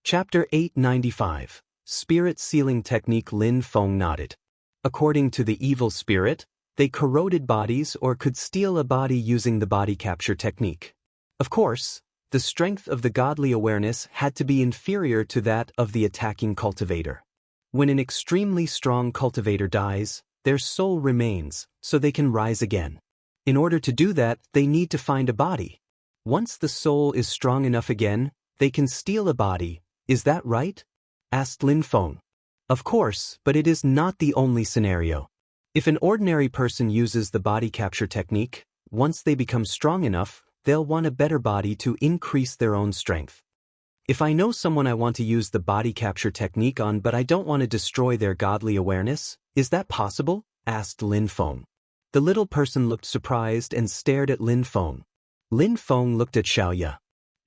Chapter 895. Spirit Sealing Technique. Lin Feng nodded. According to the evil spirit, they corroded bodies or could steal a body using the body capture technique. Of course, the strength of the godly awareness had to be inferior to that of the attacking cultivator. When an extremely strong cultivator dies, their soul remains, so they can rise again. In order to do that, they need to find a body. Once the soul is strong enough again, they can steal a body. Is that right? Asked Lin Feng. Of course, but it is not the only scenario. If an ordinary person uses the body capture technique, once they become strong enough, they'll want a better body to increase their own strength. If I know someone I want to use the body capture technique on but I don't want to destroy their godly awareness, is that possible? Asked Lin Feng. The little person looked surprised and stared at Lin Feng. Lin Feng looked at Xiaoya.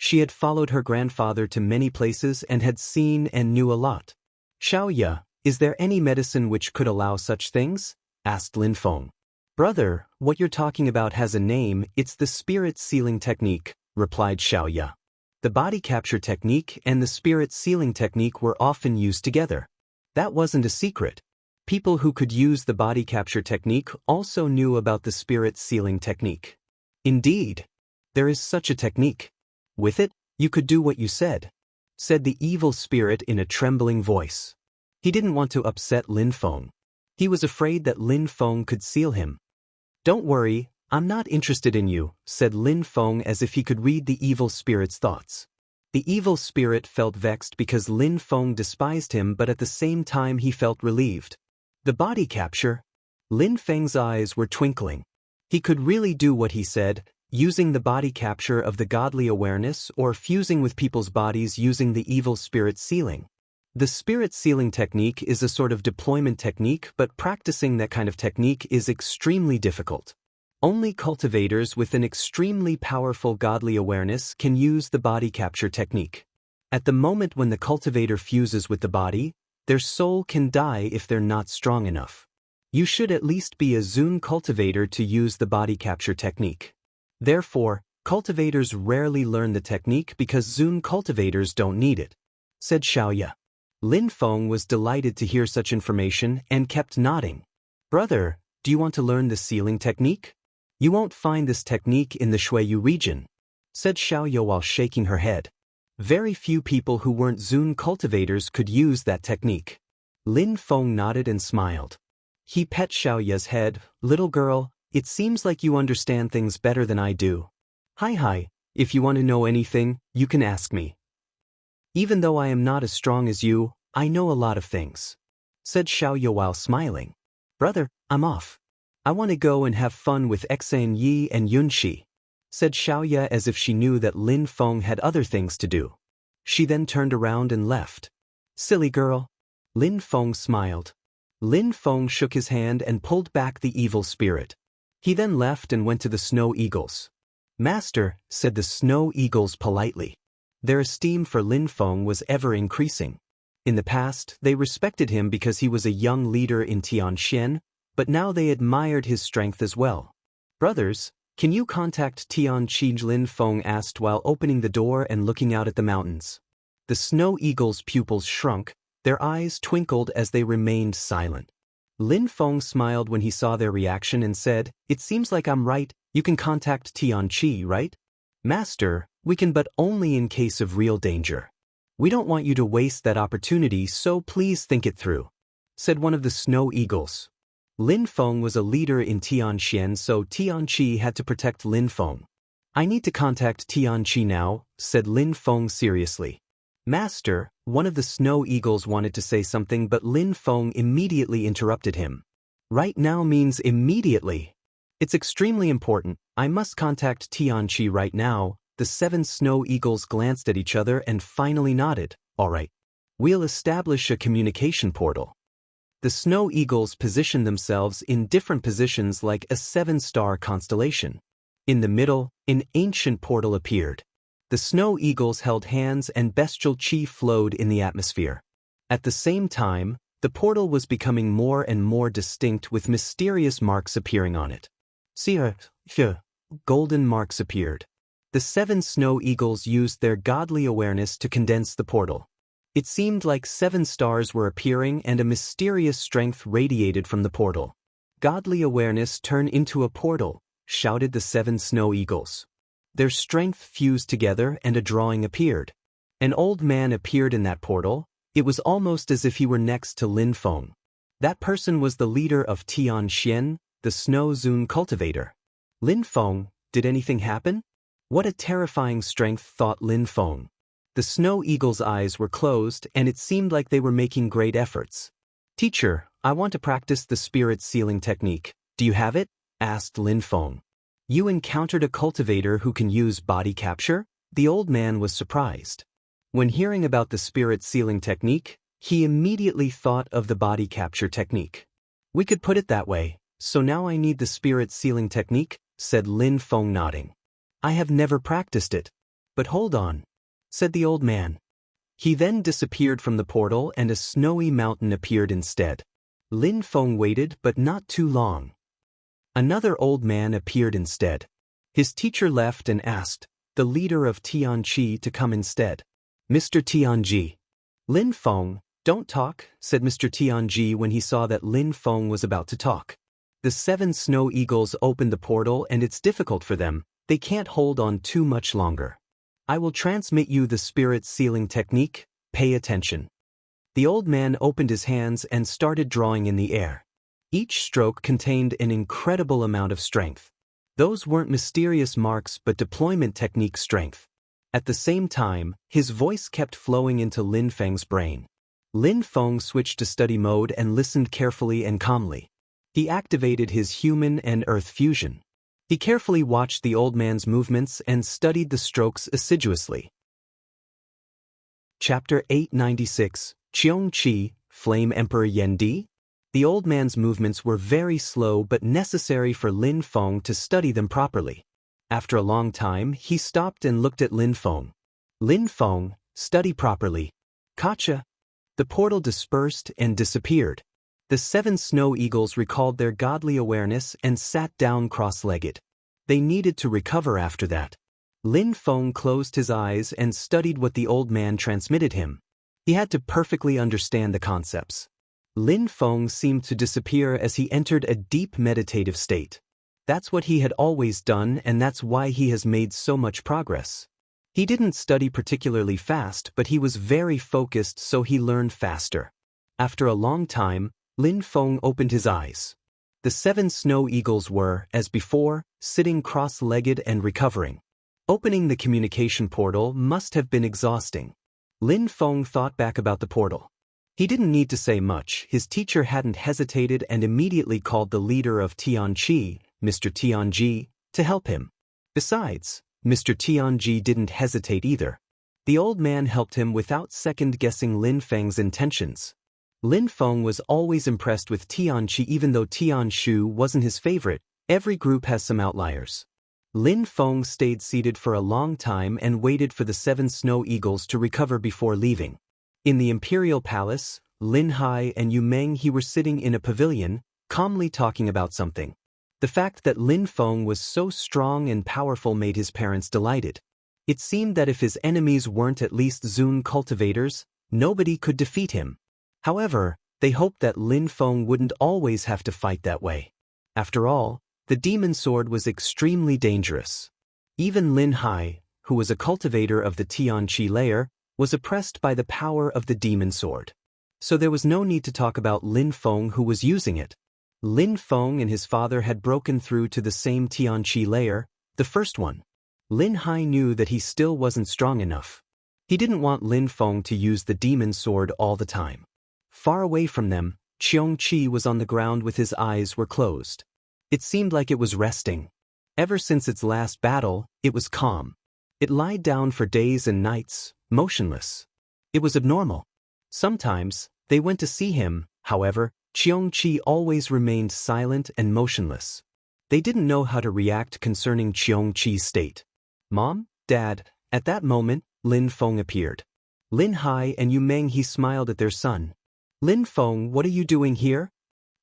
She had followed her grandfather to many places and had seen and knew a lot. Xiaoya, is there any medicine which could allow such things? Asked Lin Feng. Brother, what you're talking about has a name, it's the spirit sealing technique, replied Xiaoya. The body capture technique and the spirit sealing technique were often used together. That wasn't a secret. People who could use the body capture technique also knew about the spirit sealing technique. Indeed, there is such a technique. With it, you could do what you said the evil spirit in a trembling voice. He didn't want to upset Lin Feng. He was afraid that Lin Feng could seal him. Don't worry, I'm not interested in you, said Lin Feng as if he could read the evil spirit's thoughts. The evil spirit felt vexed because Lin Feng despised him, but at the same time he felt relieved. The body capture? Lin Feng's eyes were twinkling. He could really do what he said, using the body capture of the godly awareness or fusing with people's bodies using the evil spirit sealing. The spirit sealing technique is a sort of deployment technique, but practicing that kind of technique is extremely difficult. Only cultivators with an extremely powerful godly awareness can use the body capture technique. At the moment when the cultivator fuses with the body, their soul can die if they're not strong enough. You should at least be a Zun cultivator to use the body capture technique. Therefore, cultivators rarely learn the technique because Zun cultivators don't need it, said Xiaoya. Lin Feng was delighted to hear such information and kept nodding. Brother, do you want to learn the sealing technique? You won't find this technique in the Shuiyu region, said Xiaoya while shaking her head. Very few people who weren't Zun cultivators could use that technique. Lin Feng nodded and smiled. He pet Xiaoya's head. Little girl, it seems like you understand things better than I do. Hi, if you want to know anything, you can ask me. Even though I am not as strong as you, I know a lot of things, said Xiaoya while smiling. Brother, I'm off. I want to go and have fun with Xan Yi and Yunxi, said Xiaoya as if she knew that Lin Feng had other things to do. She then turned around and left. Silly girl. Lin Feng smiled. Lin Feng shook his hand and pulled back the evil spirit. He then left and went to the snow eagles. Master, said the snow eagles politely. Their esteem for Lin Feng was ever increasing. In the past, they respected him because he was a young leader in Tianxian, but now they admired his strength as well. Brothers, can you contact Tianqi? Lin Feng asked while opening the door and looking out at the mountains. The snow eagles' pupils shrunk, their eyes twinkled as they remained silent. Lin Feng smiled when he saw their reaction and said, It seems like I'm right, you can contact Tianqi, right? Master, we can, but only in case of real danger. We don't want you to waste that opportunity, so please think it through, said one of the snow eagles. Lin Feng was a leader in Tianxian, so Tianqi had to protect Lin Feng. I need to contact Tianqi now, said Lin Feng seriously. Master, one of the snow eagles wanted to say something, but Lin Feng immediately interrupted him. Right now means immediately. It's extremely important. I must contact Tianqi right now. The 7 snow eagles glanced at each other and finally nodded. All right. We'll establish a communication portal. The snow eagles positioned themselves in different positions like a 7-star constellation. In the middle, an ancient portal appeared. The snow eagles held hands and bestial chi flowed in the atmosphere. At the same time, the portal was becoming more and more distinct with mysterious marks appearing on it. Golden marks appeared. The 7 snow eagles used their godly awareness to condense the portal. It seemed like 7 stars were appearing and a mysterious strength radiated from the portal. "Godly awareness turn into a portal," shouted the 7 snow eagles. Their strength fused together and a drawing appeared. An old man appeared in that portal. It was almost as if he were next to Lin Feng. That person was the leader of Tian Xian, the Snow Zune cultivator. Lin Feng, did anything happen? What a terrifying strength, thought Lin Feng. The snow eagle's eyes were closed and it seemed like they were making great efforts. "Teacher, I want to practice the spirit sealing technique. Do you have it?" asked Lin Feng. "You encountered a cultivator who can use body capture?" The old man was surprised. When hearing about the spirit sealing technique, he immediately thought of the body capture technique. "We could put it that way, so now I need the spirit sealing technique," said Lin Feng, nodding. "I have never practiced it." "But hold on," said the old man. He then disappeared from the portal and a snowy mountain appeared instead. Lin Feng waited, but not too long. Another old man appeared instead. His teacher left and asked the leader of Tianqi to come instead. "Mr. Tianji." "Lin Feng, don't talk," said Mr. Tianji when he saw that Lin Feng was about to talk. "The 7 snow eagles opened the portal and it's difficult for them. They can't hold on too much longer. I will transmit you the spirit sealing technique. Pay attention." The old man opened his hands and started drawing in the air. Each stroke contained an incredible amount of strength. Those weren't mysterious marks but deployment technique strength. At the same time, his voice kept flowing into Lin Feng's brain. Lin Feng switched to study mode and listened carefully and calmly. He activated his human and earth fusion. He carefully watched the old man's movements and studied the strokes assiduously. Chapter 896, Qiong Qi, Flame Emperor Yendi? The old man's movements were very slow but necessary for Lin Feng to study them properly. After a long time, he stopped and looked at Lin Feng. "Lin Feng, study properly." "Gotcha." The portal dispersed and disappeared. The 7 snow eagles recalled their godly awareness and sat down cross-legged. They needed to recover after that. Lin Feng closed his eyes and studied what the old man transmitted him. He had to perfectly understand the concepts. Lin Feng seemed to disappear as he entered a deep meditative state. That's what he had always done and that's why he has made so much progress. He didn't study particularly fast but he was very focused so he learned faster. After a long time, Lin Feng opened his eyes. The 7 snow eagles were, as before, sitting cross-legged and recovering. Opening the communication portal must have been exhausting. Lin Feng thought back about the portal. He didn't need to say much. His teacher hadn't hesitated and immediately called the leader of Tianqi, Mr. Tianji, to help him. Besides, Mr. Tianji didn't hesitate either. The old man helped him without second-guessing Lin Feng's intentions. Lin Feng was always impressed with Tianqi even though Tianshu wasn't his favorite. Every group has some outliers. Lin Feng stayed seated for a long time and waited for the 7 snow eagles to recover before leaving. In the imperial palace, Lin Hai and Yu Meng he were sitting in a pavilion, calmly talking about something. The fact that Lin Feng was so strong and powerful made his parents delighted. It seemed that if his enemies weren't at least Zune cultivators, nobody could defeat him. However, they hoped that Lin Feng wouldn't always have to fight that way. After all, the demon sword was extremely dangerous. Even Lin Hai, who was a cultivator of the Tianqi layer, was oppressed by the power of the demon sword. So there was no need to talk about Lin Feng who was using it. Lin Feng and his father had broken through to the same Tianqi layer, the first one. Lin Hai knew that he still wasn't strong enough. He didn't want Lin Feng to use the demon sword all the time. Far away from them, Qiong Qi was on the ground with his eyes were closed. It seemed like it was resting. Ever since its last battle, it was calm. It lied down for days and nights, motionless. It was abnormal. Sometimes, they went to see him, however, Qiong Qi always remained silent and motionless. They didn't know how to react concerning Qiong Qi's state. "Mom, Dad," at that moment, Lin Feng appeared. Lin Hai and Yu Meng he smiled at their son. "Lin Feng, what are you doing here?"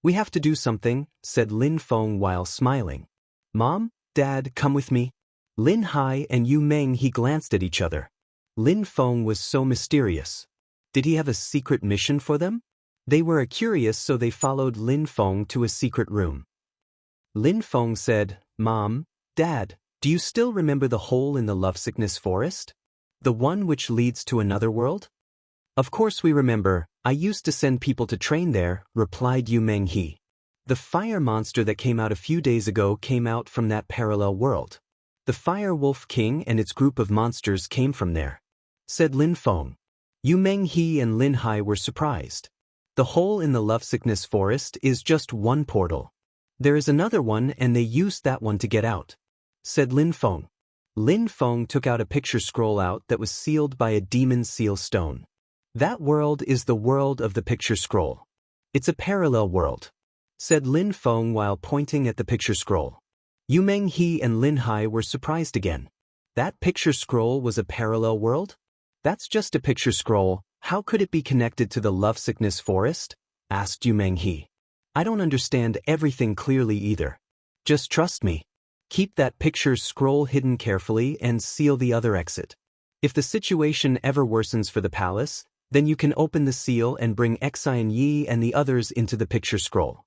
"We have to do something," said Lin Feng while smiling. "Mom, Dad, come with me." Lin Hai and Yu Meng he glanced at each other. Lin Feng was so mysterious. Did he have a secret mission for them? They were curious, so they followed Lin Feng to a secret room. Lin Feng said, "Mom, Dad, do you still remember the hole in the lovesickness forest? The one which leads to another world?" "Of course we remember. I used to send people to train there," replied Yu Menghe. "The fire monster that came out a few days ago came out from that parallel world. The Fire Wolf King and its group of monsters came from there," said Lin Feng. Yu Menghe and Lin Hai were surprised. "The hole in the lovesickness forest is just one portal. There is another one and they used that one to get out," said Lin Feng. Lin Feng took out a picture scroll out that was sealed by a demon seal stone. "That world is the world of the picture scroll. It's a parallel world," said Lin Feng while pointing at the picture scroll. Yu Menghe and Lin Hai were surprised again. That picture scroll was a parallel world? "That's just a picture scroll. How could it be connected to the lovesickness forest?" asked Yu Menghe. "I don't understand everything clearly either. Just trust me. Keep that picture scroll hidden carefully and seal the other exit. If the situation ever worsens for the palace, then you can open the seal and bring Xian Yi and the others into the picture scroll."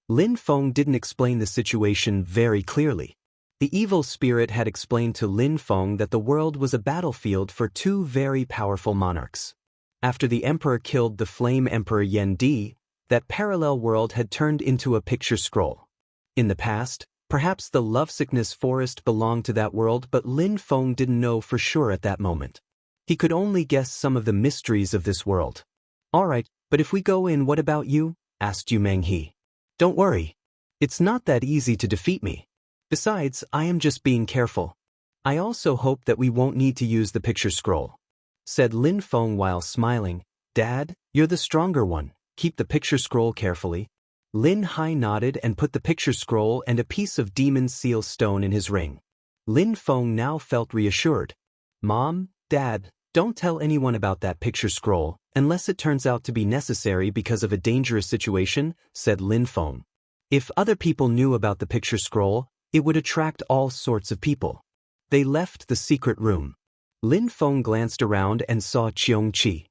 Lin Feng didn't explain the situation very clearly. The evil spirit had explained to Lin Feng that the world was a battlefield for two very powerful monarchs. After the emperor killed the flame emperor Yan Di, that parallel world had turned into a picture scroll. In the past, perhaps the lovesickness forest belonged to that world, but Lin Feng didn't know for sure at that moment. He could only guess some of the mysteries of this world. "All right, but if we go in, what about you?" asked Yu Menghe. "Don't worry. It's not that easy to defeat me. Besides, I am just being careful. I also hope that we won't need to use the picture scroll," said Lin Feng while smiling. "Dad, you're the stronger one. Keep the picture scroll carefully." Lin Hai nodded and put the picture scroll and a piece of demon seal stone in his ring. Lin Feng now felt reassured. "Mom, Dad, don't tell anyone about that picture scroll, unless it turns out to be necessary because of a dangerous situation," said Lin Feng. If other people knew about the picture scroll, it would attract all sorts of people. They left the secret room. Lin Feng glanced around and saw Qiongqi.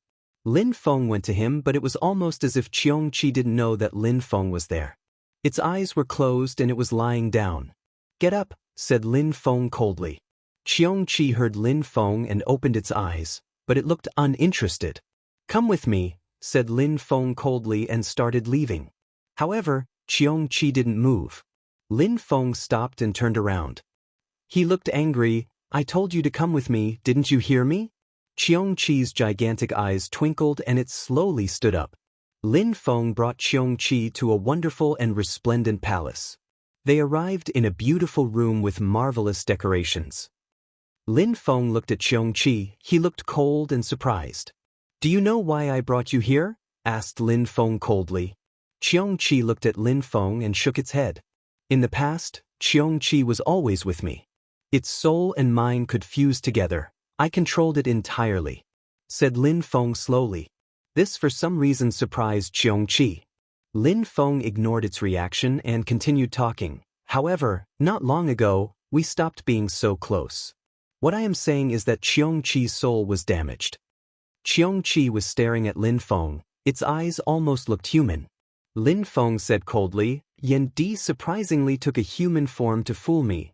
Lin Feng went to him, but it was almost as if Qiongqi didn't know that Lin Feng was there. Its eyes were closed and it was lying down. "Get up," said Lin Feng coldly. Qiongqi heard Lin Feng and opened its eyes, but it looked uninterested. "Come with me," said Lin Feng coldly and started leaving. However, Qiongqi didn't move. Lin Feng stopped and turned around. He looked angry. "I told you to come with me, didn't you hear me?" Qiongqi's gigantic eyes twinkled and it slowly stood up. Lin Feng brought Qiongqi to a wonderful and resplendent palace. They arrived in a beautiful room with marvelous decorations. Lin Feng looked at Qiongqi. He looked cold and surprised. "Do you know why I brought you here?" asked Lin Feng coldly. Qiongqi looked at Lin Feng and shook its head. "In the past, Qiongqi was always with me. Its soul and mine could fuse together. I controlled it entirely," said Lin Feng slowly. This for some reason surprised Qiongqi. Lin Feng ignored its reaction and continued talking. "However, not long ago, we stopped being so close. What I am saying is that Qiongqi's soul was damaged." Qiongqi was staring at Lin Feng. Its eyes almost looked human. Lin Feng said coldly, "Yan Di surprisingly took a human form to fool me."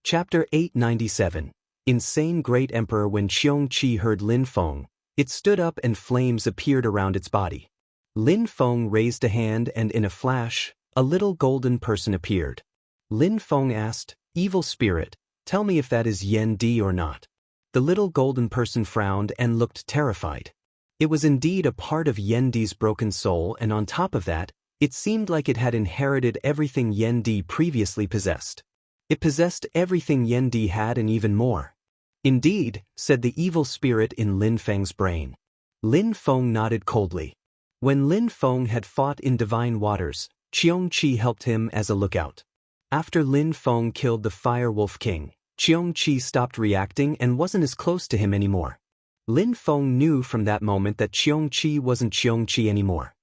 Chapter 897. Insane Great Emperor. When Qiongqi heard Lin Feng, it stood up and flames appeared around its body. Lin Feng raised a hand and in a flash, a little golden person appeared. Lin Feng asked, "Evil spirit, tell me if that is Yan Di or not." The little golden person frowned and looked terrified. It was indeed a part of Yan Di's broken soul, and on top of that, it seemed like it had inherited everything Yan Di previously possessed. It possessed everything Yan Di had and even more. "Indeed," said the evil spirit in Lin Feng's brain. Lin Feng nodded coldly. When Lin Feng had fought in divine waters, Qiongqi helped him as a lookout. After Lin Feng killed the Fire Wolf King, Qiongqi stopped reacting and wasn't as close to him anymore. Lin Feng knew from that moment that Qiongqi wasn't Qiongqi anymore.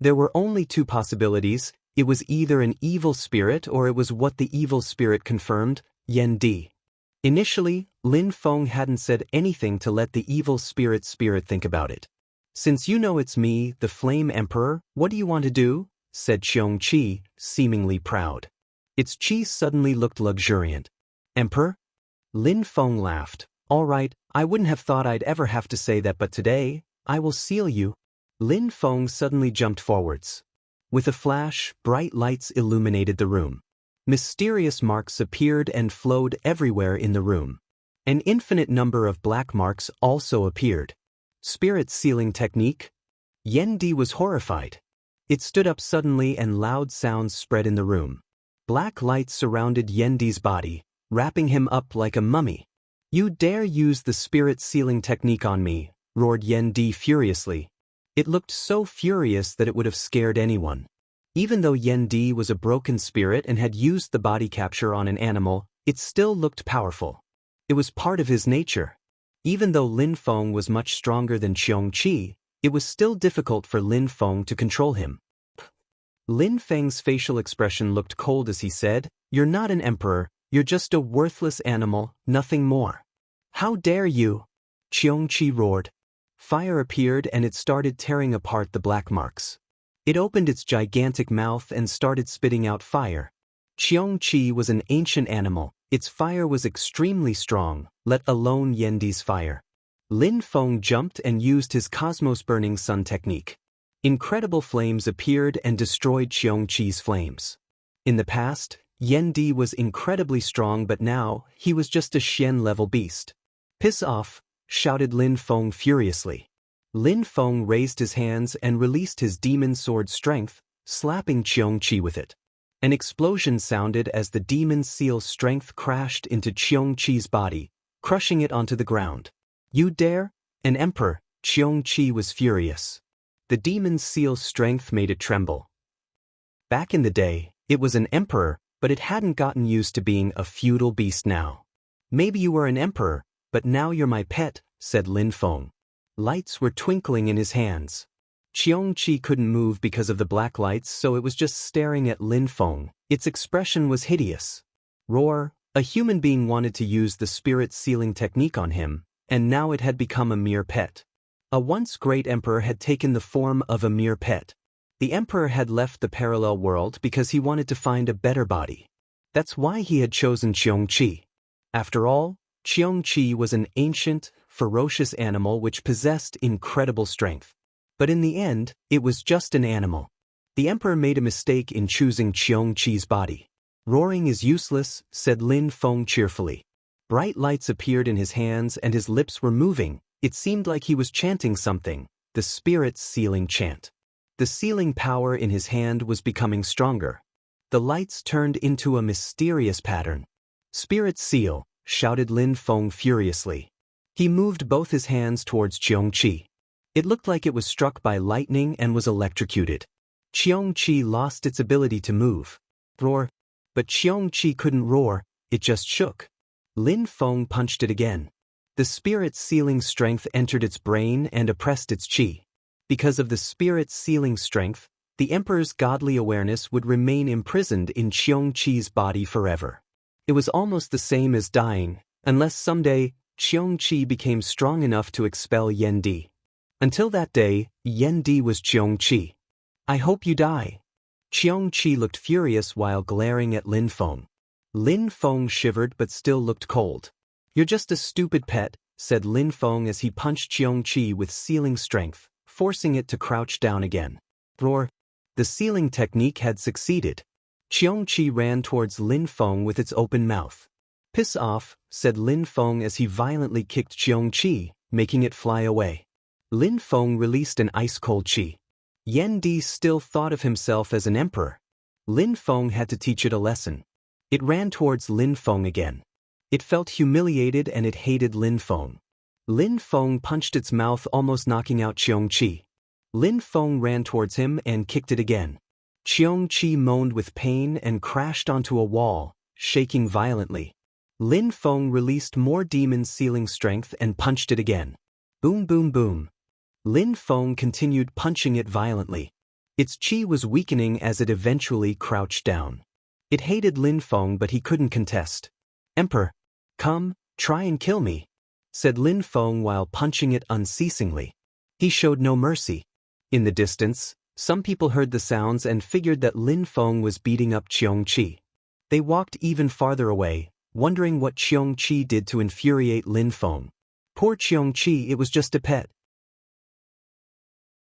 There were only two possibilities. It was either an evil spirit or it was what the evil spirit confirmed, Yan Di. Initially, Lin Feng hadn't said anything to let the evil spirit think about it. "Since you know it's me, the Flame Emperor, what do you want to do?" said Qiongqi, seemingly proud. Its chi suddenly looked luxuriant. "Emperor?" Lin Feng laughed. "All right, I wouldn't have thought I'd ever have to say that, but today, I will seal you." Lin Feng suddenly jumped forwards. With a flash, bright lights illuminated the room. Mysterious marks appeared and flowed everywhere in the room. An infinite number of black marks also appeared. Spirit sealing technique? Yendi was horrified. It stood up suddenly and loud sounds spread in the room. Black light surrounded Yendi's body, wrapping him up like a mummy. "You dare use the spirit sealing technique on me," roared Yendi furiously. It looked so furious that it would have scared anyone. Even though Yendi was a broken spirit and had used the body capture on an animal, it still looked powerful. It was part of his nature. Even though Lin Feng was much stronger than Qiongqi, it was still difficult for Lin Feng to control him. Lin Feng's facial expression looked cold as he said, "You're not an emperor, you're just a worthless animal, nothing more." "How dare you?" Qiongqi roared. Fire appeared and it started tearing apart the black marks. It opened its gigantic mouth and started spitting out fire. Qiongqi was an ancient animal. Its fire was extremely strong, let alone Yendi's fire. Lin Feng jumped and used his Cosmos Burning Sun technique. Incredible flames appeared and destroyed Qiongqi's flames. In the past, Yendi was incredibly strong, but now, he was just a Xian-level beast. "Piss off," shouted Lin Feng furiously. Lin Feng raised his hands and released his demon sword strength, slapping Qiongqi with it. An explosion sounded as the demon seal strength crashed into Qiongqi's body, crushing it onto the ground. "You dare? An emperor?" Qiongqi was furious. The demon seal strength made it tremble. Back in the day, it was an emperor, but it hadn't gotten used to being a feudal beast now. "Maybe you were an emperor, but now you're my pet," said Lin Feng. Lights were twinkling in his hands. Qiongqi couldn't move because of the black lights, so it was just staring at Lin Feng. Its expression was hideous. Roar, a human being wanted to use the spirit sealing technique on him, and now it had become a mere pet. A once great emperor had taken the form of a mere pet. The emperor had left the parallel world because he wanted to find a better body. That's why he had chosen Qiongqi. After all, Qiongqi was an ancient, ferocious animal which possessed incredible strength. But in the end, it was just an animal. The emperor made a mistake in choosing Qiongqi's body. "Roaring is useless," said Lin Feng cheerfully. Bright lights appeared in his hands and his lips were moving. It seemed like he was chanting something, the spirit sealing chant. The sealing power in his hand was becoming stronger. The lights turned into a mysterious pattern. "Spirit seal," shouted Lin Feng furiously. He moved both his hands towards Qiongqi. It looked like it was struck by lightning and was electrocuted. Qiongqi lost its ability to move. Roar. But Qiongqi couldn't roar, it just shook. Lin Feng punched it again. The spirit sealing strength entered its brain and oppressed its chi. Because of the spirit sealing strength, the emperor's godly awareness would remain imprisoned in Qiongqi's body forever. It was almost the same as dying, unless someday, Qiongqi became strong enough to expel Yendi. Until that day, Yendi was Qiongqi. "I hope you die." Qiongqi looked furious while glaring at Lin Feng. Lin Feng shivered but still looked cold. "You're just a stupid pet," said Lin Feng as he punched Qiongqi with sealing strength, forcing it to crouch down again. Roar. The sealing technique had succeeded. Qiongqi ran towards Lin Feng with its open mouth. "Piss off," said Lin Feng as he violently kicked Qiongqi, making it fly away. Lin Feng released an ice-cold chi. Yendi still thought of himself as an emperor. Lin Feng had to teach it a lesson. It ran towards Lin Feng again. It felt humiliated and it hated Lin Feng. Lin Feng punched its mouth, almost knocking out Qiongqi. Lin Feng ran towards him and kicked it again. Qiongqi moaned with pain and crashed onto a wall, shaking violently. Lin Feng released more demon sealing strength and punched it again. Boom boom boom. Lin Feng continued punching it violently. Its chi was weakening as it eventually crouched down. It hated Lin Feng but he couldn't contest. "Emperor, Come, try and kill me, said Lin Feng while punching it unceasingly. He showed no mercy. In the distance, some people heard the sounds and figured that Lin Feng was beating up Qiongqi. They walked even farther away, wondering what Qiongqi did to infuriate Lin Feng. Poor Qiongqi, it was just a pet.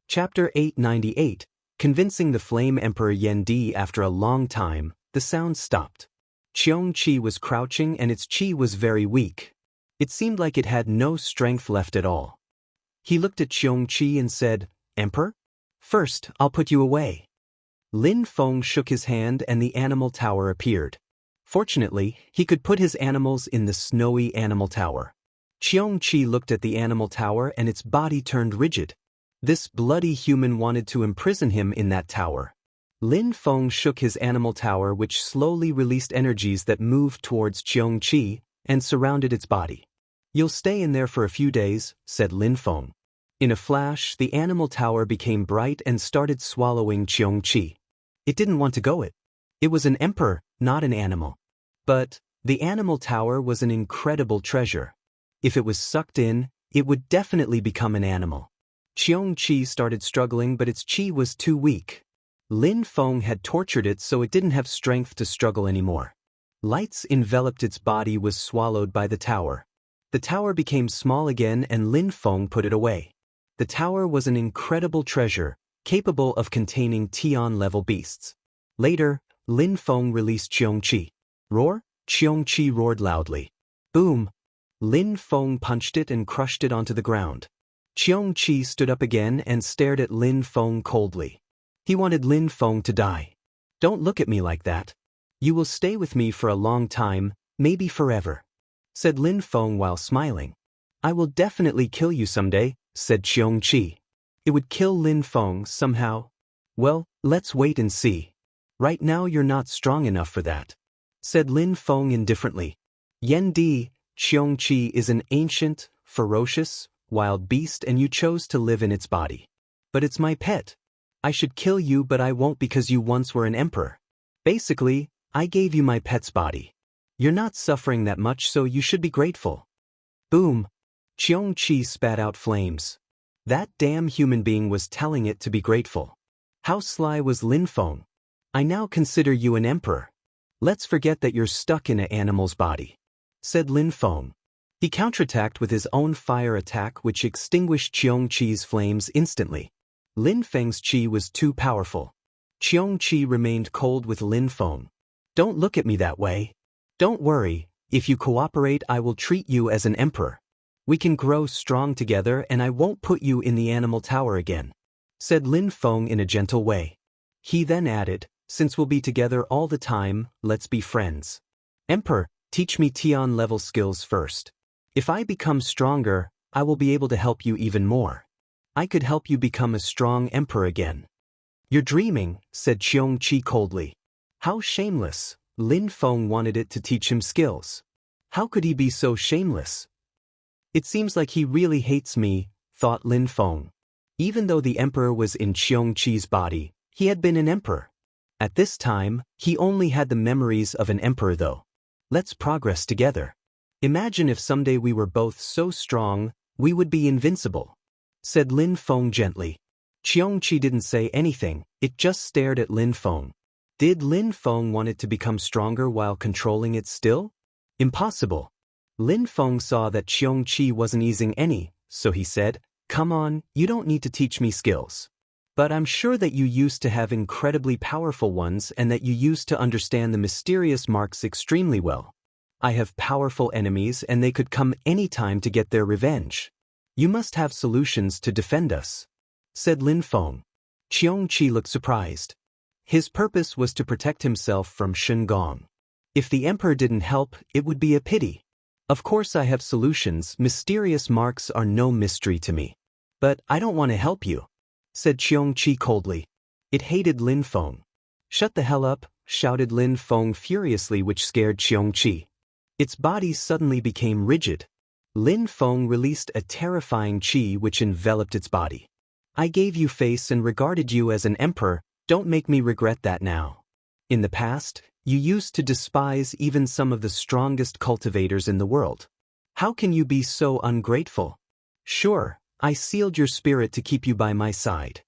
Chapter 898. Convincing the Flame Emperor Yendi. After a long time, the sound stopped. Qiongqi was crouching and its qi was very weak. It seemed like it had no strength left at all. He looked at Qiongqi and said, "Emperor? First, I'll put you away." Lin Feng shook his hand and the animal tower appeared. Fortunately, he could put his animals in the snowy animal tower. Qiongqi looked at the animal tower and its body turned rigid. This bloody human wanted to imprison him in that tower. Lin Feng shook his animal tower, which slowly released energies that moved towards Qiongqi and surrounded its body. "You'll stay in there for a few days," said Lin Feng. In a flash, the animal tower became bright and started swallowing Qiongqi. It didn't want to go. It was an emperor, not an animal. But the animal tower was an incredible treasure. If it was sucked in, it would definitely become an animal. Qiongqi started struggling, but its qi was too weak. Lin Feng had tortured it so it didn't have strength to struggle anymore. Lights enveloped its body, was swallowed by the tower. The tower became small again and Lin Feng put it away. The tower was an incredible treasure, capable of containing Tian-level beasts. Later, Lin Feng released Qiongqi. Roar? Qiongqi roared loudly. Boom! Lin Feng punched it and crushed it onto the ground. Qiongqi stood up again and stared at Lin Feng coldly. He wanted Lin Feng to die. "Don't look at me like that. You will stay with me for a long time, maybe forever," said Lin Feng while smiling. "I will definitely kill you someday," said Qiongqi. It would kill Lin Feng somehow. "Well, let's wait and see. Right now you're not strong enough for that," said Lin Feng indifferently. "Yendi, Qiongqi is an ancient, ferocious, wild beast and you chose to live in its body. But it's my pet. I should kill you, but I won't because you once were an emperor. Basically, I gave you my pet's body. You're not suffering that much, so you should be grateful." Boom! Qiongqi spat out flames. That damn human being was telling it to be grateful. How sly was Lin Feng? "I now consider you an emperor. Let's forget that you're stuck in an animal's body," said Lin Feng. He counterattacked with his own fire attack, which extinguished Qiongqi's flames instantly. Lin Feng's qi was too powerful. Qiongqi remained cold with Lin Feng. "Don't look at me that way. Don't worry, if you cooperate I will treat you as an emperor. We can grow strong together and I won't put you in the animal tower again," said Lin Feng in a gentle way. He then added, "Since we'll be together all the time, let's be friends. Emperor, teach me Tian-level skills first. If I become stronger, I will be able to help you even more. I could help you become a strong emperor again." "You're dreaming," said Qiongqi coldly. How shameless. Lin Feng wanted it to teach him skills. How could he be so shameless? "It seems like he really hates me," thought Lin Feng. Even though the emperor was in Qiongqi's body, he had been an emperor. At this time, he only had the memories of an emperor though. "Let's progress together. Imagine if someday we were both so strong, we would be invincible," said Lin Feng gently. Qiongqi didn't say anything, it just stared at Lin Feng. Did Lin Feng want it to become stronger while controlling it still? Impossible. Lin Feng saw that Qiongqi wasn't easing any, so he said, "Come on, you don't need to teach me skills. But I'm sure that you used to have incredibly powerful ones and that you used to understand the mysterious marks extremely well. I have powerful enemies and they could come anytime to get their revenge. You must have solutions to defend us," said Lin Feng. Qiongqi looked surprised. His purpose was to protect himself from Shengong. If the emperor didn't help, it would be a pity. "Of course I have solutions, mysterious marks are no mystery to me. But I don't want to help you," said Qiongqi coldly. It hated Lin Feng. "Shut the hell up," shouted Lin Feng furiously, which scared Qiongqi. Its body suddenly became rigid. Lin Feng released a terrifying qi which enveloped its body. "I gave you face and regarded you as an emperor, don't make me regret that now. In the past, You used to despise even some of the strongest cultivators in the world. How can you be so ungrateful? Sure, I sealed your spirit to keep you by my side.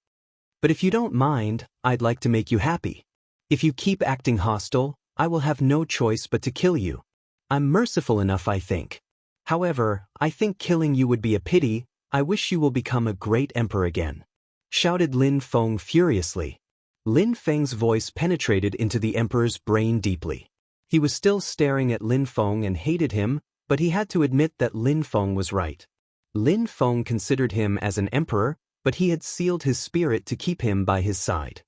But if you don't mind, I'd like to make you happy. If you keep acting hostile, I will have no choice but to kill you. I'm merciful enough, I think. However, I think killing you would be a pity. I wish you will become a great emperor again," shouted Lin Feng furiously. Lin Feng's voice penetrated into the emperor's brain deeply. He was still staring at Lin Feng and hated him, but he had to admit that Lin Feng was right. Lin Feng considered him as an emperor, but he had sealed his spirit to keep him by his side.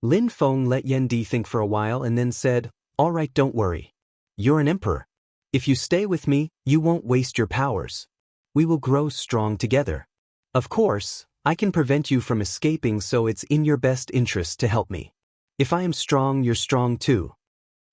Lin Feng let Yan Di think for a while and then said, "All right, don't worry. You're an emperor. If you stay with me, you won't waste your powers. We will grow strong together. Of course, I can prevent you from escaping, so it's in your best interest to help me. If I am strong, you're strong too."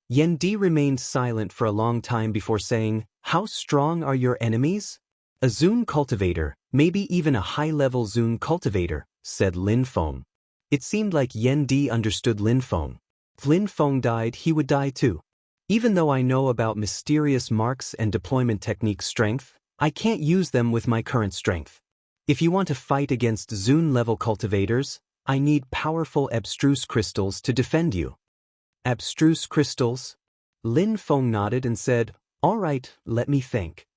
Yan Di remained silent for a long time before saying, "How strong are your enemies?" "A Zun cultivator, maybe even a high-level Zun cultivator," said Lin Feng. It seemed like Yan Di understood Lin Feng. If Lin Feng died, he would die too. Even though I know about mysterious marks and deployment technique strength, I can't use them with my current strength. If you want to fight against Zun-level cultivators, I need powerful abstruse crystals to defend you. Abstruse crystals? Lin Feng nodded and said, "All right, let me think."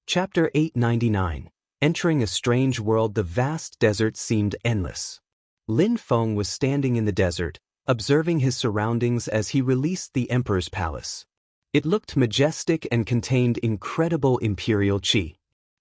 Chapter 899. Entering a strange world. The vast desert seemed endless. Lin Feng was standing in the desert, observing his surroundings as he released the emperor's palace. It looked majestic and contained incredible imperial qi.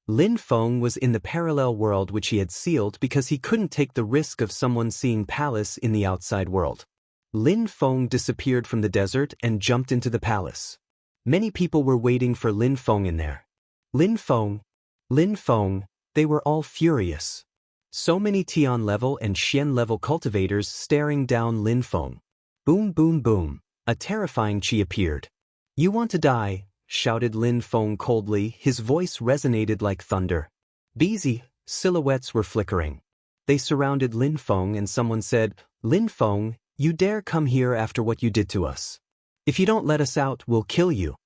Lin Feng was in the parallel world which he had sealed because he couldn't take the risk of someone seeing palace in the outside world. Lin Feng disappeared from the desert and jumped into the palace. Many people were waiting for Lin Feng in there. Lin Feng, they were all furious. So many Tian level and Xian level cultivators staring down Lin Feng. Boom, boom, boom, a terrifying qi appeared. "You want to die," shouted Lin Feng coldly. His voice resonated like thunder. Busy silhouettes were flickering. They surrounded Lin Feng and someone said, "Lin Feng, you dare come here after what you did to us? If you don't let us out, we'll kill you."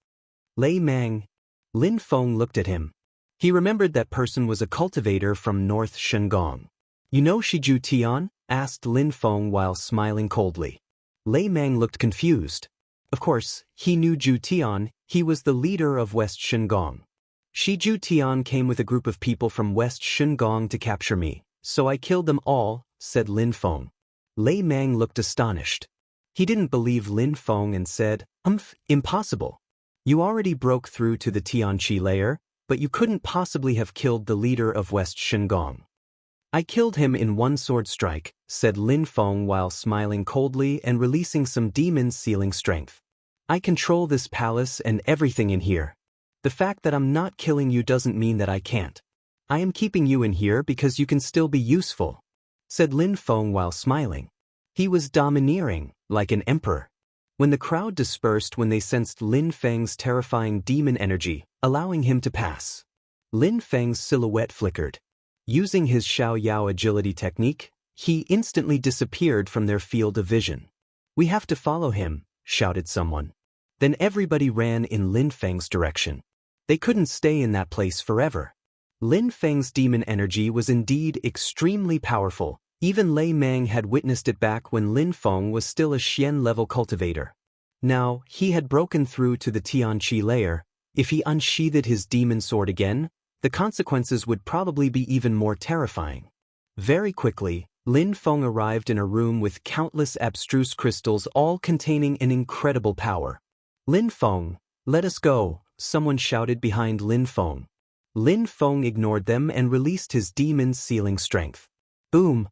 Lei Mang. Lin Feng looked at him. He remembered that person was a cultivator from North Shengong. "You know Shiju Tian?" asked Lin Feng while smiling coldly. Lei Mang looked confused. Of course, he knew Zhu Tian. He was the leader of West Shengong. "Shiju Tian came with a group of people from West Shengong to capture me, so I killed them all," said Lin Feng. Lei Mang looked astonished. He didn't believe Lin Feng and said, "Impossible. You already broke through to the Tianqi layer, but you couldn't possibly have killed the leader of West Shengong." "I killed him in one sword strike," said Lin Feng while smiling coldly and releasing some demon sealing strength. "I control this palace and everything in here. The fact that I'm not killing you doesn't mean that I can't. I am keeping you in here because you can still be useful," said Lin Feng while smiling. He was domineering, like an emperor. When the crowd dispersed when they sensed Lin Feng's terrifying demon energy, allowing him to pass. Lin Feng's silhouette flickered. Using his Xiao Yao agility technique, he instantly disappeared from their field of vision. "We have to follow him," shouted someone. Then everybody ran in Lin Feng's direction. They couldn't stay in that place forever. Lin Feng's demon energy was indeed extremely powerful. Even Lei Mang had witnessed it back when Lin Feng was still a Xian-level cultivator. Now, he had broken through to the Tianqi layer. If he unsheathed his demon sword again, the consequences would probably be even more terrifying. Very quickly, Lin Feng arrived in a room with countless abstruse crystals, all containing an incredible power. "Lin Feng, let us go," someone shouted behind Lin Feng. Lin Feng ignored them and released his demon sealing strength. Boom!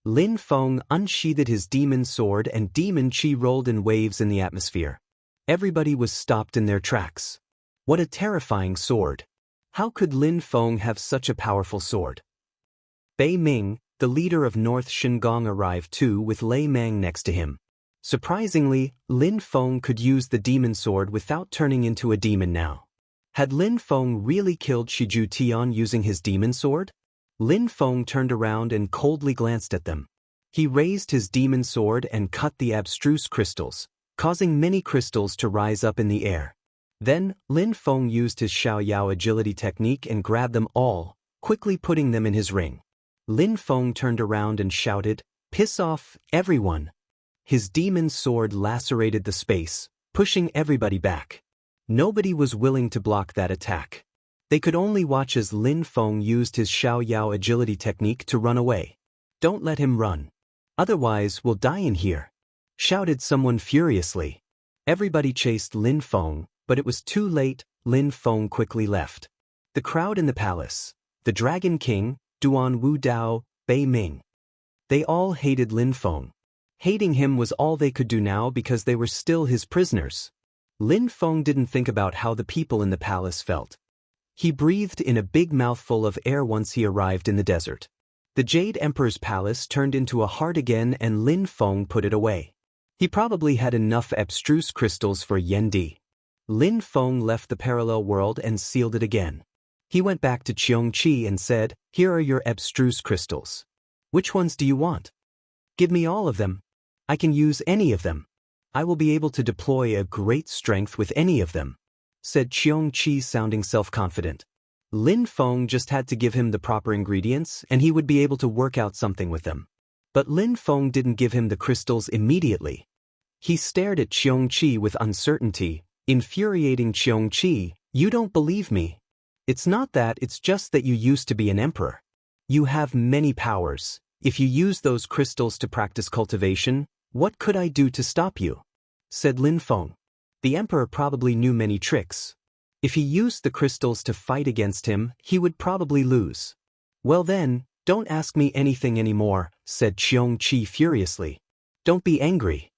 Lin Feng unsheathed his demon sword and demon qi rolled in waves in the atmosphere. Everybody was stopped in their tracks. What a terrifying sword! How could Lin Feng have such a powerful sword? Bei Ming, the leader of North Shengong, arrived too with Lei Mang next to him. Surprisingly, Lin Feng could use the demon sword without turning into a demon now. Had Lin Feng really killed Shiju Tian using his demon sword? Lin Feng turned around and coldly glanced at them. He raised his demon sword and cut the abstruse crystals, causing many crystals to rise up in the air. Then, Lin Feng used his Xiaoyao agility technique and grabbed them all, quickly putting them in his ring. Lin Feng turned around and shouted, "Piss off, everyone!" His demon sword lacerated the space, pushing everybody back. Nobody was willing to block that attack. They could only watch as Lin Feng used his Xiaoyao agility technique to run away. "Don't let him run. Otherwise we'll die in here," shouted someone furiously. Everybody chased Lin Feng, but it was too late. Lin Feng quickly left. The crowd in the palace, the Dragon King, Duan Wu Dao, Bei Ming. They all hated Lin Feng. Hating him was all they could do now because they were still his prisoners. Lin Feng didn't think about how the people in the palace felt. He breathed in a big mouthful of air once he arrived in the desert. The Jade Emperor's palace turned into a heart again and Lin Feng put it away. He probably had enough abstruse crystals for Yendi. Lin Feng left the parallel world and sealed it again. He went back to Qiongqi and said, "Here are your abstruse crystals. Which ones do you want? Give me all of them. I can use any of them. I will be able to deploy a great strength with any of them," said Qiongqi, sounding self-confident. Lin Feng just had to give him the proper ingredients and he would be able to work out something with them. But Lin Feng didn't give him the crystals immediately. He stared at Qiongqi with uncertainty, infuriating Qiongqi. "You don't believe me. It's not that, it's just that you used to be an emperor. You have many powers. If you use those crystals to practice cultivation, what could I do to stop you?" said Lin Feng. The emperor probably knew many tricks. If he used the crystals to fight against him, he would probably lose. "Well then, don't ask me anything anymore," said Qiongqi furiously. "Don't be angry."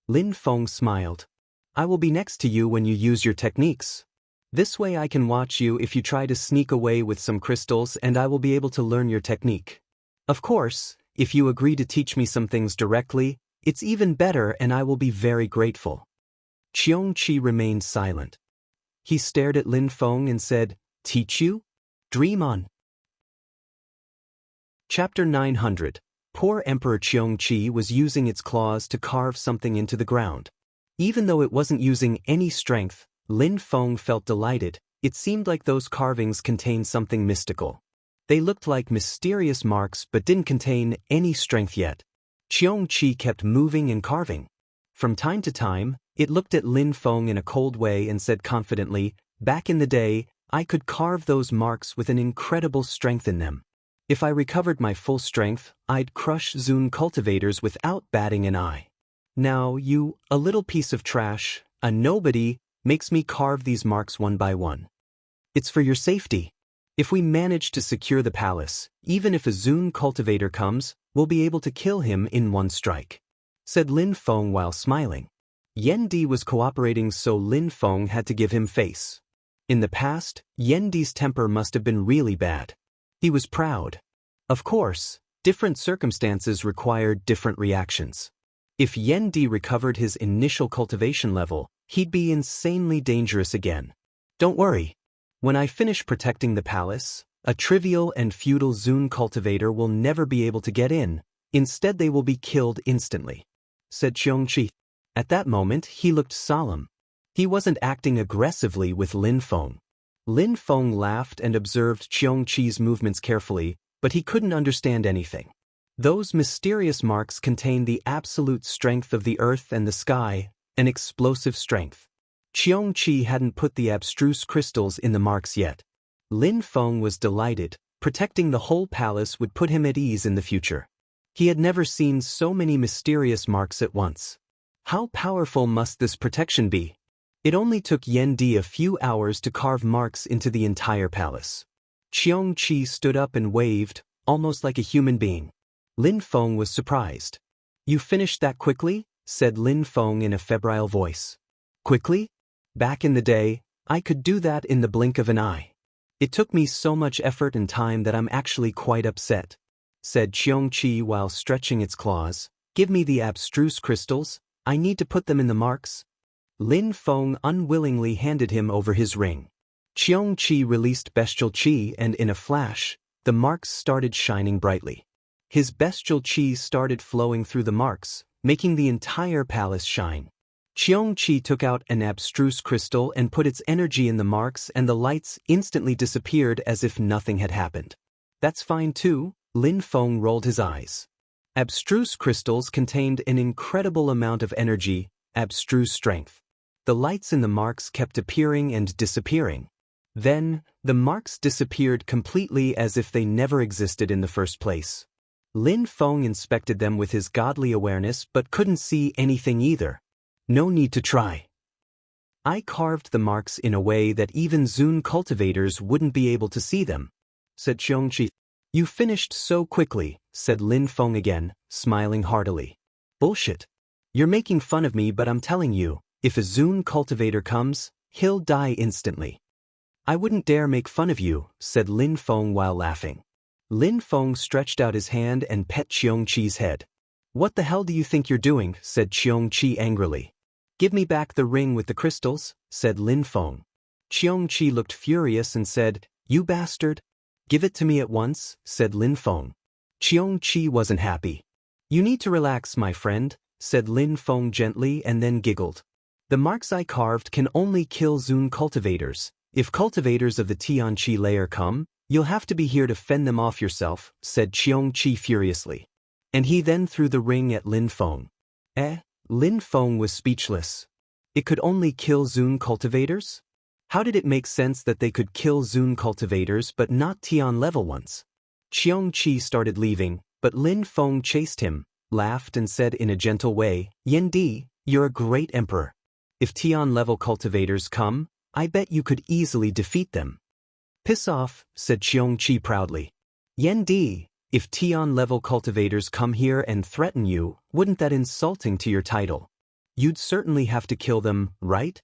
Lin Feng smiled. "I will be next to you when you use your techniques. This way I can watch you if you try to sneak away with some crystals and I will be able to learn your technique. Of course, if you agree to teach me some things directly, it's even better and I will be very grateful." Qiongqi remained silent. He stared at Lin Feng and said, "Teach you? Dream on." Chapter 900. Poor Emperor Qiongqi was using its claws to carve something into the ground. Even though it wasn't using any strength, Lin Feng felt delighted. It seemed like those carvings contained something mystical. They looked like mysterious marks but didn't contain any strength yet. Qiongqi kept moving and carving. From time to time, it looked at Lin Feng in a cold way and said confidently, "Back in the day, I could carve those marks with an incredible strength in them. If I recovered my full strength, I'd crush Zun cultivators without batting an eye. Now you, a little piece of trash, a nobody, makes me carve these marks one by one. It's for your safety. If we manage to secure the palace, even if a Zun cultivator comes, we'll be able to kill him in one strike," said Lin Feng while smiling. Yendi was cooperating, so Lin Feng had to give him face. In the past, Yendi's temper must have been really bad. He was proud. Of course, different circumstances required different reactions. If Yendi recovered his initial cultivation level, he'd be insanely dangerous again. "Don't worry. When I finish protecting the palace, a trivial and feudal Zun cultivator will never be able to get in. Instead they will be killed instantly," said Qiongqi. At that moment he looked solemn. He wasn't acting aggressively with Lin Feng. Lin Feng laughed and observed Qiongqi's movements carefully, but he couldn't understand anything. Those mysterious marks contained the absolute strength of the earth and the sky, an explosive strength. Qiongqi hadn't put the abstruse crystals in the marks yet. Lin Feng was delighted. Protecting the whole palace would put him at ease in the future. He had never seen so many mysterious marks at once. How powerful must this protection be? It only took Yendi a few hours to carve marks into the entire palace. Qiongqi stood up and waved, almost like a human being. Lin Feng was surprised. "You finished that quickly?" said Lin Feng in a febrile voice. "Quickly? Back in the day, I could do that in the blink of an eye. It took me so much effort and time that I'm actually quite upset," said Qiongqi while stretching its claws. "Give me the abstruse crystals. I need to put them in the marks." Lin Feng unwillingly handed him over his ring. Qiongqi released bestial qi and in a flash, the marks started shining brightly. His bestial chi started flowing through the marks, making the entire palace shine. Qiongqi took out an abstruse crystal and put its energy in the marks, and the lights instantly disappeared as if nothing had happened. That's fine too, Lin Feng rolled his eyes. Abstruse crystals contained an incredible amount of energy, abstruse strength. The lights in the marks kept appearing and disappearing. Then, the marks disappeared completely as if they never existed in the first place. Lin Feng inspected them with his godly awareness but couldn't see anything either. No need to try. I carved the marks in a way that even Zun cultivators wouldn't be able to see them, said Qiongqi. You finished so quickly, said Lin Feng again, smiling heartily. Bullshit. You're making fun of me, but I'm telling you, if a Zun cultivator comes, he'll die instantly. I wouldn't dare make fun of you, said Lin Feng while laughing. Lin Feng stretched out his hand and pet Qiongqi's head. What the hell do you think you're doing, said Qiongqi angrily. Give me back the ring with the crystals, said Lin Feng. Qiongqi looked furious and said, You bastard. Give it to me at once, said Lin Feng. Qiongqi wasn't happy. You need to relax, my friend, said Lin Feng gently and then giggled. The marks I carved can only kill Zun cultivators. If cultivators of the Tianqi layer come, you'll have to be here to fend them off yourself, said Qiongqi furiously. And he then threw the ring at Lin Feng. Lin Feng was speechless. It could only kill Zun cultivators? How did it make sense that they could kill Zun cultivators but not Tian level ones? Qiongqi started leaving, but Lin Feng chased him, laughed and said in a gentle way, Yendi, you're a great emperor. If Tian level cultivators come, I bet you could easily defeat them. Piss off, said Qiongqi proudly. Yendi, if Tian level cultivators come here and threaten you, wouldn't that insulting to your title? You'd certainly have to kill them, right?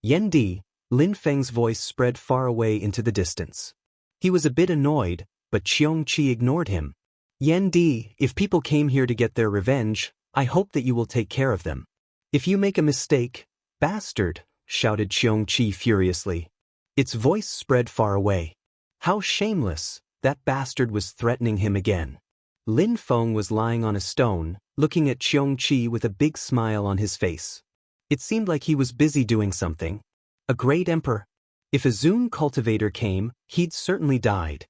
Yendi, Lin Feng's voice spread far away into the distance. He was a bit annoyed, but Qiongqi ignored him. Yendi, if people came here to get their revenge, I hope that you will take care of them. If you make a mistake, bastard, shouted Qiongqi furiously. Its voice spread far away. How shameless, that bastard was threatening him again. Lin Feng was lying on a stone, looking at Qiongqi with a big smile on his face. It seemed like he was busy doing something. A great emperor. If a Zun cultivator came, he'd certainly died.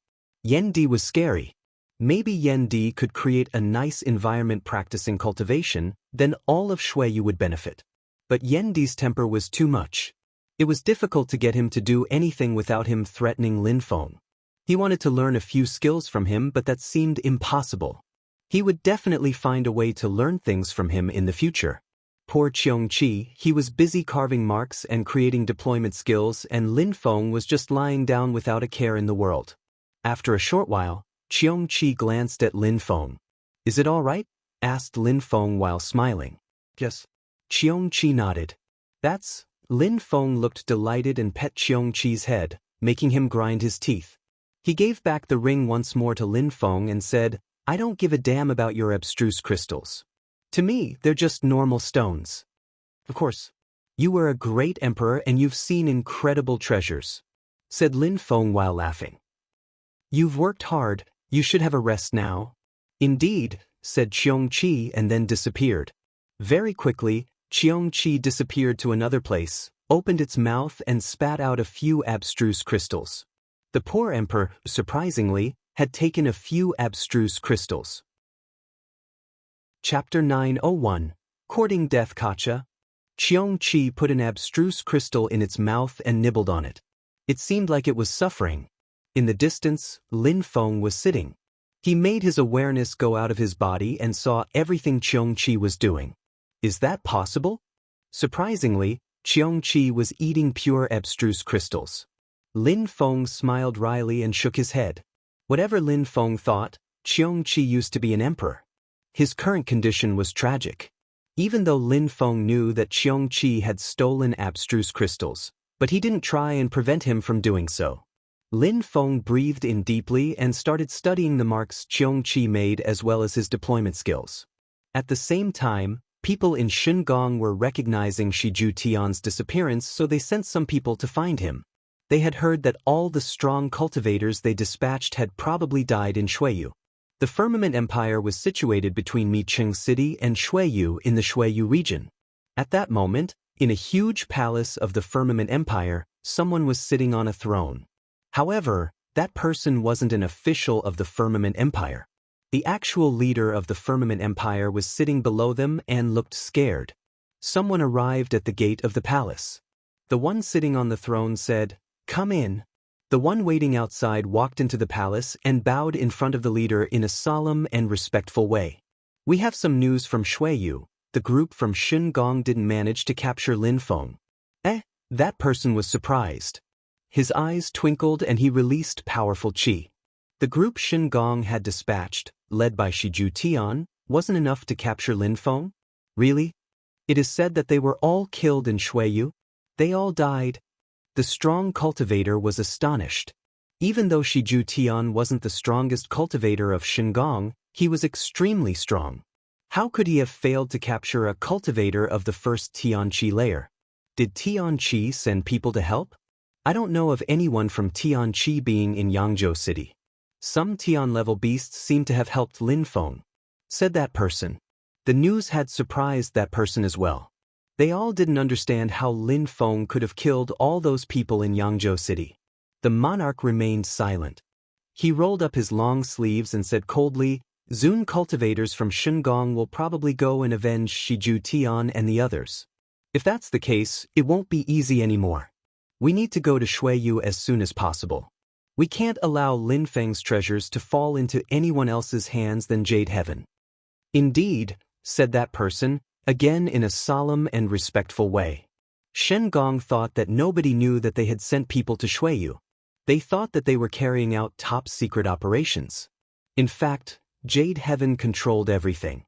Yendi was scary. Maybe Yendi could create a nice environment practicing cultivation, then all of Shuiyu would benefit. But Yendi's temper was too much. It was difficult to get him to do anything without him threatening Lin Feng. He wanted to learn a few skills from him, but that seemed impossible. He would definitely find a way to learn things from him in the future. Poor Qiongqi, he was busy carving marks and creating deployment skills, and Lin Feng was just lying down without a care in the world. After a short while, Qiongqi glanced at Lin Feng. Is it all right? Asked Lin Feng while smiling. Yes. Qiongqi nodded. That's. Lin Feng looked delighted and pet Qiongqi's head, making him grind his teeth. He gave back the ring once more to Lin Feng and said, I don't give a damn about your abstruse crystals. To me, they're just normal stones. Of course. You were a great emperor and you've seen incredible treasures, said Lin Feng while laughing. You've worked hard, you should have a rest now. Indeed, said Qiongqi and then disappeared. Very quickly, Qiongqi disappeared to another place, opened its mouth and spat out a few abstruse crystals. The poor emperor, surprisingly, had taken a few abstruse crystals. Chapter 901, Courting Death Kacha. Qiongqi put an abstruse crystal in its mouth and nibbled on it. It seemed like it was suffering. In the distance, Lin Feng was sitting. He made his awareness go out of his body and saw everything Qiongqi was doing. Is that possible? Surprisingly, Qiongqi was eating pure abstruse crystals. Lin Feng smiled wryly and shook his head. Whatever Lin Feng thought, Qiongqi used to be an emperor. His current condition was tragic. Even though Lin Feng knew that Qiongqi had stolen abstruse crystals, but he didn't try and prevent him from doing so. Lin Feng breathed in deeply and started studying the marks Qiongqi made as well as his deployment skills. At the same time, people in Shingong were recognizing Shiju Tian's disappearance, so they sent some people to find him. They had heard that all the strong cultivators they dispatched had probably died in Shuiyu. The Firmament Empire was situated between Miqing City and Shuiyu in the Shuiyu region. At that moment, in a huge palace of the Firmament Empire, someone was sitting on a throne. However, that person wasn't an official of the Firmament Empire. The actual leader of the Firmament Empire was sitting below them and looked scared. Someone arrived at the gate of the palace. The one sitting on the throne said, "Come in." The one waiting outside walked into the palace and bowed in front of the leader in a solemn and respectful way. "We have some news from Shuiyu. The group from Shengong didn't manage to capture Lin Feng." That person was surprised. His eyes twinkled and he released powerful qi. The group Shengong had dispatched, led by Shiju Tian, wasn't enough to capture Lin Feng? Really? It is said that they were all killed in Shuiyu. They all died. The strong cultivator was astonished. Even though Shiju Tian wasn't the strongest cultivator of Shengong, he was extremely strong. How could he have failed to capture a cultivator of the first Tianqi layer? Did Tianqi send people to help? I don't know of anyone from Tianqi being in Yangzhou City. Some Tian-level beasts seem to have helped Lin Feng, said that person. The news had surprised that person as well. They all didn't understand how Lin Feng could have killed all those people in Yangzhou City. The monarch remained silent. He rolled up his long sleeves and said coldly, "Zun cultivators from Shengong will probably go and avenge Shiju Tian and the others. If that's the case, it won't be easy anymore. We need to go to Shuiyu as soon as possible. We can't allow Lin Feng's treasures to fall into anyone else's hands than Jade Heaven." "Indeed," said that person, again in a solemn and respectful way. Shengong thought that nobody knew that they had sent people to Shuiyu. They thought that they were carrying out top-secret operations. In fact, Jade Heaven controlled everything.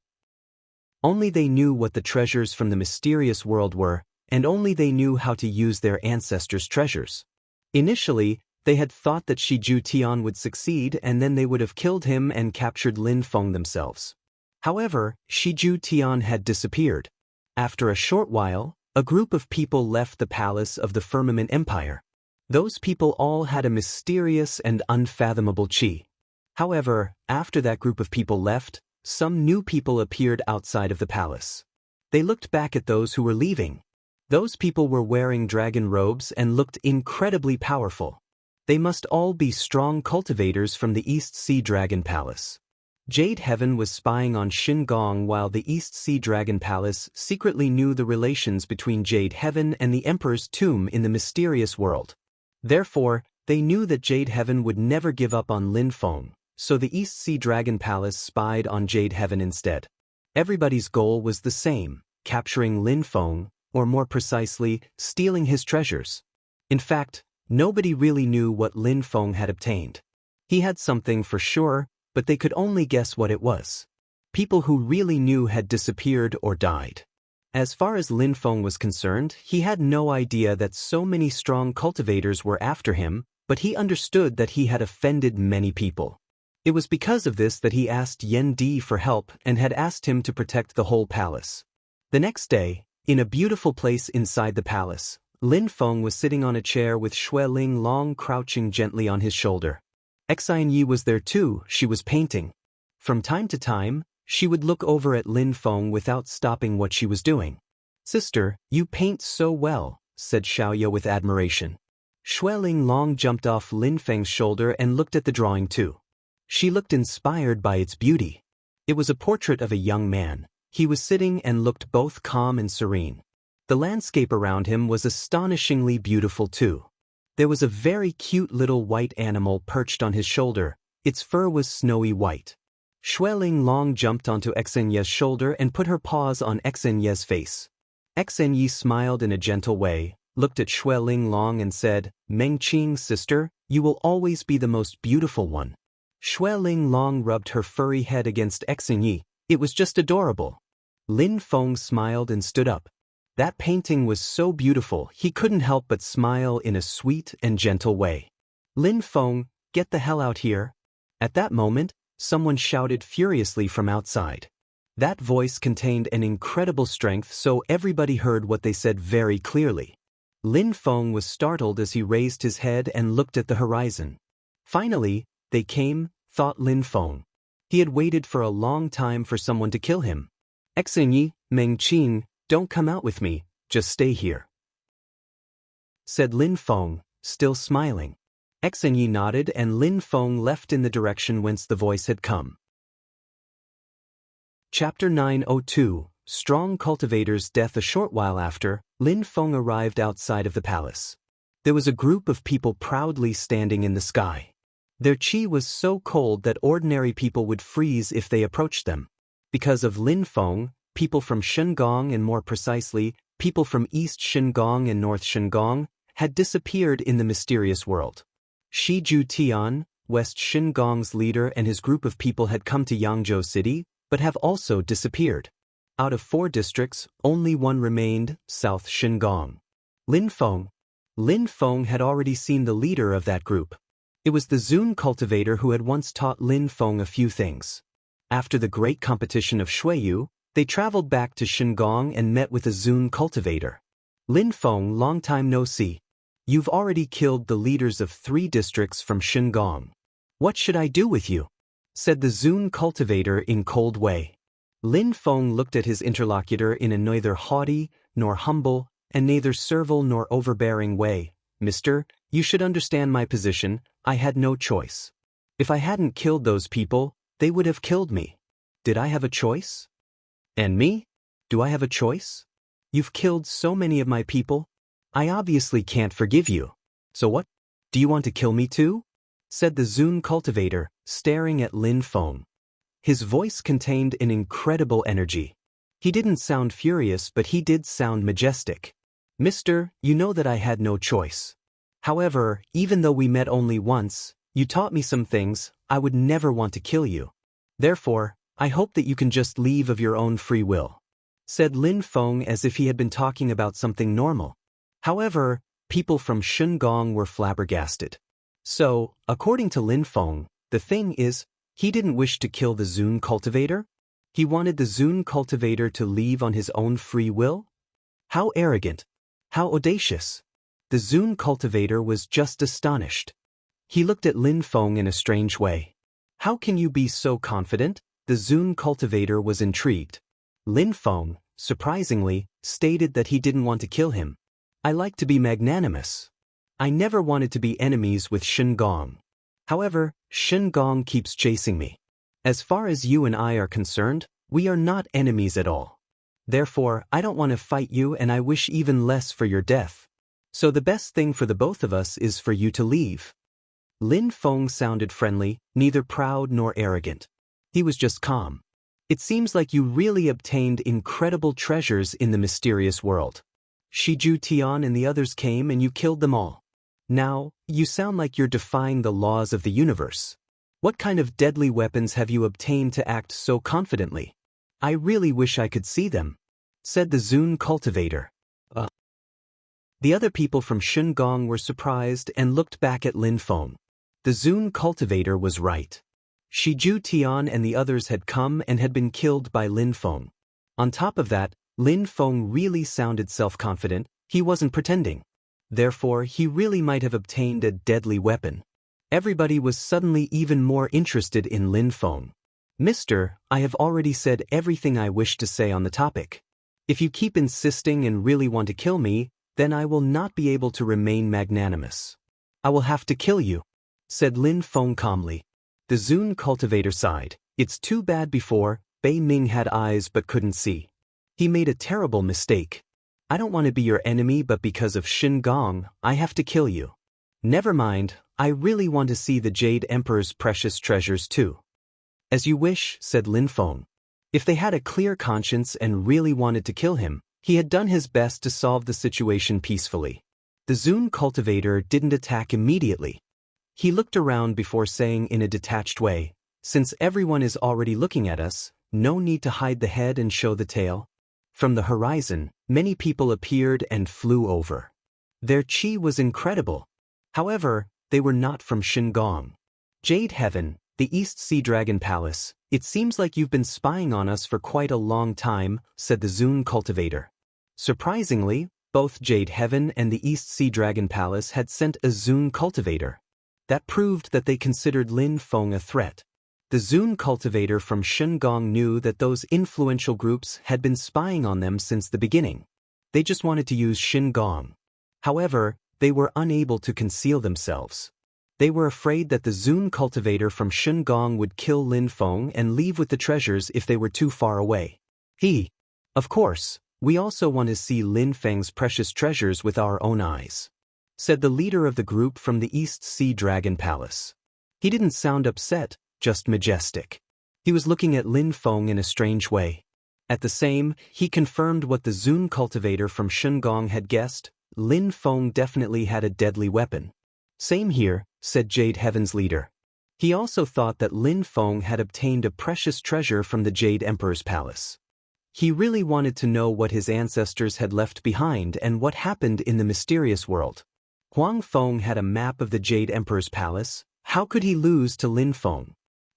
Only they knew what the treasures from the mysterious world were, and only they knew how to use their ancestors' treasures. Initially, they had thought that Shiju Tian would succeed and then they would have killed him and captured Lin Feng themselves. However, Shiju Tian had disappeared. After a short while, a group of people left the palace of the Firmament Empire. Those people all had a mysterious and unfathomable qi. However, after that group of people left, some new people appeared outside of the palace. They looked back at those who were leaving. Those people were wearing dragon robes and looked incredibly powerful. They must all be strong cultivators from the East Sea Dragon Palace. Jade Heaven was spying on Shengong while the East Sea Dragon Palace secretly knew the relations between Jade Heaven and the Emperor's tomb in the mysterious world. Therefore, they knew that Jade Heaven would never give up on Lin Feng, so the East Sea Dragon Palace spied on Jade Heaven instead. Everybody's goal was the same, capturing Lin Feng, or more precisely, stealing his treasures. In fact, nobody really knew what Lin Feng had obtained. He had something for sure, but they could only guess what it was. People who really knew had disappeared or died. As far as Lin Feng was concerned, he had no idea that so many strong cultivators were after him, but he understood that he had offended many people. It was because of this that he asked Yen Di for help and had asked him to protect the whole palace. The next day, in a beautiful place inside the palace, Lin Feng was sitting on a chair with Xue Ling Long crouching gently on his shoulder. Xian Yi was there too, she was painting. From time to time, she would look over at Lin Feng without stopping what she was doing. "Sister, you paint so well," said Xiaoya with admiration. Xue Ling Long jumped off Lin Feng's shoulder and looked at the drawing too. She looked inspired by its beauty. It was a portrait of a young man. He was sitting and looked both calm and serene. The landscape around him was astonishingly beautiful too. There was a very cute little white animal perched on his shoulder. Its fur was snowy white. Xue Ling Long jumped onto Xenye's shoulder and put her paws on Xenye's face. Xenye smiled in a gentle way, looked at Xue Ling Long and said, "Mengqing, sister, you will always be the most beautiful one." Xue Ling Long rubbed her furry head against Xenye. It was just adorable. Lin Feng smiled and stood up. That painting was so beautiful he couldn't help but smile in a sweet and gentle way. "Lin Feng, get the hell out here." At that moment, someone shouted furiously from outside. That voice contained an incredible strength, so everybody heard what they said very clearly. Lin Feng was startled as he raised his head and looked at the horizon. Finally, they came, thought Lin Feng. He had waited for a long time for someone to kill him. Xingyi, Meng Qing, don't come out with me, just stay here, said Lin Feng, still smiling. Xingyi nodded and Lin Feng left in the direction whence the voice had come. Chapter 902, Strong Cultivator's Death. A short while after, Lin Feng arrived outside of the palace. There was a group of people proudly standing in the sky. Their qi was so cold that ordinary people would freeze if they approached them. Because of Lin Feng, people from Shengong and more precisely, people from East Shengong and North Shengong, had disappeared in the mysterious world. Shi Ju Tian, West Shengong's leader, and his group of people had come to Yangzhou City, but have also disappeared. Out of 4 districts, only one remained, South Shengong. Lin Feng. Lin Feng had already seen the leader of that group. It was the Zun cultivator who had once taught Lin Feng a few things. After the great competition of Shuiyu, they traveled back to Shengong and met with the Zun cultivator. Lin Feng, long time no see. You've already killed the leaders of 3 districts from Shengong. What should I do with you? Said the Zun cultivator in cold way. Lin Feng looked at his interlocutor in a neither haughty, nor humble, and neither servile nor overbearing way. Mister, you should understand my position, I had no choice. If I hadn't killed those people, they would have killed me. Did I have a choice? And me? Do I have a choice? You've killed so many of my people. I obviously can't forgive you. So what? Do you want to kill me too? Said the Zun cultivator, staring at Lin Feng. His voice contained an incredible energy. He didn't sound furious, but he did sound majestic. Mister, you know that I had no choice. However, even though we met only once, you taught me some things, I would never want to kill you. Therefore, I hope that you can just leave of your own free will, said Lin Feng as if he had been talking about something normal. However, people from Shengong were flabbergasted. So, according to Lin Feng, the thing is, he didn't wish to kill the Zun cultivator? He wanted the Zun cultivator to leave on his own free will? How arrogant! How audacious! The Zun cultivator was just astonished. He looked at Lin Feng in a strange way. How can you be so confident? The Zun cultivator was intrigued. Lin Feng, surprisingly, stated that he didn't want to kill him. I like to be magnanimous. I never wanted to be enemies with Shengong. However, Shengong keeps chasing me. As far as you and I are concerned, we are not enemies at all. Therefore, I don't want to fight you and I wish even less for your death. So the best thing for the both of us is for you to leave. Lin Feng sounded friendly, neither proud nor arrogant. He was just calm. It seems like you really obtained incredible treasures in the mysterious world. Shiju Tian and the others came and you killed them all. Now, you sound like you're defying the laws of the universe. What kind of deadly weapons have you obtained to act so confidently? I really wish I could see them, said the Zun cultivator. The other people from Shengong were surprised and looked back at Lin Feng. The Zun cultivator was right. Shiju Tian and the others had come and had been killed by Lin Feng. On top of that, Lin Feng really sounded self-confident, he wasn't pretending. Therefore, he really might have obtained a deadly weapon. Everybody was suddenly even more interested in Lin Feng. Mister, I have already said everything I wish to say on the topic. If you keep insisting and really want to kill me, then I will not be able to remain magnanimous. I will have to kill you, said Lin Feng calmly. The Zun cultivator sighed. It's too bad before, Bei Ming had eyes but couldn't see. He made a terrible mistake. I don't want to be your enemy, but because of Shengong, I have to kill you. Never mind, I really want to see the Jade Emperor's precious treasures too. As you wish, said Lin Feng. If they had a clear conscience and really wanted to kill him, he had done his best to solve the situation peacefully. The Zun cultivator didn't attack immediately. He looked around before saying in a detached way, since everyone is already looking at us, no need to hide the head and show the tail. From the horizon, many people appeared and flew over. Their qi was incredible. However, they were not from Shengong. Jade Heaven, the East Sea Dragon Palace, it seems like you've been spying on us for quite a long time, said the Zun cultivator. Surprisingly, both Jade Heaven and the East Sea Dragon Palace had sent a Zun cultivator. That proved that they considered Lin Feng a threat. The The Zun cultivator from Shengong knew that those influential groups had been spying on them since the beginning. They just wanted to use Shengong. However, they were unable to conceal themselves. They were afraid that the Zun cultivator from Shengong would kill Lin Feng and leave with the treasures if they were too far away. Of course, we also want to see Lin Feng's precious treasures with our own eyes, said the leader of the group from the East Sea Dragon Palace. He didn't sound upset, just majestic. He was looking at Lin Feng in a strange way. At the same, he confirmed what the Zun cultivator from Shengong had guessed. Lin Feng definitely had a deadly weapon. Same here, said Jade Heaven's leader. He also thought that Lin Feng had obtained a precious treasure from the Jade Emperor's palace. He really wanted to know what his ancestors had left behind and what happened in the mysterious world. Huang Feng had a map of the Jade Emperor's palace. How could he lose to Lin Feng?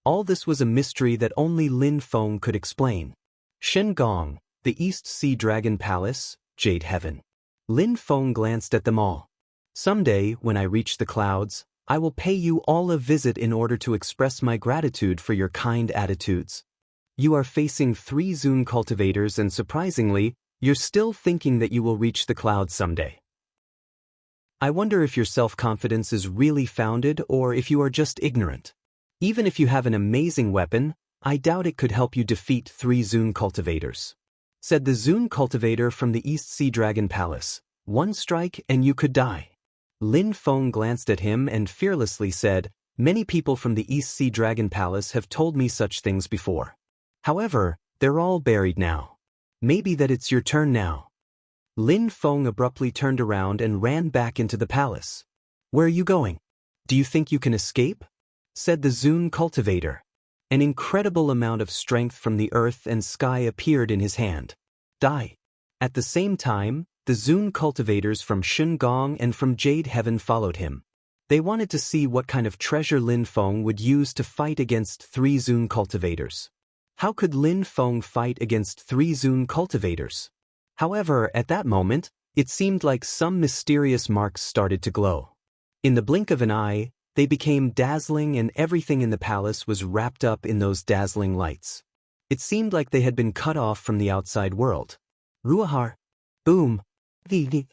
All this was a mystery that only Lin Feng could explain. Shengong, the East Sea Dragon Palace, Jade Heaven. Lin Feng glanced at them all. Someday, when I reach the clouds, I will pay you all a visit in order to express my gratitude for your kind attitudes. You are facing 3 Zun cultivators and surprisingly, you're still thinking that you will reach the clouds someday. I wonder if your self-confidence is really founded or if you are just ignorant. Even if you have an amazing weapon, I doubt it could help you defeat 3 Zun cultivators, said the Zun cultivator from the East Sea Dragon Palace. 1 strike and you could die. Lin Feng glanced at him and fearlessly said, many people from the East Sea Dragon Palace have told me such things before. However, they're all buried now. Maybe that it's your turn now. Lin Feng abruptly turned around and ran back into the palace. Where are you going? Do you think you can escape? Said the Zun cultivator. An incredible amount of strength from the earth and sky appeared in his hand. Die. At the same time, the Zun cultivators from Shengong and from Jade Heaven followed him. They wanted to see what kind of treasure Lin Feng would use to fight against 3 Zun cultivators. How could Lin Feng fight against 3 Zun cultivators? However, at that moment, it seemed like some mysterious marks started to glow. In the blink of an eye, they became dazzling and everything in the palace was wrapped up in those dazzling lights. It seemed like they had been cut off from the outside world. Ruahar. Boom. The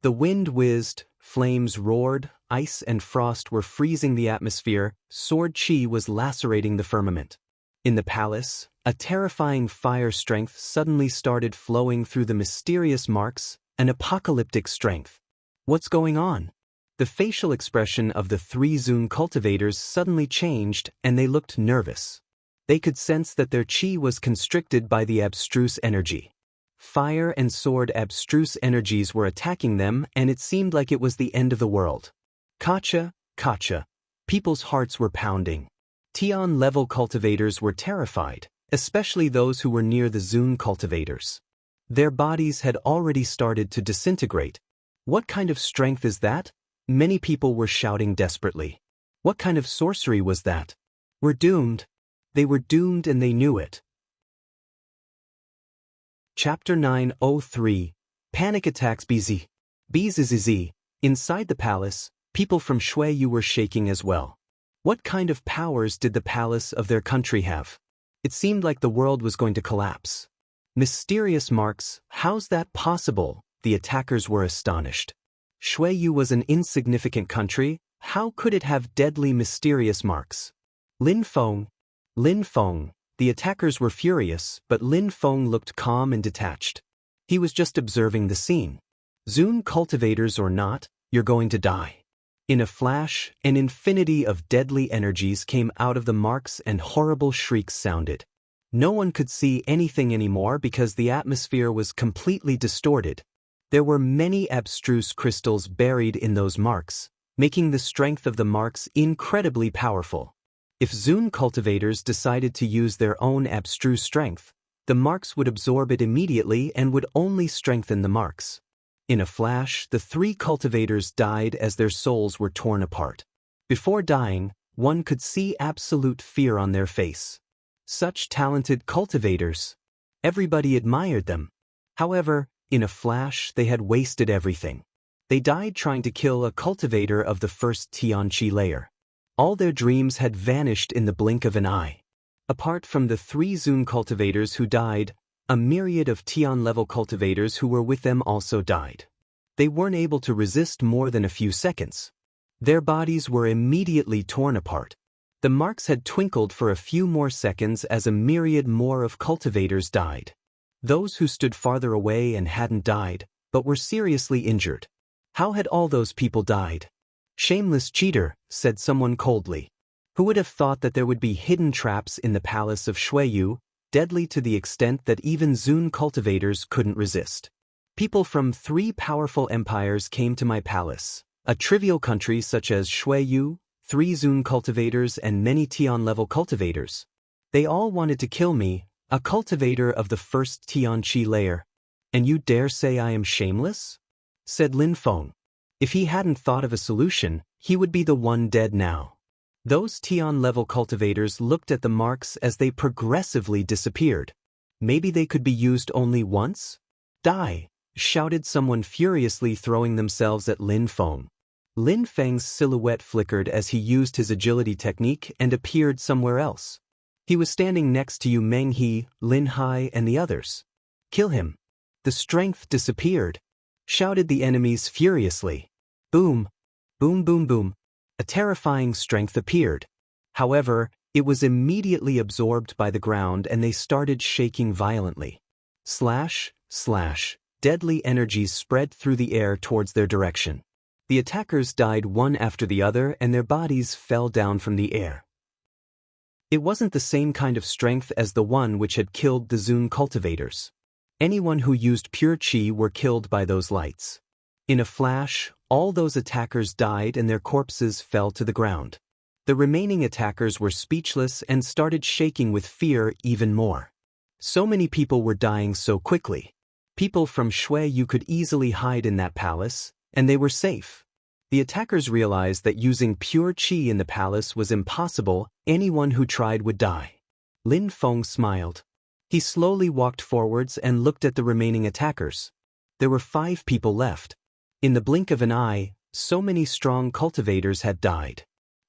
wind whizzed, flames roared, ice and frost were freezing the atmosphere, sword chi was lacerating the firmament. In the palace, a terrifying fire strength suddenly started flowing through the mysterious marks, an apocalyptic strength. What's going on? The facial expression of the 3 Zun cultivators suddenly changed and they looked nervous. They could sense that their chi was constricted by the abstruse energy. Fire and sword abstruse energies were attacking them and it seemed like it was the end of the world. Kacha. People's hearts were pounding. Tian-level cultivators were terrified, especially those who were near the Zun cultivators. Their bodies had already started to disintegrate. What kind of strength is that? Many people were shouting desperately. What kind of sorcery was that? We're doomed. They were doomed and they knew it. Chapter 903. Panic Attacks BZ. BZZZ. Inside the palace, people from Shuiyu were shaking as well. What kind of powers did the palace of their country have? It seemed like the world was going to collapse. Mysterious marks, how's that possible? The attackers were astonished. Shuiyu was an insignificant country, how could it have deadly mysterious marks? Lin Feng. The attackers were furious, but Lin Feng looked calm and detached. He was just observing the scene. Zun cultivators or not, you're going to die. In a flash, an infinity of deadly energies came out of the marks and horrible shrieks sounded. No one could see anything anymore because the atmosphere was completely distorted. There were many abstruse crystals buried in those marks, making the strength of the marks incredibly powerful. If Zun cultivators decided to use their own abstruse strength, the marks would absorb it immediately and would only strengthen the marks. In a flash, the 3 cultivators died as their souls were torn apart. Before dying, one could see absolute fear on their face. Such talented cultivators. Everybody admired them. However, in a flash, they had wasted everything. They died trying to kill a cultivator of the first Tianqi layer. All their dreams had vanished in the blink of an eye. Apart from the 3 Zun cultivators who died, a myriad of Tian-level cultivators who were with them also died. They weren't able to resist more than a few seconds. Their bodies were immediately torn apart. The marks had twinkled for a few more seconds as a myriad more of cultivators died. Those who stood farther away and hadn't died, but were seriously injured. How had all those people died? Shameless cheater, said someone coldly. Who would have thought that there would be hidden traps in the palace of Shuiyu, deadly to the extent that even Zun cultivators couldn't resist? People from 3 powerful empires came to my palace. A trivial country such as Shuiyu, 3 Zun cultivators and many Tian-level cultivators. They all wanted to kill me, a cultivator of the first Tian-Chi layer. And you dare say I am shameless? Said Lin Feng. If he hadn't thought of a solution, he would be the one dead now. Those Tian-level cultivators looked at the marks as they progressively disappeared. Maybe they could be used only once? Die! Shouted someone furiously, throwing themselves at Lin Feng. Lin Feng's silhouette flickered as he used his agility technique and appeared somewhere else. He was standing next to Yu Menghe, Lin Hai and the others. Kill him. The strength disappeared. Shouted the enemies furiously. Boom! Boom boom boom. A terrifying strength appeared. However, it was immediately absorbed by the ground and they started shaking violently. Slash, slash, deadly energies spread through the air towards their direction. The attackers died one after the other and their bodies fell down from the air. It wasn't the same kind of strength as the one which had killed the Zun cultivators. Anyone who used pure chi were killed by those lights. In a flash, all those attackers died and their corpses fell to the ground. The remaining attackers were speechless and started shaking with fear even more. So many people were dying so quickly. People from Shuiyu could easily hide in that palace, and they were safe. The attackers realized that using pure chi in the palace was impossible. Anyone who tried would die. Lin Feng smiled. He slowly walked forwards and looked at the remaining attackers. There were 5 people left. In the blink of an eye, so many strong cultivators had died.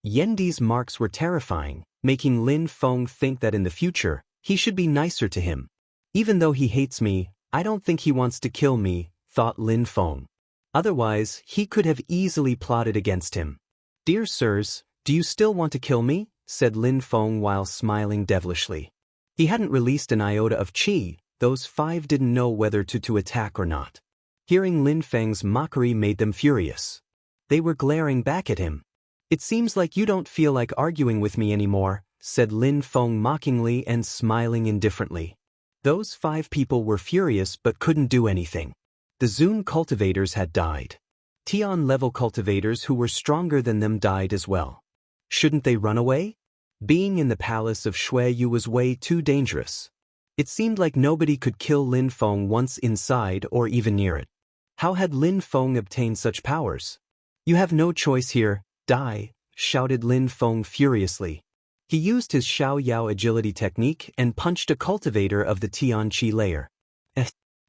Yendi's marks were terrifying, making Lin Feng think that in the future, he should be nicer to him. Even though he hates me, I don't think he wants to kill me, thought Lin Feng. Otherwise, he could have easily plotted against him. Dear sirs, do you still want to kill me? Said Lin Feng while smiling devilishly. He hadn't released an iota of chi. Those 5 didn't know whether to attack or not. Hearing Lin Feng's mockery made them furious. They were glaring back at him. It seems like you don't feel like arguing with me anymore, said Lin Feng mockingly and smiling indifferently. Those 5 people were furious but couldn't do anything. The Zun cultivators had died. Tian-level cultivators who were stronger than them died as well. Shouldn't they run away? Being in the palace of Shuiyu was way too dangerous. It seemed like nobody could kill Lin Feng once inside or even near it. How had Lin Feng obtained such powers? You have no choice here, die, shouted Lin Feng furiously. He used his Xiao Yao agility technique and punched a cultivator of the Tian-Chi layer.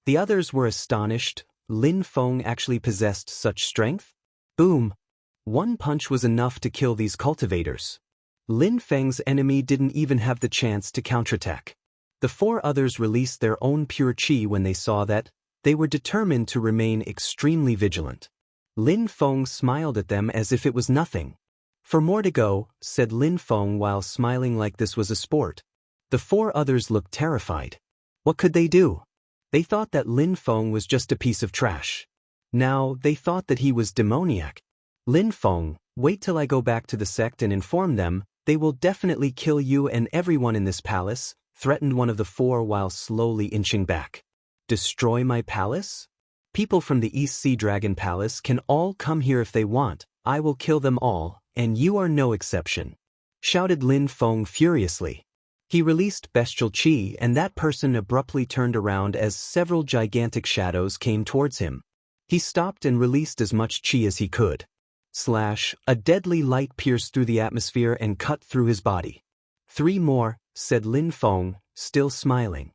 The others were astonished. Lin Feng actually possessed such strength? Boom! One punch was enough to kill these cultivators. Lin Feng's enemy didn't even have the chance to counterattack. The 4 others released their own pure chi when they saw that. They were determined to remain extremely vigilant. Lin Feng smiled at them as if it was nothing. For more to go, said Lin Feng while smiling like this was a sport. The 4 others looked terrified. What could they do? They thought that Lin Feng was just a piece of trash. Now, they thought that he was demoniac. Lin Feng, wait till I go back to the sect and inform them. They will definitely kill you and everyone in this palace, threatened one of the 4 while slowly inching back. Destroy my palace? People from the East Sea Dragon Palace can all come here if they want. I will kill them all, and you are no exception. Shouted Lin Feng furiously. He released bestial chi and that person abruptly turned around as several gigantic shadows came towards him. He stopped and released as much chi as he could. Slash, a deadly light pierced through the atmosphere and cut through his body. 3 more, said Lin Feng, still smiling.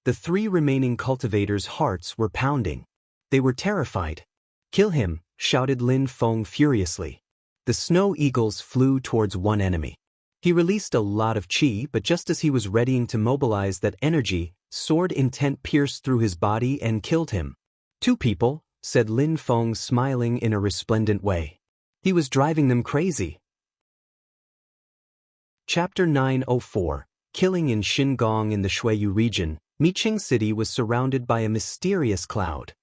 The 3 remaining cultivators' hearts were pounding. They were terrified. Kill him, shouted Lin Feng furiously. The snow eagles flew towards one enemy. He released a lot of chi, but just as he was readying to mobilize that energy, sword intent pierced through his body and killed him. Two people, said Lin Feng, smiling in a resplendent way. He was driving them crazy. Chapter 904. Killing in Xingong. In the Shuiyu region, Miqing City was surrounded by a mysterious cloud.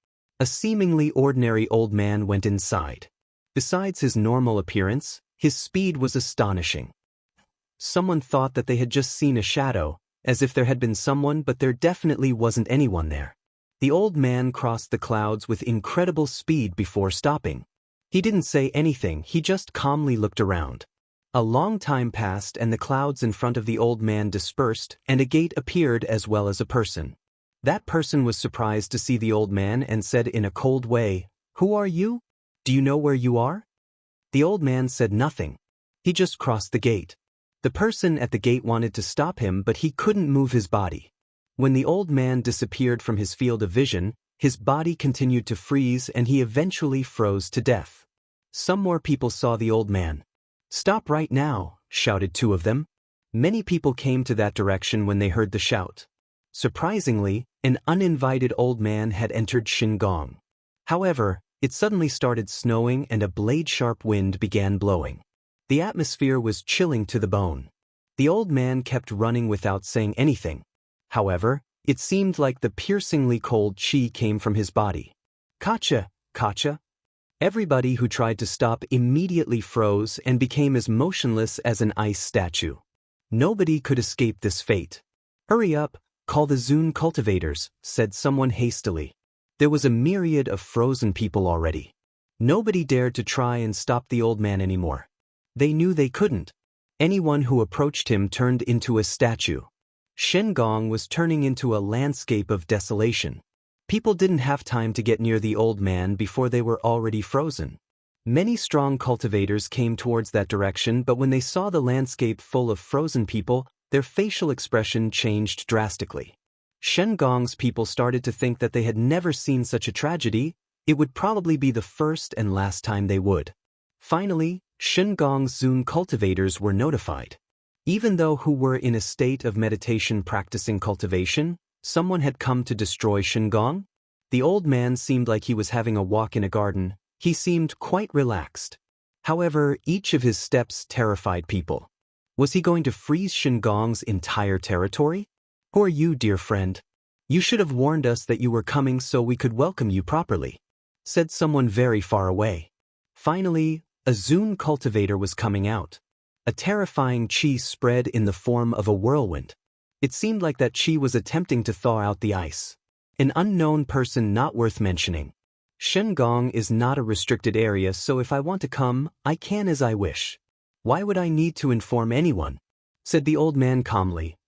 A seemingly ordinary old man went inside. Besides his normal appearance, his speed was astonishing. Someone thought that they had just seen a shadow, as if there had been someone, but there definitely wasn't anyone there. The old man crossed the clouds with incredible speed before stopping. He didn't say anything, he just calmly looked around. A long time passed and the clouds in front of the old man dispersed and a gate appeared as well as a person. That person was surprised to see the old man and said in a cold way, "Who are you? Do you know where you are?" The old man said nothing. He just crossed the gate. The person at the gate wanted to stop him, but he couldn't move his body. When the old man disappeared from his field of vision, his body continued to freeze and he eventually froze to death. Some more people saw the old man. "Stop right now," shouted two of them. Many people came to that direction when they heard the shout. Surprisingly, an uninvited old man had entered Xingong. However, it suddenly started snowing and a blade-sharp wind began blowing. The atmosphere was chilling to the bone. The old man kept running without saying anything. However, it seemed like the piercingly cold chi came from his body. "Kacha, Kacha." Everybody who tried to stop immediately froze and became as motionless as an ice statue. Nobody could escape this fate. "Hurry up, call the Zun cultivators," said someone hastily. There was a myriad of frozen people already. Nobody dared to try and stop the old man anymore. They knew they couldn't. Anyone who approached him turned into a statue. Xingong was turning into a landscape of desolation. People didn't have time to get near the old man before they were already frozen. Many strong cultivators came towards that direction, but when they saw the landscape full of frozen people, their facial expression changed drastically. Xingong's people started to think that they had never seen such a tragedy. It would probably be the first and last time they would. Finally, Xingong's Zun cultivators were notified. Even though who were in a state of meditation practicing cultivation, someone had come to destroy Xingong. The old man seemed like he was having a walk in a garden. He seemed quite relaxed. However, each of his steps terrified people. Was he going to freeze Xingong's entire territory? "Who are you, dear friend? You should have warned us that you were coming so we could welcome you properly," said someone very far away. Finally, a Zun cultivator was coming out. A terrifying chi spread in the form of a whirlwind. It seemed like that chi was attempting to thaw out the ice. An unknown person not worth mentioning. "Xingong is not a restricted area, so if I want to come, I can as I wish. Why would I need to inform anyone?" said the old man calmly.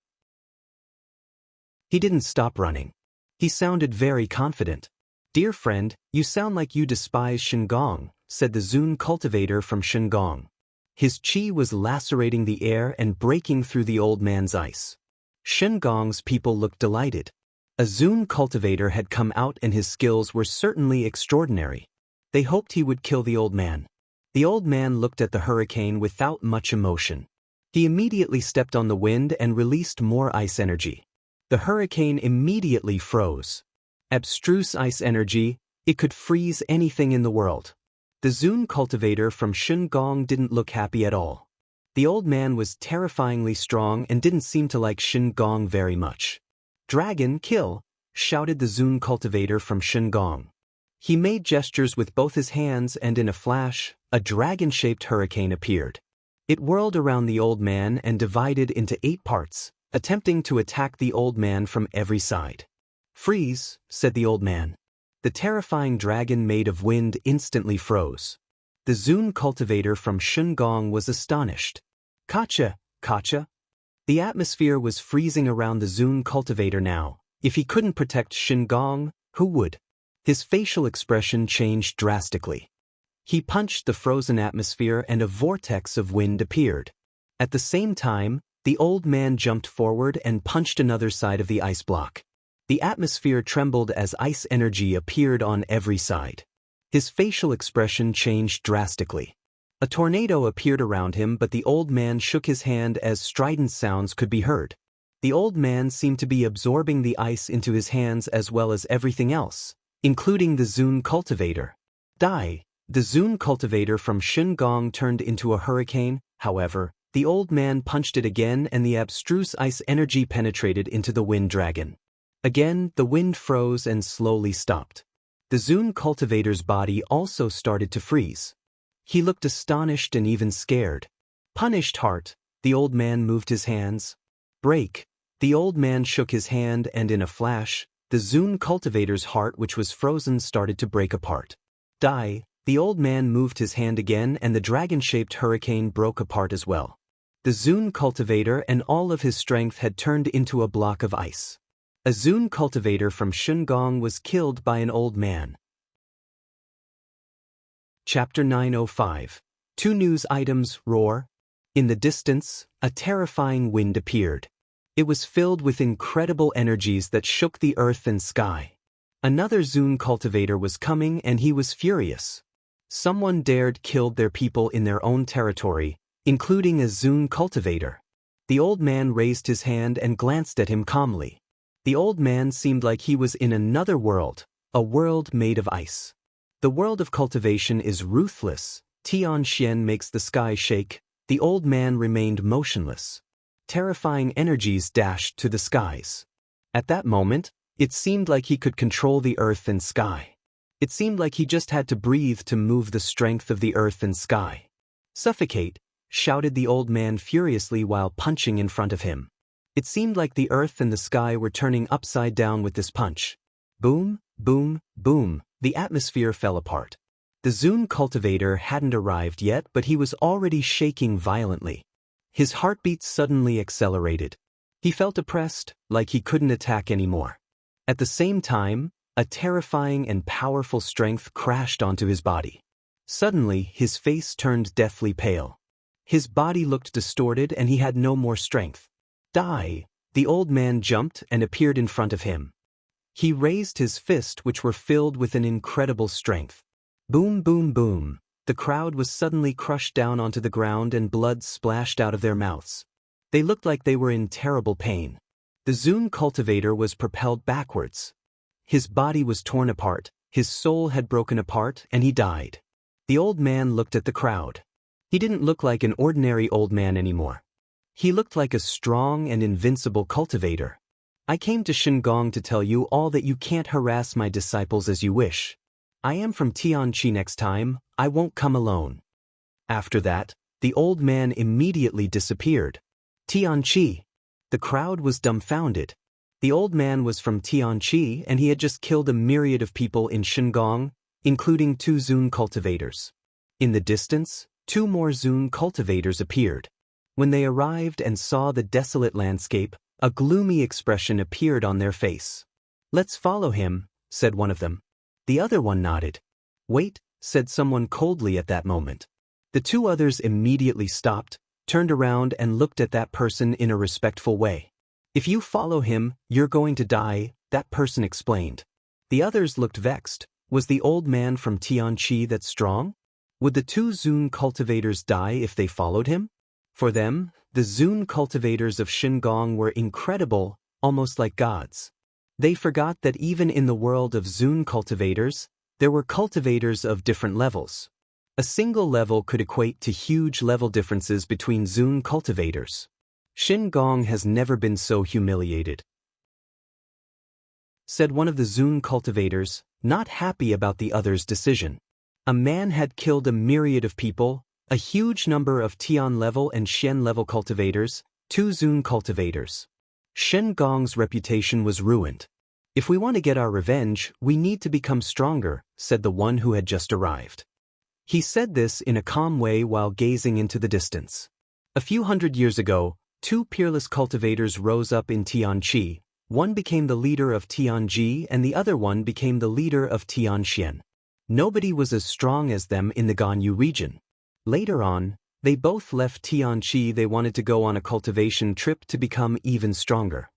He didn't stop running. He sounded very confident. "Dear friend, you sound like you despise Xingong," said the Zun cultivator from Xingong. His chi was lacerating the air and breaking through the old man's ice. Xingong's people looked delighted. A Zun cultivator had come out and his skills were certainly extraordinary. They hoped he would kill the old man. The old man looked at the hurricane without much emotion. He immediately stepped on the wind and released more ice energy. The hurricane immediately froze. Abstruse ice energy, it could freeze anything in the world. The Zun cultivator from Xingong didn't look happy at all. The old man was terrifyingly strong and didn't seem to like Xingong very much. "Dragon, kill!" shouted the Zun cultivator from Xingong. He made gestures with both his hands and in a flash, a dragon-shaped hurricane appeared. It whirled around the old man and divided into 8 parts, attempting to attack the old man from every side. "Freeze," said the old man. The terrifying dragon made of wind instantly froze. The Zun cultivator from Xingong was astonished. "Kacha, Kacha." The atmosphere was freezing around the Zun cultivator now. If he couldn't protect Xingong, who would? His facial expression changed drastically. He punched the frozen atmosphere and a vortex of wind appeared. At the same time, the old man jumped forward and punched another side of the ice block. The atmosphere trembled as ice energy appeared on every side. His facial expression changed drastically. A tornado appeared around him, but the old man shook his hand as strident sounds could be heard. The old man seemed to be absorbing the ice into his hands as well as everything else, including the Zun cultivator. Die. The Zun cultivator from Shingong turned into a hurricane. However, the old man punched it again and the abstruse ice energy penetrated into the wind dragon. Again, the wind froze and slowly stopped. The Zun cultivator's body also started to freeze. He looked astonished and even scared. Punished heart, the old man moved his hands. Break. The old man shook his hand and in a flash, the Zun cultivator's heart which was frozen started to break apart. Die. The old man moved his hand again and the dragon-shaped hurricane broke apart as well. The Zun cultivator and all of his strength had turned into a block of ice. A Zun cultivator from Shingong was killed by an old man. Chapter 905. 2 news items. Roar. In the distance, a terrifying wind appeared. It was filled with incredible energies that shook the earth and sky. Another Zun cultivator was coming and he was furious. Someone dared kill their people in their own territory, including a Zun cultivator. The old man raised his hand and glanced at him calmly. The old man seemed like he was in another world, a world made of ice. The world of cultivation is ruthless. Tianxian makes the sky shake. The old man remained motionless. Terrifying energies dashed to the skies. At that moment, it seemed like he could control the earth and sky. It seemed like he just had to breathe to move the strength of the earth and sky. Suffocate, shouted the old man furiously while punching in front of him. It seemed like the earth and the sky were turning upside down with this punch. Boom, boom, boom, the atmosphere fell apart. The Zun cultivator hadn't arrived yet, but he was already shaking violently. His heartbeat suddenly accelerated. He felt oppressed, like he couldn't attack anymore. At the same time, a terrifying and powerful strength crashed onto his body. Suddenly, his face turned deathly pale. His body looked distorted and he had no more strength. Die! The old man jumped and appeared in front of him. He raised his fist which were filled with an incredible strength. Boom, boom, boom. The crowd was suddenly crushed down onto the ground and blood splashed out of their mouths. They looked like they were in terrible pain. The Zun cultivator was propelled backwards. His body was torn apart, his soul had broken apart, and he died. The old man looked at the crowd. He didn't look like an ordinary old man anymore. He looked like a strong and invincible cultivator. I came to Shingong to tell you all that you can't harass my disciples as you wish. I am from Tianqi next time, I won't come alone. After that, the old man immediately disappeared. Tianqi. The crowd was dumbfounded. The old man was from Tianqi and he had just killed a myriad of people in Shingong, including 2 Zun cultivators. In the distance, 2 more Zun cultivators appeared. When they arrived and saw the desolate landscape, a gloomy expression appeared on their face. Let's follow him, said one of them. The other one nodded. Wait, said someone coldly at that moment. The 2 others immediately stopped, turned around and looked at that person in a respectful way. If you follow him, you're going to die, that person explained. The others looked vexed. Was the old man from Tianqi that strong? Would the 2 Zun cultivators die if they followed him? For them, the Zun cultivators of Shingong were incredible, almost like gods. They forgot that even in the world of Zun cultivators, there were cultivators of different levels. A single level could equate to huge level differences between Zun cultivators. Shingong has never been so humiliated, said one of the Zun cultivators, not happy about the other's decision. A man had killed a myriad of people, a huge number of Tian level and Xian level cultivators, 2 Zun cultivators. Shingong's reputation was ruined. If we want to get our revenge, we need to become stronger, said the one who had just arrived. He said this in a calm way while gazing into the distance. A few hundred years ago, 2 peerless cultivators rose up in Tianqi. One became the leader of Tianji and the other one became the leader of Tianxian. Nobody was as strong as them in the Ganyu region. Later on, they both left Tianqi. They wanted to go on a cultivation trip to become even stronger.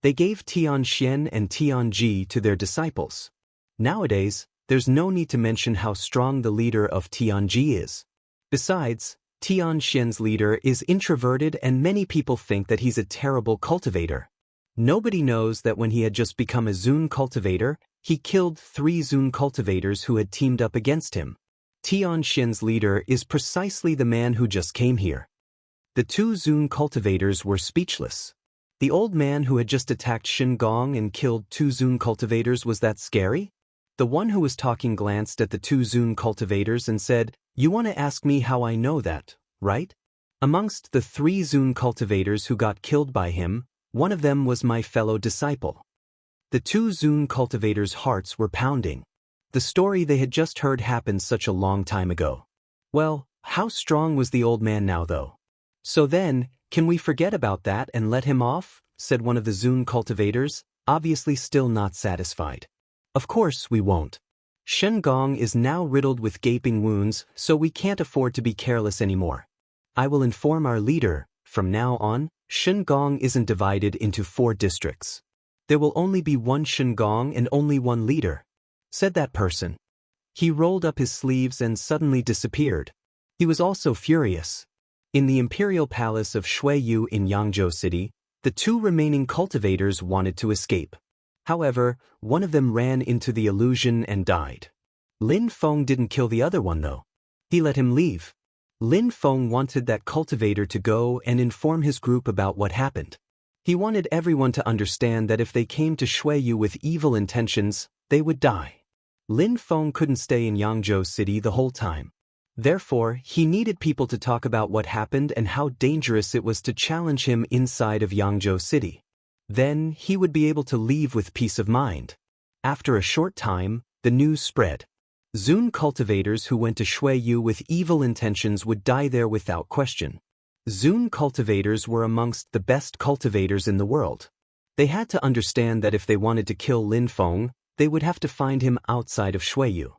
They gave Tianxian and Tianji to their disciples. Nowadays, there's no need to mention how strong the leader of Tianji is. Besides, Tianxian's leader is introverted and many people think that he's a terrible cultivator. Nobody knows that when he had just become a Zun cultivator, he killed 3 Zun cultivators who had teamed up against him. Tianxian's leader is precisely the man who just came here. The 2 Zun cultivators were speechless. The old man who had just attacked Shengong and killed 2 Zun cultivators, was that scary? The one who was talking glanced at the 2 Zun cultivators and said, "You want to ask me how I know that, right?" Amongst the 3 Zun cultivators who got killed by him, one of them was my fellow disciple. The 2 Zun cultivators' hearts were pounding. The story they had just heard happened such a long time ago. Well, how strong was the old man now though? "So then, can we forget about that and let him off?" said one of the Zun cultivators, obviously still not satisfied. "Of course we won't. Shengong is now riddled with gaping wounds, so we can't afford to be careless anymore. I will inform our leader, from now on, Shengong isn't divided into 4 districts. There will only be 1 Shengong and only 1 leader," said that person. He rolled up his sleeves and suddenly disappeared. He was also furious. In the imperial palace of Shuiyu in Yangzhou City, the 2 remaining cultivators wanted to escape. However, one of them ran into the illusion and died. Lin Feng didn't kill the other one though. He let him leave. Lin Feng wanted that cultivator to go and inform his group about what happened. He wanted everyone to understand that if they came to Shuiyu with evil intentions, they would die. Lin Feng couldn't stay in Yangzhou City the whole time. Therefore, he needed people to talk about what happened and how dangerous it was to challenge him inside of Yangzhou City. Then, he would be able to leave with peace of mind. After a short time, the news spread. Zun cultivators who went to Shuiyu with evil intentions would die there without question. Zun cultivators were amongst the best cultivators in the world. They had to understand that if they wanted to kill Lin Feng, they would have to find him outside of Shuiyu.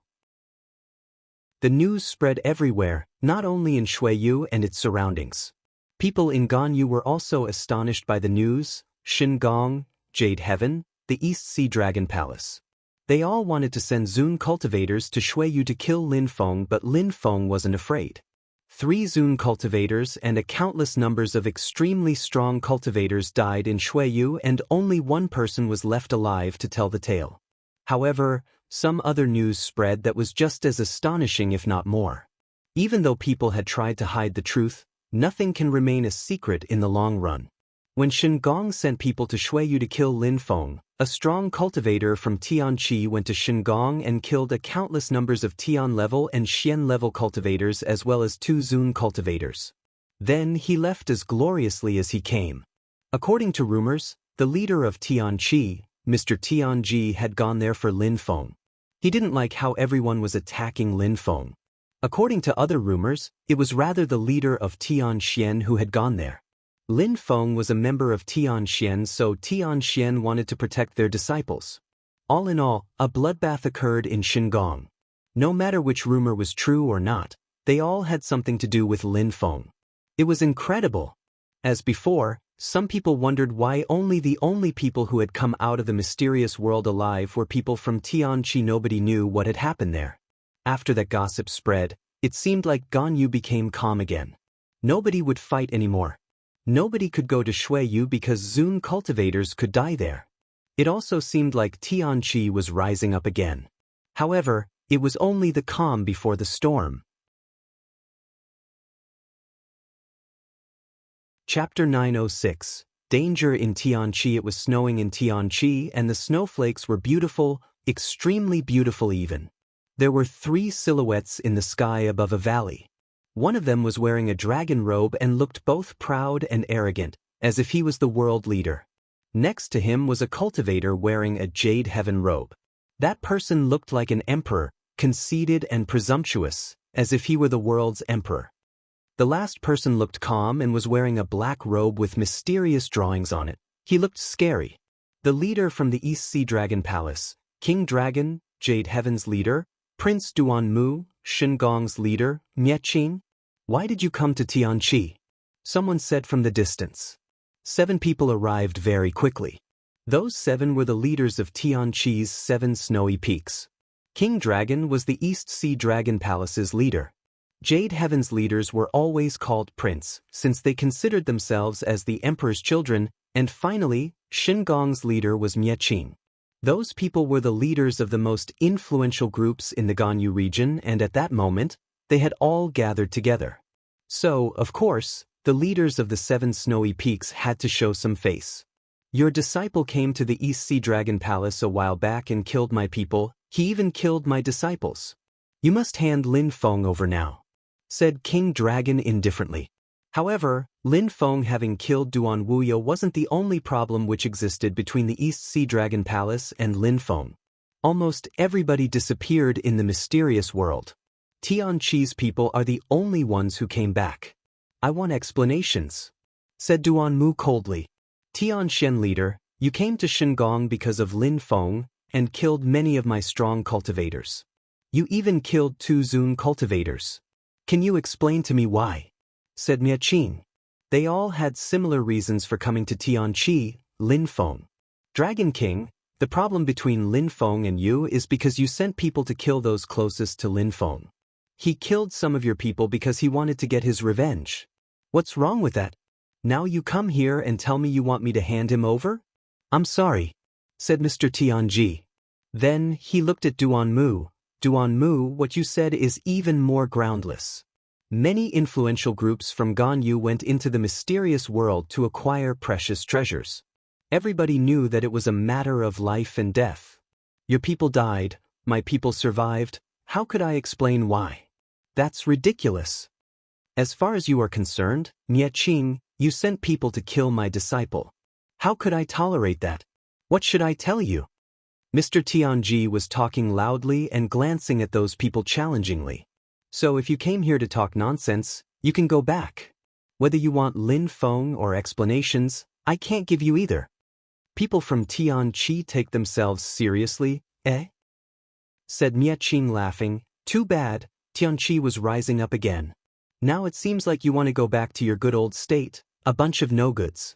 The news spread everywhere, not only in Shuiyu and its surroundings. People in Ganyu were also astonished by the news. Shengong, Jade Heaven, the East Sea Dragon Palace. They all wanted to send Zun cultivators to Shuiyu to kill Lin Feng, but Lin Feng wasn't afraid. 3 Zun cultivators and a countless numbers of extremely strong cultivators died in Shuiyu and only 1 person was left alive to tell the tale. However, some other news spread that was just as astonishing if not more. Even though people had tried to hide the truth, nothing can remain a secret in the long run. When Shengong sent people to Shuiyu to kill Lin Feng, a strong cultivator from Tianqi went to Shengong and killed a countless numbers of Tian level and Xian level cultivators as well as 2 Zun cultivators. Then he left as gloriously as he came. According to rumors, the leader of Tianqi, Mr. Tianji, had gone there for Lin Feng. He didn't like how everyone was attacking Lin Feng. According to other rumors, it was rather the leader of Tianxian who had gone there. Lin Feng was a member of Tianxian, so Tianxian wanted to protect their disciples. All in all, a bloodbath occurred in Shengong. No matter which rumor was true or not, they all had something to do with Lin Feng. It was incredible. As before, some people wondered why the only people who had come out of the mysterious world alive were people from Tianqi. Nobody knew what had happened there. After that gossip spread, it seemed like Ganyu became calm again. Nobody would fight anymore. Nobody could go to Shuiyu because Zun cultivators could die there. It also seemed like Tianqi was rising up again. However, it was only the calm before the storm. Chapter 906. Danger in Tianqi. It was snowing in Tianqi and the snowflakes were beautiful, extremely beautiful even. There were 3 silhouettes in the sky above a valley. One of them was wearing a dragon robe and looked both proud and arrogant, as if he was the world leader. Next to him was a cultivator wearing a Jade Heaven robe. That person looked like an emperor, conceited and presumptuous, as if he were the world's emperor. The last person looked calm and was wearing a black robe with mysterious drawings on it. He looked scary. The leader from the East Sea Dragon Palace, King Dragon, Jade Heaven's leader, Prince Duanmu, Shengong's leader, Mieching. Why did you come to Tianqi? Someone said from the distance. 7 people arrived very quickly. Those 7 were the leaders of Tianqi's 7 snowy peaks. King Dragon was the East Sea Dragon Palace's leader. Jade Heaven's leaders were always called Prince, since they considered themselves as the Emperor's children, and finally, Shingong's leader was Mieching. Those people were the leaders of the most influential groups in the Ganyu region, and at that moment, they had all gathered together. So, of course, the leaders of the 7 snowy peaks had to show some face. Your disciple came to the East Sea Dragon Palace a while back and killed my people. He even killed my disciples. You must hand Lin Feng over now, said King Dragon indifferently. However, Lin Feng having killed Duan Wuya wasn't the only problem which existed between the East Sea Dragon Palace and Lin Feng. Almost everybody disappeared in the mysterious world. Tianqi's people are the only ones who came back. I want explanations, said Duan Mu coldly. Tianshen leader, you came to Shingong because of Lin Feng and killed many of my strong cultivators. You even killed 2 Zun cultivators. Can you explain to me why? Said Mieching. They all had similar reasons for coming to Tianqi, Lin Feng. Dragon King, the problem between Lin Feng and you is because you sent people to kill those closest to Lin Feng. He killed some of your people because he wanted to get his revenge. What's wrong with that? Now you come here and tell me you want me to hand him over? I'm sorry, said Mr. Tianji. Then he looked at Duan Mu. Duan Mu, what you said is even more groundless. Many influential groups from Ganyu went into the mysterious world to acquire precious treasures. Everybody knew that it was a matter of life and death. Your people died, my people survived. How could I explain why? That's ridiculous. As far as you are concerned, Mieching, you sent people to kill my disciple. How could I tolerate that? What should I tell you? Mr. Tianji was talking loudly and glancing at those people challengingly. So if you came here to talk nonsense, you can go back. Whether you want Lin Feng or explanations, I can't give you either. People from Tianqi take themselves seriously, eh? Said Mieching laughing. Too bad, Tianqi was rising up again. Now it seems like you want to go back to your good old state, a bunch of no-goods.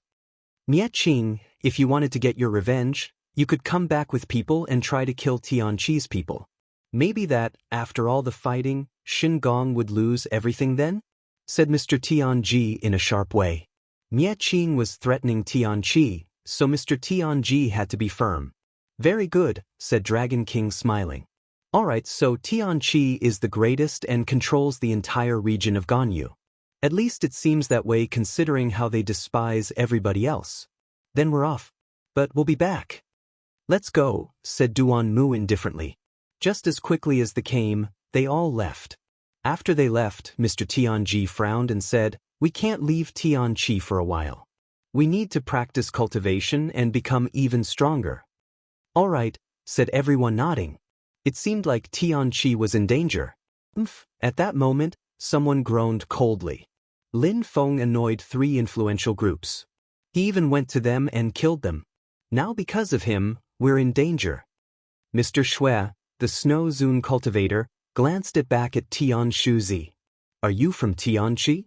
Mieching, if you wanted to get your revenge, you could come back with people and try to kill Tianqi's people. Maybe that, after all the fighting, Shingong would lose everything then? Said Mr. Tianji in a sharp way. Mieching was threatening Tianqi, so Mr. Tianji had to be firm. Very good, said Dragon King smiling. Alright, so Tianqi is the greatest and controls the entire region of Ganyu. At least it seems that way considering how they despise everybody else. Then we're off. But we'll be back. Let's go, said Duan Mu indifferently. Just as quickly as they came, they all left. After they left, Mr. Tianji frowned and said, we can't leave Tianqi for a while. We need to practice cultivation and become even stronger. All right, said everyone nodding. It seemed like Tianqi was in danger. At that moment, someone groaned coldly. Lin Feng annoyed 3 influential groups. He even went to them and killed them. Now because of him, we're in danger. Mr. Shui, the Snow Zun cultivator, glanced it back at Tian Shuzi. Are you from Tianqi?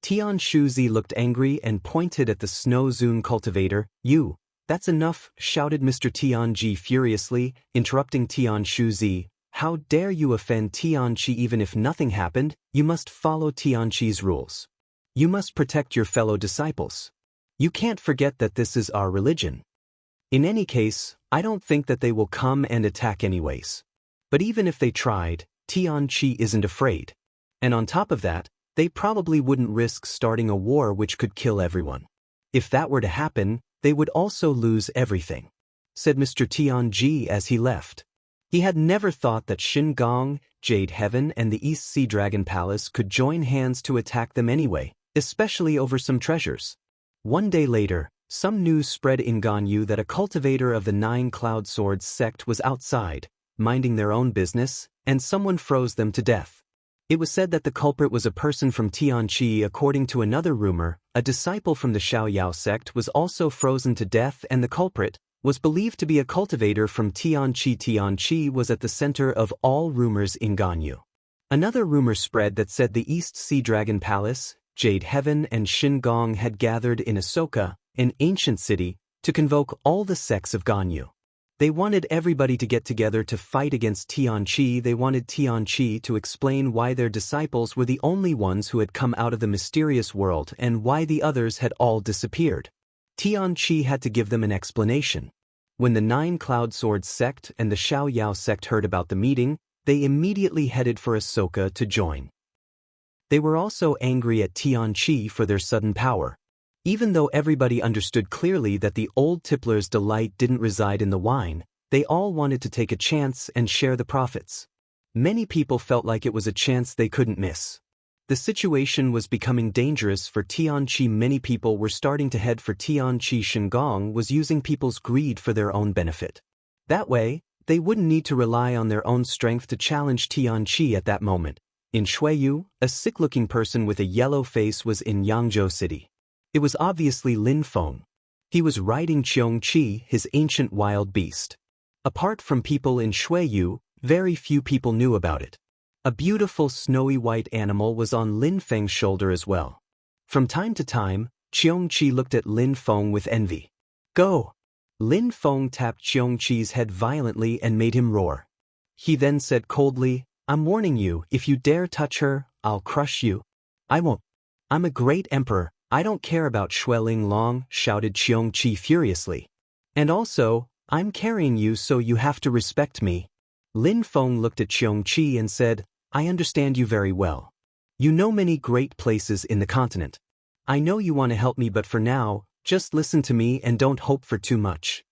Tian Shuzi looked angry and pointed at the Snow Zun cultivator. You, that's enough, shouted Mr. Tianji furiously, interrupting Tian Shuzi. How dare you offend Tianqi? Even if nothing happened, you must follow Tianqi's rules. You must protect your fellow disciples. You can't forget that this is our religion. In any case, I don't think that they will come and attack anyways. But even if they tried, Tianqi isn't afraid. And on top of that, they probably wouldn't risk starting a war which could kill everyone. If that were to happen, they would also lose everything, said Mr. Tianji as he left. He had never thought that Shingong, Jade Heaven and the East Sea Dragon Palace could join hands to attack them anyway, especially over some treasures. One day later, some news spread in Ganyu that a cultivator of the 9 Cloud Swords sect was outside, minding their own business, and someone froze them to death. It was said that the culprit was a person from Tianqi. According to another rumor, a disciple from the Xiaoyao sect was also frozen to death, and the culprit was believed to be a cultivator from Tianqi. Tianqi was at the center of all rumors in Ganyu. Another rumor spread that said the East Sea Dragon Palace, Jade Heaven and Shingong had gathered in Asoka, an ancient city, to convoke all the sects of Ganyu. They wanted everybody to get together to fight against Tianqi. They wanted Tianqi to explain why their disciples were the only ones who had come out of the mysterious world and why the others had all disappeared. Tianqi had to give them an explanation. When the Nine Cloud Swords sect and the Xiaoyao sect heard about the meeting, they immediately headed for Ahsoka to join. They were also angry at Tianqi for their sudden power. Even though everybody understood clearly that the old tippler's delight didn't reside in the wine, they all wanted to take a chance and share the profits. Many people felt like it was a chance they couldn't miss. The situation was becoming dangerous for Tianqi. Many people were starting to head for Tianqi. Shengong was using people's greed for their own benefit. That way, they wouldn't need to rely on their own strength to challenge Tianqi at that moment. In Shuiyu, a sick-looking person with a yellow face was in Yangzhou City. It was obviously Lin Feng. He was riding Qiongqi, his ancient wild beast. Apart from people in Shuiyu, very few people knew about it. A beautiful snowy white animal was on Lin Feng's shoulder as well. From time to time, Qiongqi looked at Lin Feng with envy. Go! Lin Feng tapped Qiongqi's head violently and made him roar. He then said coldly, I'm warning you, if you dare touch her, I'll crush you. I won't. I'm a great emperor. I don't care about Xueling Long, shouted Qiongqi furiously. And also, I'm carrying you so you have to respect me. Lin Feng looked at Qiongqi and said, I understand you very well. You know many great places in the continent. I know you want to help me, but for now, just listen to me and don't hope for too much.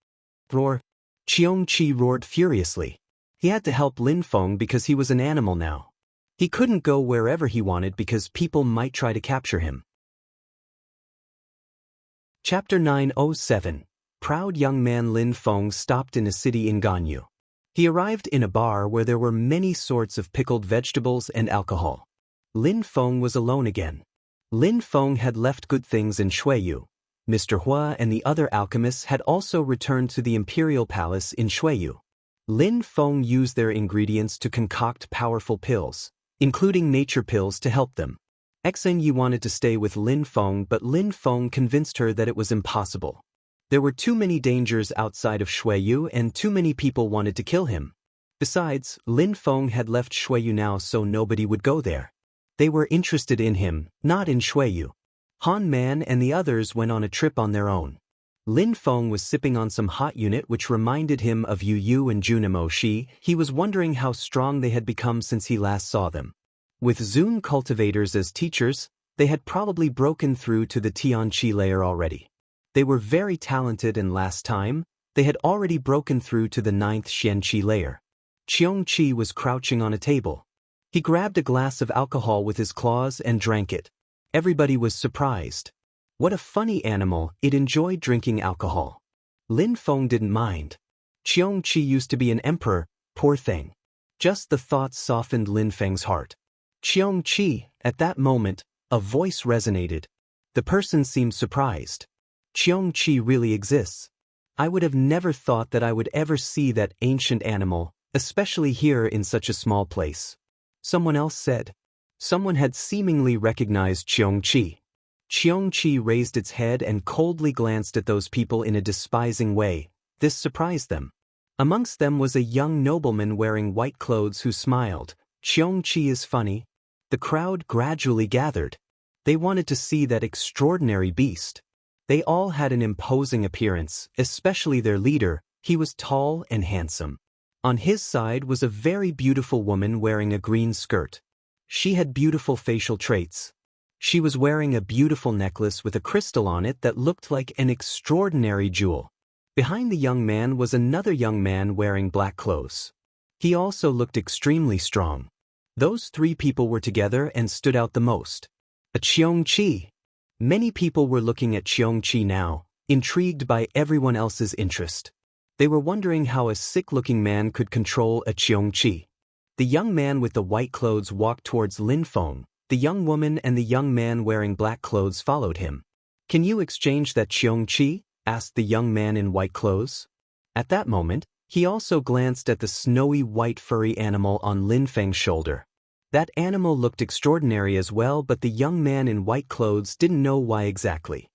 Roar. Qiongqi roared furiously. He had to help Lin Feng because he was an animal now. He couldn't go wherever he wanted because people might try to capture him. Chapter 907. Proud young man Lin Feng stopped in a city in Ganyu. He arrived in a bar where there were many sorts of pickled vegetables and alcohol. Lin Feng was alone again. Lin Feng had left good things in Shuiyu. Mr. Hua and the other alchemists had also returned to the Imperial Palace in Shuiyu. Lin Feng used their ingredients to concoct powerful pills, including nature pills to help them. Xenyi wanted to stay with Lin Feng, but Lin Feng convinced her that it was impossible. There were too many dangers outside of Shuiyu and too many people wanted to kill him. Besides, Lin Feng had left Shuiyu now, so nobody would go there. They were interested in him, not in Shuiyu. Han Man and the others went on a trip on their own. Lin Feng was sipping on some hot unit which reminded him of Yu Yu and Junimo Shi. He was wondering how strong they had become since he last saw them. With Zun cultivators as teachers, they had probably broken through to the Tianqi layer already. They were very talented, and last time, they had already broken through to the 9th Xianqi layer. Qiongqi was crouching on a table. He grabbed a glass of alcohol with his claws and drank it. Everybody was surprised. What a funny animal, it enjoyed drinking alcohol. Lin Feng didn't mind. Qiongqi used to be an emperor, poor thing. Just the thought softened Lin Feng's heart. Qiongqi, at that moment, a voice resonated. The person seemed surprised. Qiongqi really exists. I would have never thought that I would ever see that ancient animal, especially here in such a small place. Someone else said. Someone had seemingly recognized Qiongqi. Qiongqi raised its head and coldly glanced at those people in a despising way. This surprised them. Amongst them was a young nobleman wearing white clothes who smiled. Qiongqi is funny. The crowd gradually gathered. They wanted to see that extraordinary beast. They all had an imposing appearance, especially their leader. He was tall and handsome. On his side was a very beautiful woman wearing a green skirt. She had beautiful facial traits. She was wearing a beautiful necklace with a crystal on it that looked like an extraordinary jewel. Behind the young man was another young man wearing black clothes. He also looked extremely strong. Those three people were together and stood out the most. A Qiongqi. Many people were looking at Qiongqi now, intrigued by everyone else's interest. They were wondering how a sick-looking man could control a Qiongqi. The young man with the white clothes walked towards Lin Feng. The young woman and the young man wearing black clothes followed him. Can you exchange that Qiongqi? Asked the young man in white clothes. At that moment, he also glanced at the snowy white furry animal on Lin Feng's shoulder. That animal looked extraordinary as well, but the young man in white clothes didn't know why exactly.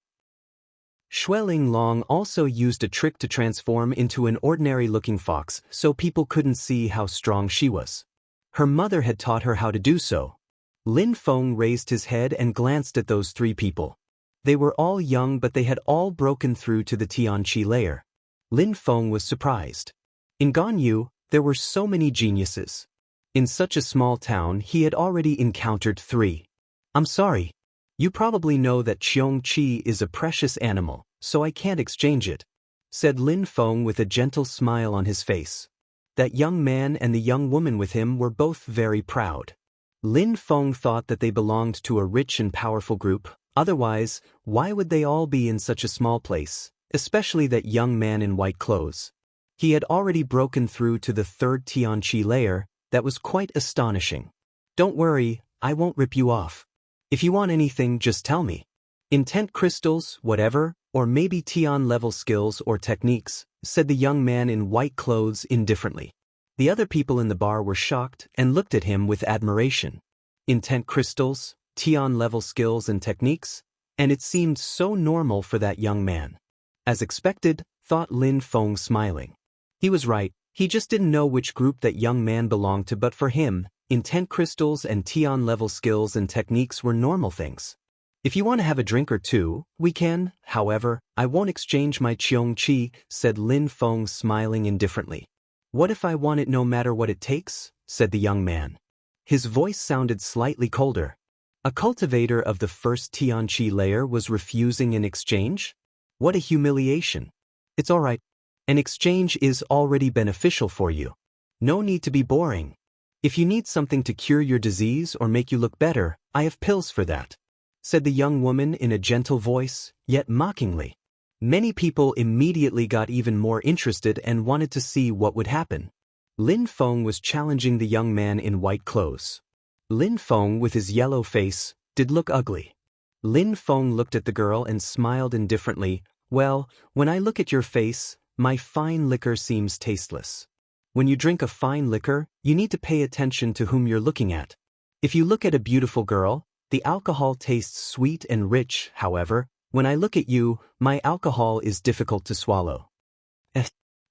Shueling Long also used a trick to transform into an ordinary-looking fox so people couldn't see how strong she was. Her mother had taught her how to do so. Lin Feng raised his head and glanced at those three people. They were all young, but they had all broken through to the Tianqi layer. Lin Feng was surprised. In Ganyu, there were so many geniuses. In such a small town, he had already encountered three. I'm sorry. You probably know that Qiong Qi is a precious animal, so I can't exchange it, said Lin Feng with a gentle smile on his face. That young man and the young woman with him were both very proud. Lin Feng thought that they belonged to a rich and powerful group, otherwise, why would they all be in such a small place, especially that young man in white clothes? He had already broken through to the third Tianqi layer. That was quite astonishing. Don't worry, I won't rip you off. If you want anything, just tell me. Intent crystals, whatever, or maybe Tian-level skills or techniques, said the young man in white clothes indifferently. The other people in the bar were shocked and looked at him with admiration. Intent crystals, Tian-level skills and techniques, and it seemed so normal for that young man. As expected, thought Lin Feng smiling. He was right, he just didn't know which group that young man belonged to, but for him, intent crystals and Tian-level skills and techniques were normal things. If you want to have a drink or two, we can, however, I won't exchange my Qiong Qi, said Lin Feng smiling indifferently. What if I want it no matter what it takes? Said the young man. His voice sounded slightly colder. A cultivator of the first Tianqi layer was refusing an exchange? What a humiliation. It's all right. An exchange is already beneficial for you. No need to be boring. If you need something to cure your disease or make you look better, I have pills for that, said the young woman in a gentle voice, yet mockingly. Many people immediately got even more interested and wanted to see what would happen. Lin Feng was challenging the young man in white clothes. Lin Feng, with his yellow face, did look ugly. Lin Feng looked at the girl and smiled indifferently. Well, when I look at your face, my fine liquor seems tasteless. When you drink a fine liquor, you need to pay attention to whom you're looking at. If you look at a beautiful girl, the alcohol tastes sweet and rich. However, when I look at you, my alcohol is difficult to swallow.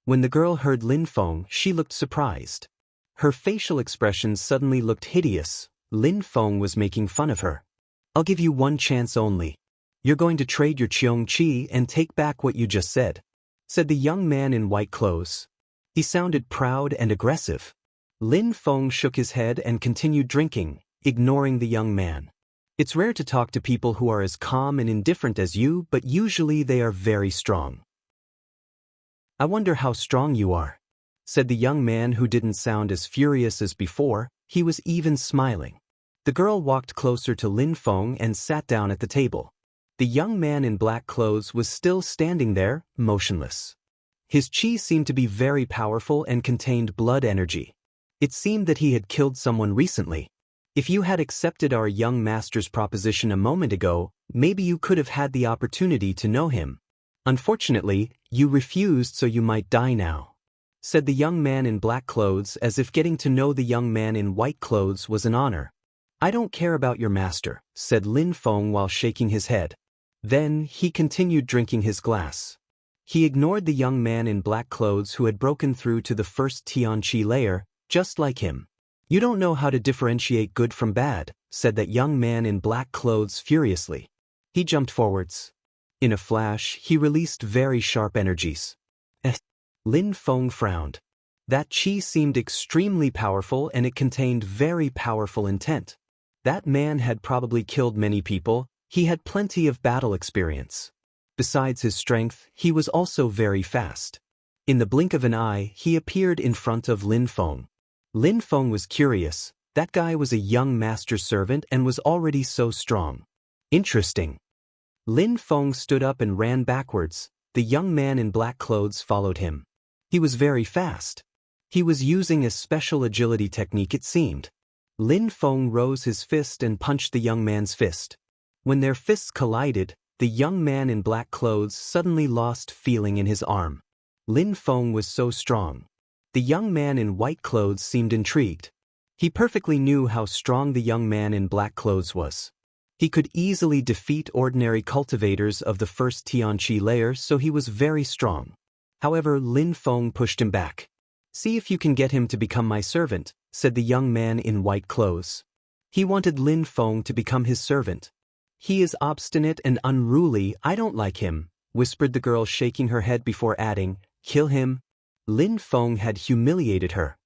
When the girl heard Lin Feng, she looked surprised. Her facial expressions suddenly looked hideous. Lin Feng was making fun of her. I'll give you one chance only. You're going to trade your Qiong Qi and take back what you just said, said the young man in white clothes. He sounded proud and aggressive. Lin Feng shook his head and continued drinking, ignoring the young man. It's rare to talk to people who are as calm and indifferent as you, but usually they are very strong. I wonder how strong you are, said the young man, who didn't sound as furious as before. He was even smiling. The girl walked closer to Lin Feng and sat down at the table. The young man in black clothes was still standing there, motionless. His qi seemed to be very powerful and contained blood energy. It seemed that he had killed someone recently. If you had accepted our young master's proposition a moment ago, maybe you could have had the opportunity to know him. Unfortunately, you refused, so you might die now, said the young man in black clothes, as if getting to know the young man in white clothes was an honor. I don't care about your master, said Lin Feng while shaking his head. Then, he continued drinking his glass. He ignored the young man in black clothes who had broken through to the first Tianqi layer, just like him. You don't know how to differentiate good from bad, said that young man in black clothes furiously. He jumped forwards. In a flash, he released very sharp energies. Lin Feng frowned. That qi seemed extremely powerful, and it contained very powerful intent. That man had probably killed many people. He had plenty of battle experience. Besides his strength, he was also very fast. In the blink of an eye, he appeared in front of Lin Feng. Lin Feng was curious. That guy was a young master's servant and was already so strong. Interesting. Lin Feng stood up and ran backwards. The young man in black clothes followed him. He was very fast. He was using a special agility technique, it seemed. Lin Feng rose his fist and punched the young man's fist. When their fists collided, the young man in black clothes suddenly lost feeling in his arm. Lin Feng was so strong. The young man in white clothes seemed intrigued. He perfectly knew how strong the young man in black clothes was. He could easily defeat ordinary cultivators of the first Tianqi layer, so he was very strong. However, Lin Feng pushed him back. "See if you can get him to become my servant," said the young man in white clothes. He wanted Lin Feng to become his servant. "He is obstinate and unruly, I don't like him," whispered the girl, shaking her head before adding, "Kill him." Lin Feng had humiliated her.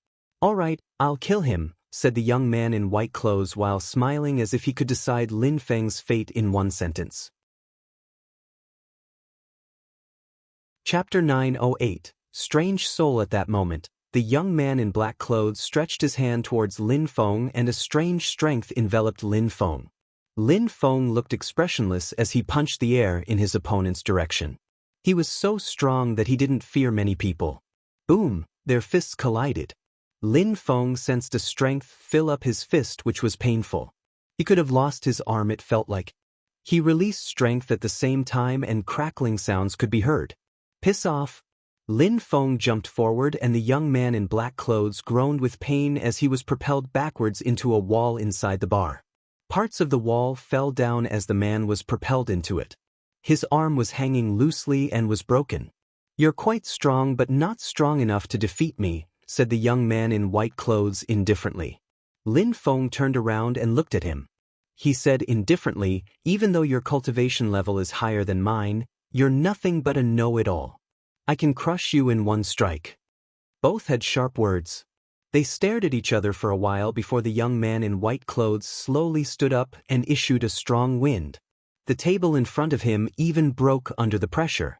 "All right, I'll kill him," said the young man in white clothes while smiling as if he could decide Lin Feng's fate in one sentence. Chapter 908. Strange Soul. At that moment, the young man in black clothes stretched his hand towards Lin Feng and a strange strength enveloped Lin Feng. Lin Feng looked expressionless as he punched the air in his opponent's direction. He was so strong that he didn't fear many people. Boom! Their fists collided. Lin Feng sensed a strength fill up his fist, which was painful. He could have lost his arm, it felt like. He released strength at the same time and crackling sounds could be heard. "Piss off!" Lin Feng jumped forward and the young man in black clothes groaned with pain as he was propelled backwards into a wall inside the bar. Parts of the wall fell down as the man was propelled into it. His arm was hanging loosely and was broken. "You're quite strong but not strong enough to defeat me," said the young man in white clothes indifferently. Lin Feng turned around and looked at him. He said indifferently, "Even though your cultivation level is higher than mine, you're nothing but a know-it-all. I can crush you in one strike." Both had sharp words. They stared at each other for a while before the young man in white clothes slowly stood up and issued a strong wind. The table in front of him even broke under the pressure.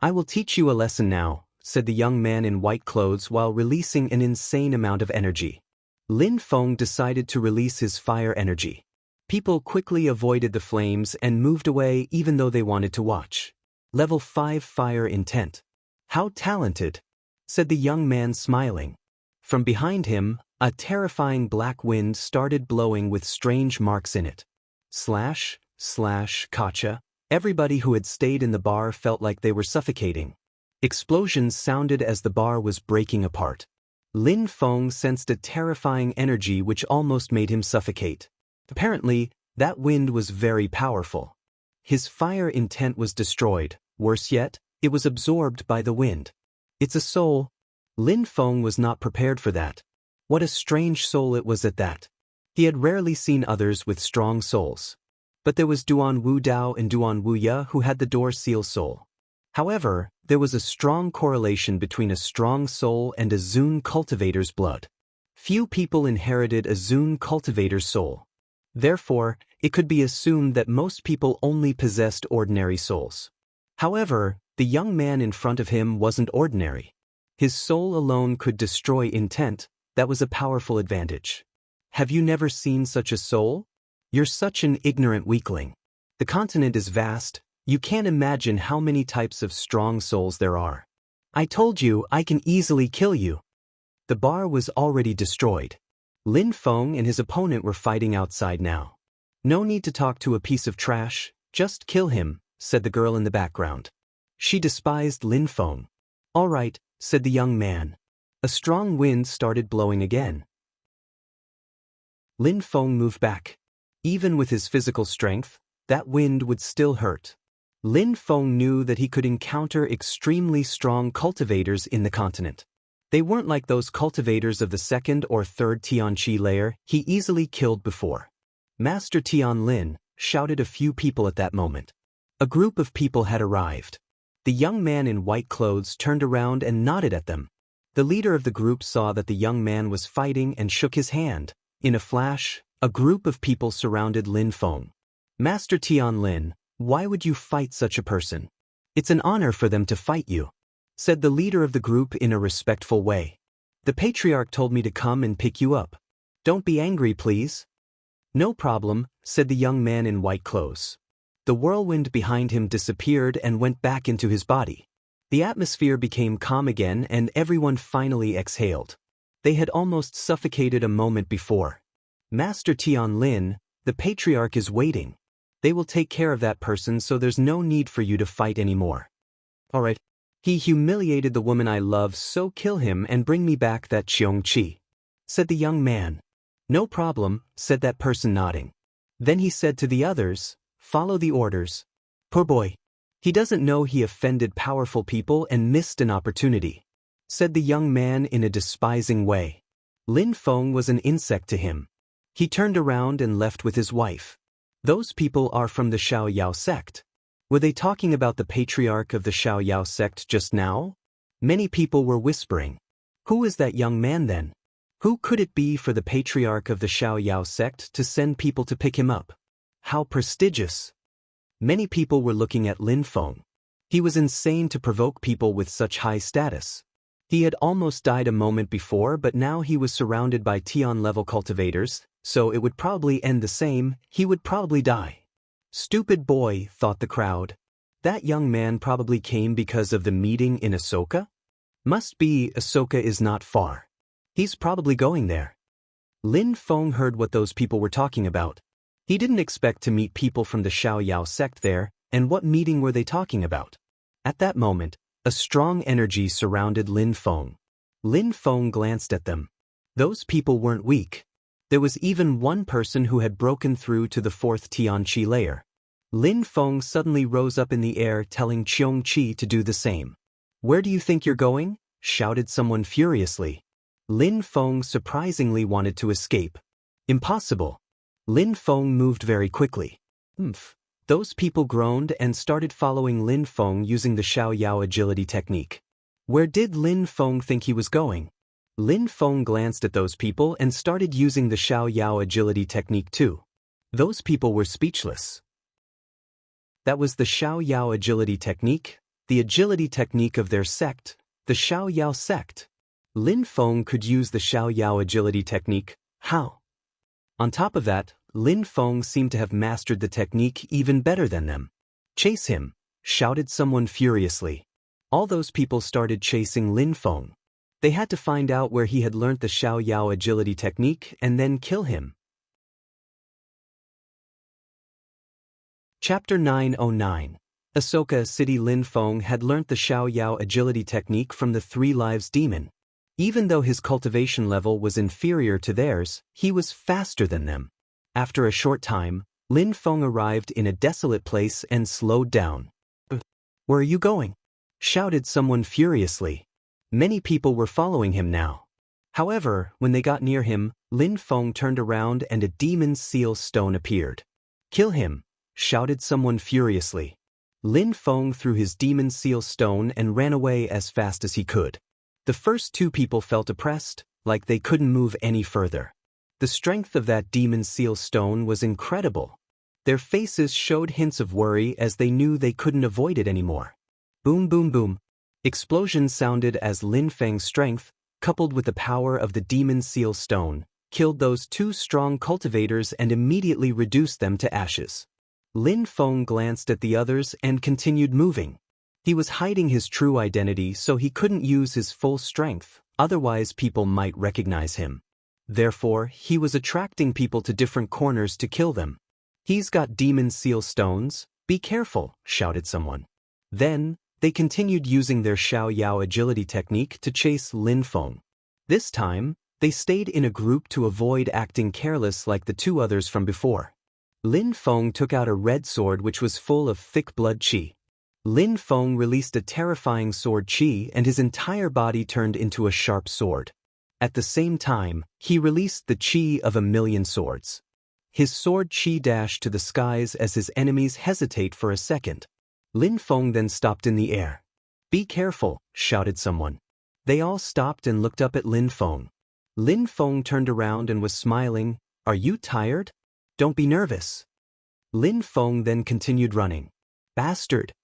"I will teach you a lesson now," said the young man in white clothes while releasing an insane amount of energy. Lin Feng decided to release his fire energy. People quickly avoided the flames and moved away even though they wanted to watch. Level 5 Fire Intent. "How talented," said the young man smiling. From behind him, a terrifying black wind started blowing with strange marks in it. Slash, slash, kacha. Everybody who had stayed in the bar felt like they were suffocating. Explosions sounded as the bar was breaking apart. Lin Feng sensed a terrifying energy which almost made him suffocate. Apparently, that wind was very powerful. His fire intent was destroyed. Worse yet, it was absorbed by the wind. "It's a soul." Lin Feng was not prepared for that. What a strange soul it was at that. He had rarely seen others with strong souls. But there was Duan Wu Dao and Duan Wu Ya who had the door seal soul. However, there was a strong correlation between a strong soul and a Zun cultivator's blood. Few people inherited a Zun cultivator's soul. Therefore, it could be assumed that most people only possessed ordinary souls. However, the young man in front of him wasn't ordinary. His soul alone could destroy intent. That was a powerful advantage. Have you never seen such a soul? You're such an ignorant weakling. The continent is vast. You can't imagine how many types of strong souls there are. I told you I can easily kill you. The bar was already destroyed. Lin Feng and his opponent were fighting outside now. "No need to talk to a piece of trash, just kill him," said the girl in the background. She despised Lin Feng. "All right," said the young man. A strong wind started blowing again. Lin Feng moved back. Even with his physical strength, that wind would still hurt. Lin Feng knew that he could encounter extremely strong cultivators in the continent. They weren't like those cultivators of the second or third Tianqi layer he easily killed before. "Master Tian Lin," shouted a few people at that moment. A group of people had arrived. The young man in white clothes turned around and nodded at them. The leader of the group saw that the young man was fighting and shook his hand. In a flash, a group of people surrounded Lin Feng. "Master Tian Lin, why would you fight such a person? It's an honor for them to fight you," said the leader of the group in a respectful way. "The patriarch told me to come and pick you up. Don't be angry, please." "No problem," said the young man in white clothes. The whirlwind behind him disappeared and went back into his body. The atmosphere became calm again and everyone finally exhaled. They had almost suffocated a moment before. "Master Tian Lin, the patriarch is waiting. They will take care of that person, so there's no need for you to fight anymore." "All right. He humiliated the woman I love, so kill him and bring me back that Qiong Qi," said the young man. "No problem," said that person nodding. Then he said to the others, "Follow the orders." Poor boy. He doesn't know he offended powerful people and missed an opportunity, said the young man in a despising way. Lin Feng was an insect to him. He turned around and left with his wife. Those people are from the Xiaoyao sect. Were they talking about the patriarch of the Xiaoyao sect just now? Many people were whispering. Who is that young man then? Who could it be for the patriarch of the Xiaoyao sect to send people to pick him up? How prestigious! Many people were looking at Lin Feng. He was insane to provoke people with such high status. He had almost died a moment before, but now he was surrounded by Tian-level cultivators, so it would probably end the same. He would probably die. Stupid boy, thought the crowd. That young man probably came because of the meeting in Ahsoka? Must be, Ahsoka is not far. He's probably going there. Lin Feng heard what those people were talking about. He didn't expect to meet people from the Xiaoyao sect there, and what meeting were they talking about? At that moment, a strong energy surrounded Lin Feng. Lin Feng glanced at them. Those people weren't weak. There was even one person who had broken through to the fourth Tianqi layer. Lin Feng suddenly rose up in the air, telling Qiongqi to do the same. "Where do you think you're going?" shouted someone furiously. Lin Feng surprisingly wanted to escape. Impossible. Lin Feng moved very quickly. Those people groaned and started following Lin Feng using the Xiaoyao agility technique. Where did Lin Feng think he was going? Lin Feng glanced at those people and started using the Xiaoyao agility technique too. Those people were speechless. That was the Xiaoyao agility technique, the agility technique of their sect, the Xiaoyao sect. Lin Feng could use the Xiaoyao agility technique. How? On top of that, Lin Feng seemed to have mastered the technique even better than them. "Chase him!" shouted someone furiously. All those people started chasing Lin Feng. They had to find out where he had learnt the Xiaoyao agility technique and then kill him. Chapter 909. Ahsoka City. Lin Feng had learnt the Xiaoyao agility technique from the Three Lives demon. Even though his cultivation level was inferior to theirs, he was faster than them. After a short time, Lin Feng arrived in a desolate place and slowed down. "Where are you going?" shouted someone furiously. Many people were following him now. However, when they got near him, Lin Feng turned around and a demon seal stone appeared. "Kill him!" shouted someone furiously. Lin Feng threw his demon seal stone and ran away as fast as he could. The first two people felt oppressed, like they couldn't move any further. The strength of that demon seal stone was incredible. Their faces showed hints of worry as they knew they couldn't avoid it anymore. Boom, boom, boom. Explosions sounded as Lin Feng's strength, coupled with the power of the demon seal stone, killed those two strong cultivators and immediately reduced them to ashes. Lin Feng glanced at the others and continued moving. He was hiding his true identity so he couldn't use his full strength, otherwise people might recognize him. Therefore, he was attracting people to different corners to kill them. "He's got demon seal stones, be careful," shouted someone. Then, they continued using their Xiaoyao agility technique to chase Lin Feng. This time, they stayed in a group to avoid acting careless like the two others from before. Lin Feng took out a red sword which was full of thick blood qi. Lin Feng released a terrifying sword qi and his entire body turned into a sharp sword. At the same time, he released the qi of 1,000,000 swords. His sword qi dashed to the skies as his enemies hesitate for a second. Lin Feng then stopped in the air. "Be careful," shouted someone. They all stopped and looked up at Lin Feng. Lin Feng turned around and was smiling. "Are you tired? Don't be nervous." Lin Feng then continued running. "Bastard!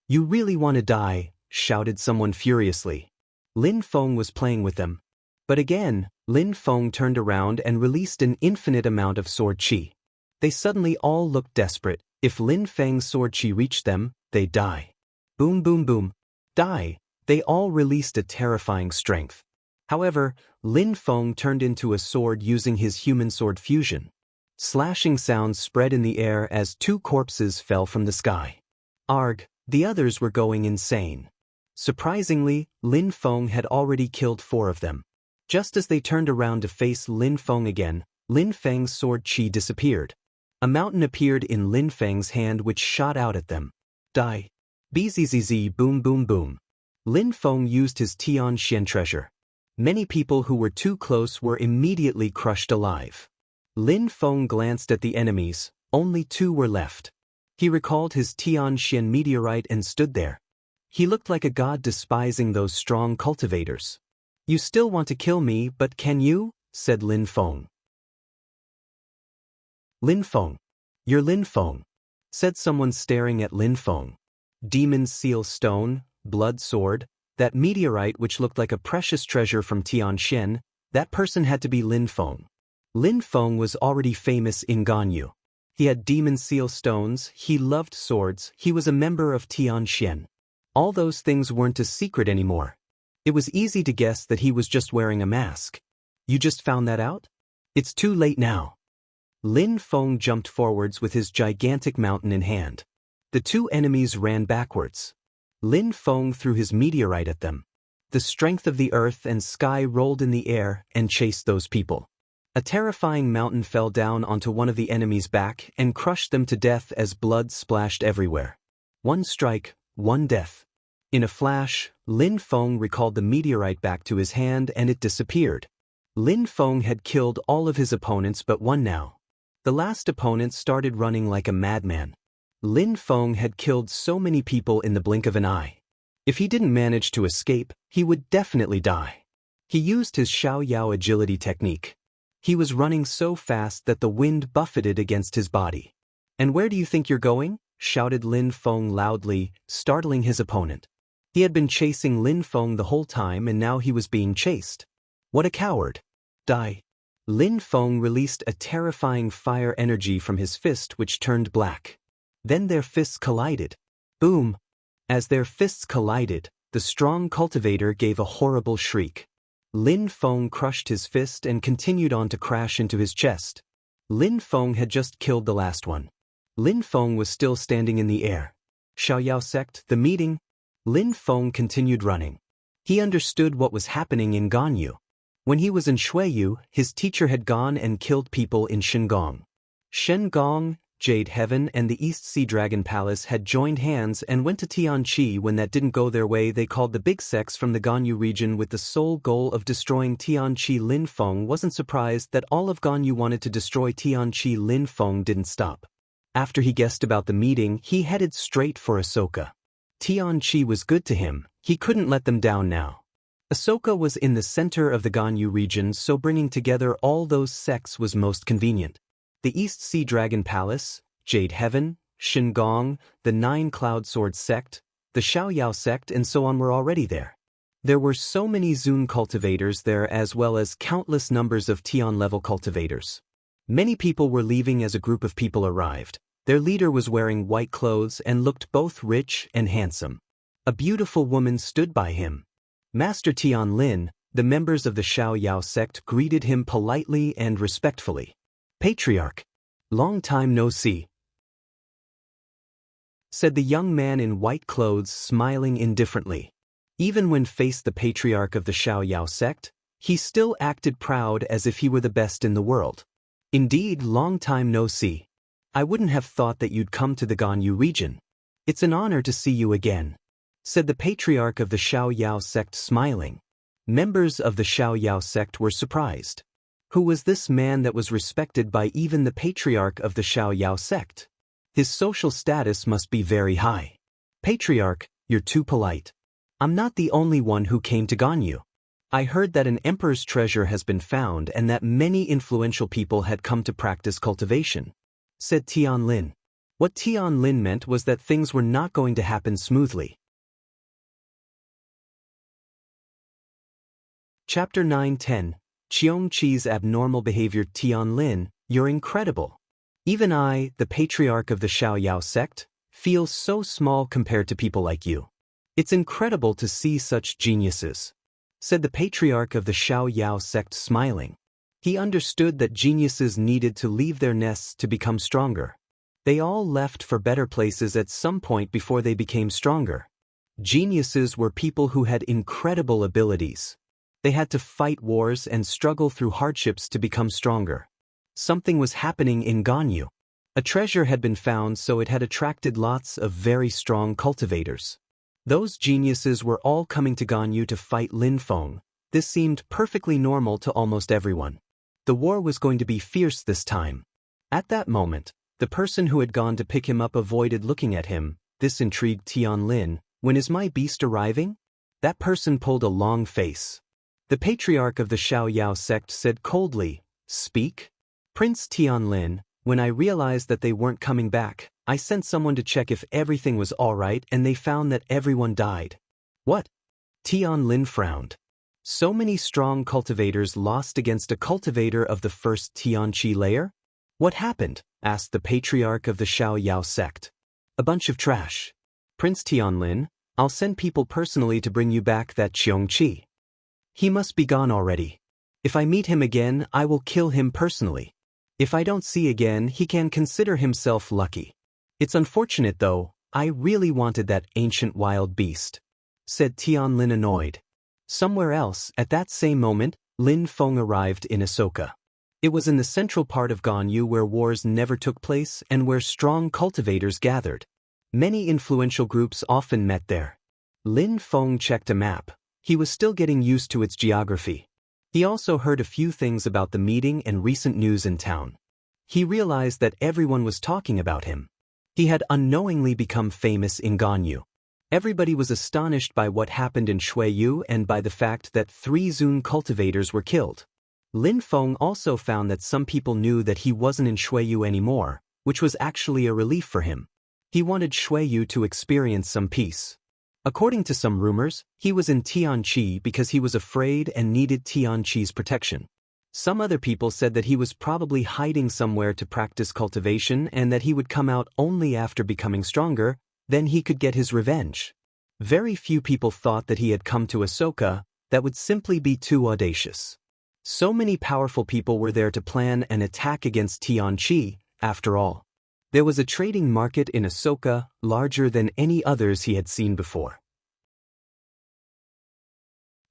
You really want to die," shouted someone furiously. Lin Feng was playing with them. But again, Lin Feng turned around and released an infinite amount of sword qi. They suddenly all looked desperate. If Lin Feng's sword qi reached them, they'd die. Boom, boom, boom. Die. They all released a terrifying strength. However, Lin Feng turned into a sword using his human sword fusion. Slashing sounds spread in the air as two corpses fell from the sky. Arg, the others were going insane. Surprisingly, Lin Feng had already killed 4 of them. Just as they turned around to face Lin Feng again, Lin Feng's sword qi disappeared. A mountain appeared in Lin Feng's hand which shot out at them. Die. Bzzz boom boom boom. Lin Feng used his Tian Xian treasure. Many people who were too close were immediately crushed alive. Lin Feng glanced at the enemies, only 2 were left. He recalled his Tian Xian meteorite and stood there. He looked like a god despising those strong cultivators. You still want to kill me, but can you? Said Lin Feng. Lin Feng. You're Lin Feng, said someone staring at Lin Feng. Demon seal stone, blood sword, that meteorite which looked like a precious treasure from Tianxian, that person had to be Lin Feng. Lin Feng was already famous in Ganyu. He had demon seal stones, he loved swords, he was a member of Tianxian. All those things weren't a secret anymore. It was easy to guess that he was just wearing a mask. You just found that out? It's too late now. Lin Feng jumped forwards with his gigantic mountain in hand. The 2 enemies ran backwards. Lin Feng threw his meteorite at them. The strength of the earth and sky rolled in the air and chased those people. A terrifying mountain fell down onto one of the enemies' back and crushed them to death as blood splashed everywhere. 1 strike, 1 death. In a flash, Lin Feng recalled the meteorite back to his hand and it disappeared. Lin Feng had killed all of his opponents but 1 now. The last opponent started running like a madman. Lin Feng had killed so many people in the blink of an eye. If he didn't manage to escape, he would definitely die. He used his Xiaoyao agility technique. He was running so fast that the wind buffeted against his body. And where do you think you're going? Shouted Lin Feng loudly, startling his opponent. He had been chasing Lin Feng the whole time and now he was being chased. What a coward. Die. Lin Feng released a terrifying fire energy from his fist which turned black. Then their fists collided. Boom! As their fists collided, the strong cultivator gave a horrible shriek. Lin Feng crushed his fist and continued on to crash into his chest. Lin Feng had just killed the last one. Lin Feng was still standing in the air. Xiaoyao sect, the meeting? Lin Feng continued running. He understood what was happening in Ganyu. When he was in Shuiyu, his teacher had gone and killed people in Shengong. Shengong, Jade Heaven and the East Sea Dragon Palace had joined hands and went to Tianqi. When that didn't go their way, they called the big sects from the Ganyu region with the sole goal of destroying Tianqi. Lin Feng wasn't surprised that all of Ganyu wanted to destroy Tianqi. Lin Feng didn't stop. After he guessed about the meeting, he headed straight for Ahsoka. Tianqi was good to him, he couldn't let them down now. Ahsoka was in the center of the Ganyu region, so bringing together all those sects was most convenient. The East Sea Dragon Palace, Jade Heaven, Shengong, the 9 Cloud Sword sect, the Xiaoyao sect and so on were already there. There were so many Zun cultivators there as well as countless numbers of Tian-level cultivators. Many people were leaving as a group of people arrived. Their leader was wearing white clothes and looked both rich and handsome. A beautiful woman stood by him. Master Tian Lin, the members of the Xiaoyao sect greeted him politely and respectfully. Patriarch. Long time no see, said the young man in white clothes, smiling indifferently. Even when faced the patriarch of the Xiaoyao sect, he still acted proud as if he were the best in the world. Indeed, long time no see. I wouldn't have thought that you'd come to the Ganyu region. It's an honor to see you again, said the patriarch of the Xiaoyao sect, smiling. Members of the Xiaoyao sect were surprised. Who was this man that was respected by even the patriarch of the Xiaoyao sect? His social status must be very high. Patriarch, you're too polite. I'm not the only one who came to Ganyu. I heard that an emperor's treasure has been found and that many influential people had come to practice cultivation, said Tian Lin. What Tian Lin meant was that things were not going to happen smoothly. Chapter 9-10 Cheong Chi's abnormal behavior. Tian Lin, you're incredible. Even I, the patriarch of the Xiaoyao sect, feel so small compared to people like you. It's incredible to see such geniuses, said the patriarch of the Xiaoyao sect, smiling. He understood that geniuses needed to leave their nests to become stronger. They all left for better places at some point before they became stronger. Geniuses were people who had incredible abilities. They had to fight wars and struggle through hardships to become stronger. Something was happening in Ganyu. A treasure had been found, so it had attracted lots of very strong cultivators. Those geniuses were all coming to Ganyu to fight Lin Feng. This seemed perfectly normal to almost everyone. The war was going to be fierce this time. At that moment, the person who had gone to pick him up avoided looking at him. This intrigued Tian Lin. When is my beast arriving? That person pulled a long face. The patriarch of the Xiao Yao sect said coldly, "Speak?" Prince Tian Lin, when I realized that they weren't coming back, I sent someone to check if everything was all right, and they found that everyone died. What? Tian Lin frowned. So many strong cultivators lost against a cultivator of the first Tianqi layer? What happened? Asked the patriarch of the Xiao Yao sect. A bunch of trash. Prince Tian Lin, I'll send people personally to bring you back that Qiongqi. He must be gone already. If I meet him again, I will kill him personally. If I don't see again, he can consider himself lucky. It's unfortunate though, I really wanted that ancient wild beast, said Tian Lin annoyed. Somewhere else, at that same moment, Lin Feng arrived in Ahsoka. It was in the central part of Ganyu where wars never took place and where strong cultivators gathered. Many influential groups often met there. Lin Feng checked a map. He was still getting used to its geography. He also heard a few things about the meeting and recent news in town. He realized that everyone was talking about him. He had unknowingly become famous in Ganyu. Everybody was astonished by what happened in Shuiyu and by the fact that 3 Zun cultivators were killed. Lin Feng also found that some people knew that he wasn't in Shuiyu anymore, which was actually a relief for him. He wanted Shuiyu to experience some peace. According to some rumors, he was in Tianqi because he was afraid and needed Tianqi's protection. Some other people said that he was probably hiding somewhere to practice cultivation and that he would come out only after becoming stronger, then he could get his revenge. Very few people thought that he had come to Ahsoka. That would simply be too audacious. So many powerful people were there to plan an attack against Tianqi, after all. There was a trading market in Ahsoka, larger than any others he had seen before.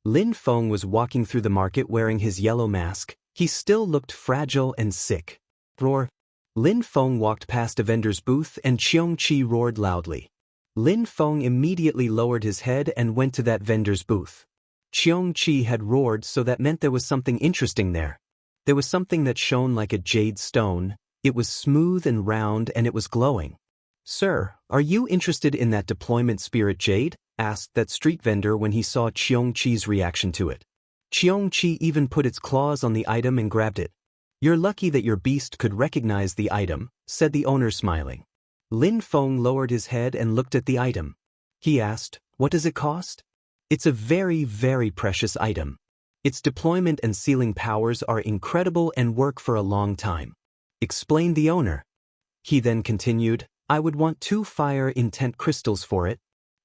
Lin Feng was walking through the market wearing his yellow mask. He still looked fragile and sick. Roar. Lin Feng walked past a vendor's booth and Qiongqi roared loudly. Lin Feng immediately lowered his head and went to that vendor's booth. Qiongqi had roared, so that meant there was something interesting there. There was something that shone like a jade stone. It was smooth and round and it was glowing. Sir, are you interested in that deployment spirit jade? Asked that street vendor when he saw Qiongqi's reaction to it. Qiongqi even put its claws on the item and grabbed it. You're lucky that your beast could recognize the item, said the owner smiling. Lin Feng lowered his head and looked at the item. He asked, what does it cost? It's a very, very precious item. Its deployment and sealing powers are incredible and work for a long time, explained the owner. He then continued, I would want 2 fire intent crystals for it.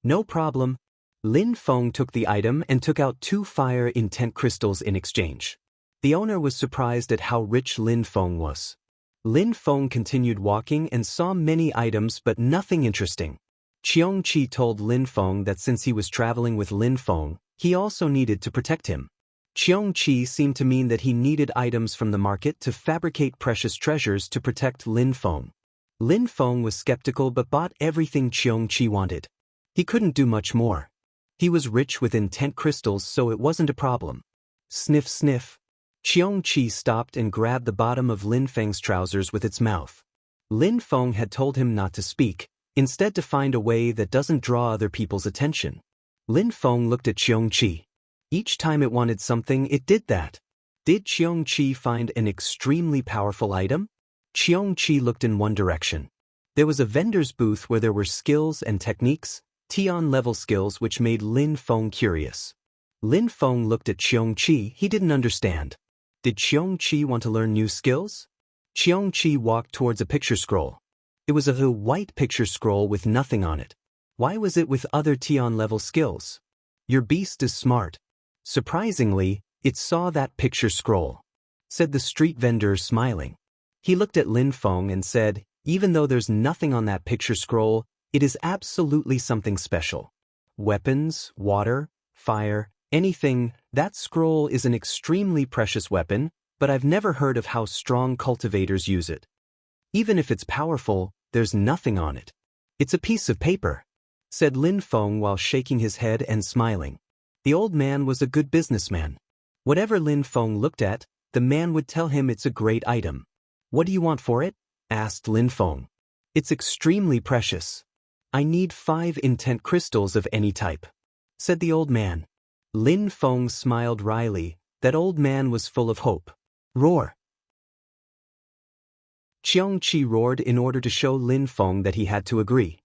No problem. Lin Feng took the item and took out 2 fire intent crystals in exchange. The owner was surprised at how rich Lin Feng was. Lin Feng continued walking and saw many items but nothing interesting. Qiongqi told Lin Feng that since he was traveling with Lin Feng, he also needed to protect him. Qiongqi seemed to mean that he needed items from the market to fabricate precious treasures to protect Lin Feng. Lin Feng was skeptical but bought everything Qiongqi wanted. He couldn't do much more. He was rich with intent crystals, so it wasn't a problem. Sniff sniff. Qiongqi stopped and grabbed the bottom of Lin Feng's trousers with its mouth. Lin Feng had told him not to speak, instead to find a way that doesn't draw other people's attention. Lin Feng looked at Qiongqi. Each time it wanted something, it did that. Did Qiongqi find an extremely powerful item? Qiongqi looked in one direction. There was a vendor's booth where there were skills and techniques, Tian-level skills, which made Lin Feng curious. Lin Feng looked at Qiongqi. He didn't understand. Did Qiongqi want to learn new skills? Qiongqi walked towards a picture scroll. It was a white picture scroll with nothing on it. Why was it with other Tian-level skills? Your beast is smart. Surprisingly, it saw that picture scroll, said the street vendor smiling. He looked at Lin Feng and said, even though there's nothing on that picture scroll, it is absolutely something special. Weapons, water, fire, anything, that scroll is an extremely precious weapon, but I've never heard of how strong cultivators use it. Even if it's powerful, there's nothing on it. It's a piece of paper, said Lin Feng while shaking his head and smiling. The old man was a good businessman. Whatever Lin Feng looked at, the man would tell him it's a great item. What do you want for it? Asked Lin Feng. It's extremely precious. I need 5 intent crystals of any type, said the old man. Lin Feng smiled wryly. That old man was full of hope. Roar! Qiong Qi roared in order to show Lin Feng that he had to agree.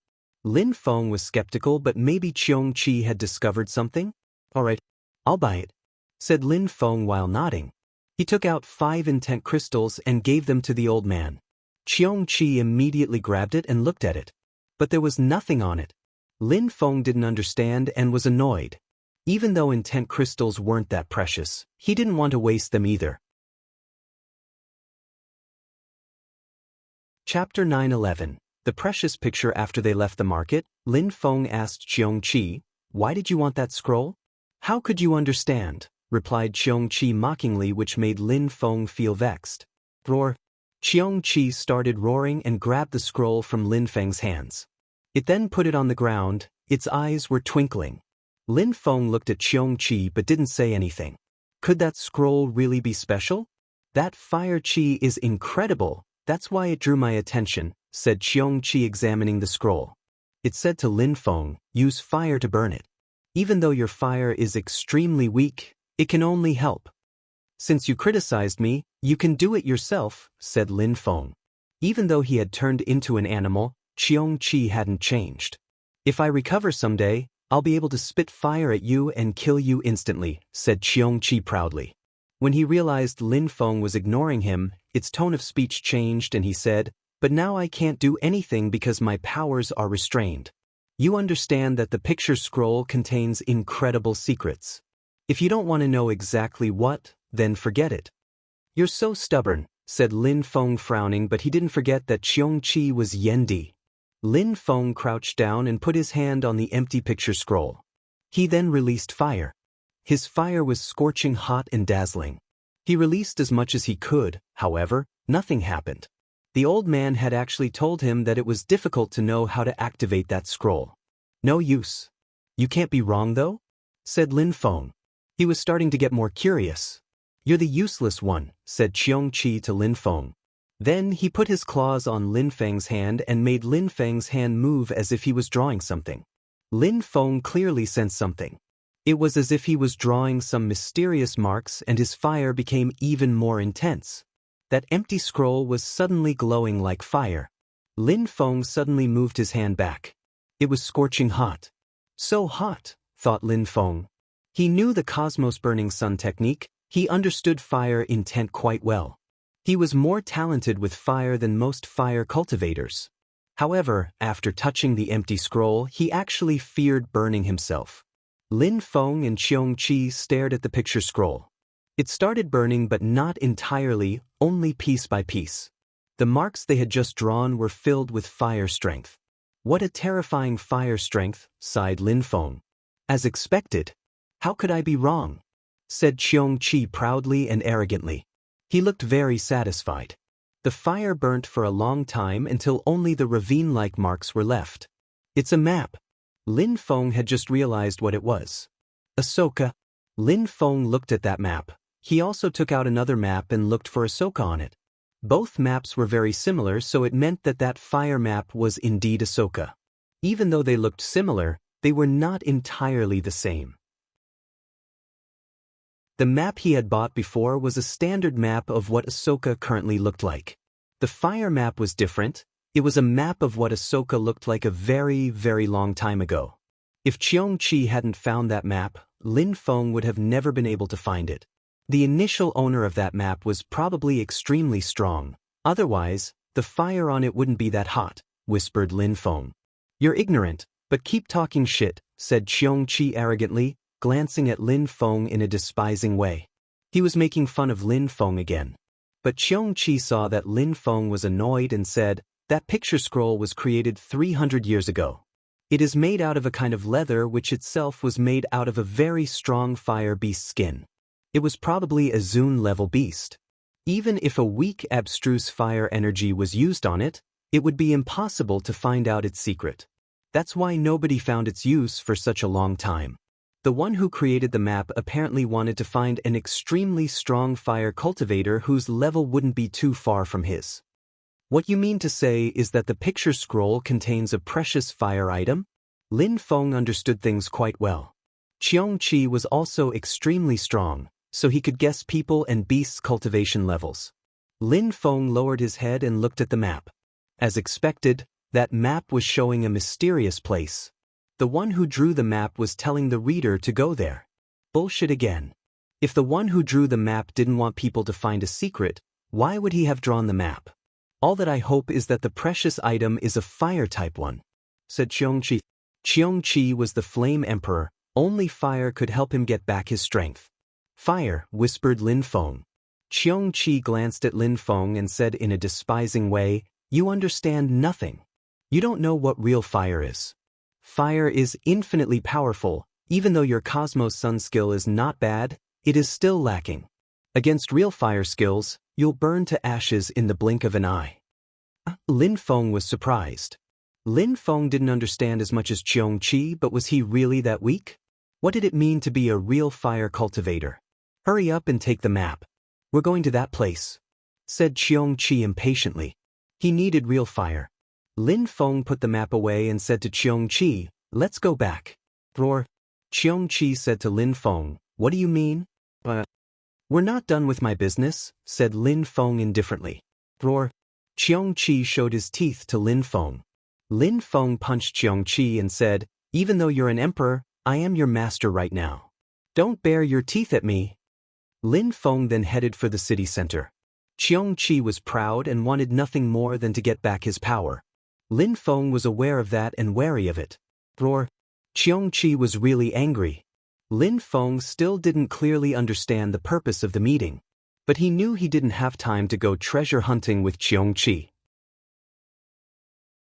Lin Feng was skeptical, but maybe Qiong Qi had discovered something? All right, I'll buy it, said Lin Feng while nodding. He took out 5 intent crystals and gave them to the old man. Qiong Qi immediately grabbed it and looked at it. But there was nothing on it. Lin Feng didn't understand and was annoyed. Even though intent crystals weren't that precious, he didn't want to waste them either. Chapter 9:11. The precious picture. After they left the market, Lin Feng asked Qiong Qi, "Why did you want that scroll?" "How could you understand?" replied Qiong Qi mockingly, which made Lin Feng feel vexed. Roar! Qiong Qi started roaring and grabbed the scroll from Lin Feng's hands. It then put it on the ground. Its eyes were twinkling. Lin Feng looked at Qiong Qi but didn't say anything. Could that scroll really be special? That fire qi is incredible. That's why it drew my attention, said Qiong Qi examining the scroll. It said to Lin Feng, use fire to burn it. Even though your fire is extremely weak, it can only help. Since you criticized me, you can do it yourself, said Lin Feng. Even though he had turned into an animal, Qiong Qi hadn't changed. If I recover someday, I'll be able to spit fire at you and kill you instantly, said Qiong Qi proudly. When he realized Lin Feng was ignoring him, its tone of speech changed and he said, but now I can't do anything because my powers are restrained. You understand that the picture scroll contains incredible secrets. If you don't want to know exactly what, then forget it. You're so stubborn, said Lin Feng frowning, but he didn't forget that Qiong Qi was Yendi. Lin Feng crouched down and put his hand on the empty picture scroll. He then released fire. His fire was scorching hot and dazzling. He released as much as he could, however, nothing happened. The old man had actually told him that it was difficult to know how to activate that scroll. No use. You can't be wrong though? Said Lin Feng. He was starting to get more curious. You're the useless one, said Qiong Qi to Lin Feng. Then he put his claws on Lin Feng's hand and made Lin Feng's hand move as if he was drawing something. Lin Feng clearly sensed something. It was as if he was drawing some mysterious marks and his fire became even more intense. That empty scroll was suddenly glowing like fire. Lin Feng suddenly moved his hand back. It was scorching hot. So hot, thought Lin Feng. He knew the cosmos burning sun technique. He understood fire intent quite well. He was more talented with fire than most fire cultivators. However, after touching the empty scroll, he actually feared burning himself. Lin Feng and Qiong Qi stared at the picture scroll. It started burning, but not entirely, only piece by piece. The marks they had just drawn were filled with fire strength. What a terrifying fire strength, sighed Lin Feng. As expected. How could I be wrong? Said Qiong Qi proudly and arrogantly. He looked very satisfied. The fire burnt for a long time until only the ravine-like marks were left. It's a map. Lin Feng had just realized what it was. Ahsoka. Lin Feng looked at that map. He also took out another map and looked for Ahsoka on it. Both maps were very similar, so it meant that that fire map was indeed Ahsoka. Even though they looked similar, they were not entirely the same. The map he had bought before was a standard map of what Ahsoka currently looked like. The fire map was different. It was a map of what Ahsoka looked like a very, very long time ago. If Qiong Qi hadn't found that map, Lin Feng would have never been able to find it. The initial owner of that map was probably extremely strong. Otherwise, the fire on it wouldn't be that hot, whispered Lin Feng. You're ignorant, but keep talking shit, said Qiong Qi arrogantly, glancing at Lin Feng in a despising way. He was making fun of Lin Feng again. But Qiong Qi saw that Lin Feng was annoyed and said, that picture scroll was created 300 years ago. It is made out of a kind of leather which itself was made out of a very strong fire beast skin. It was probably a Zune-level beast. Even if a weak abstruse fire energy was used on it, it would be impossible to find out its secret. That's why nobody found its use for such a long time. The one who created the map apparently wanted to find an extremely strong fire cultivator whose level wouldn't be too far from his. What you mean to say is that the picture scroll contains a precious fire item? Lin Feng understood things quite well. Qiongqi was also extremely strong, so he could guess people and beasts' cultivation levels. Lin Feng lowered his head and looked at the map. As expected, that map was showing a mysterious place. The one who drew the map was telling the reader to go there. Bullshit again. If the one who drew the map didn't want people to find a secret, why would he have drawn the map? All that I hope is that the precious item is a fire-type one, said Qiongqi. Qiongqi was the Flame Emperor, only fire could help him get back his strength. Fire, whispered Lin Feng. Qiongqi glanced at Lin Feng and said in a despising way, "You understand nothing. You don't know what real fire is. Fire is infinitely powerful, even though your Cosmos Sun skill is not bad, it is still lacking. Against real fire skills, you'll burn to ashes in the blink of an eye." Lin Feng was surprised. Lin Feng didn't understand as much as Qiongqi, but was he really that weak? What did it mean to be a real fire cultivator? "Hurry up and take the map. We're going to that place," said Qiongqi impatiently. He needed real fire. Lin Feng put the map away and said to Qiongqi, "Let's go back." Roar. Qiongqi said to Lin Feng, "What do you mean?" "We're not done with my business," said Lin Feng indifferently. Roar. Qiongqi showed his teeth to Lin Feng. Lin Feng punched Qiongqi and said, "Even though you're an emperor, I am your master right now. Don't bare your teeth at me." Lin Feng then headed for the city center. Qiongqi was proud and wanted nothing more than to get back his power. Lin Feng was aware of that and wary of it. Roar. Qiongqi was really angry. Lin Feng still didn't clearly understand the purpose of the meeting, but he knew he didn't have time to go treasure hunting with Qiongqi.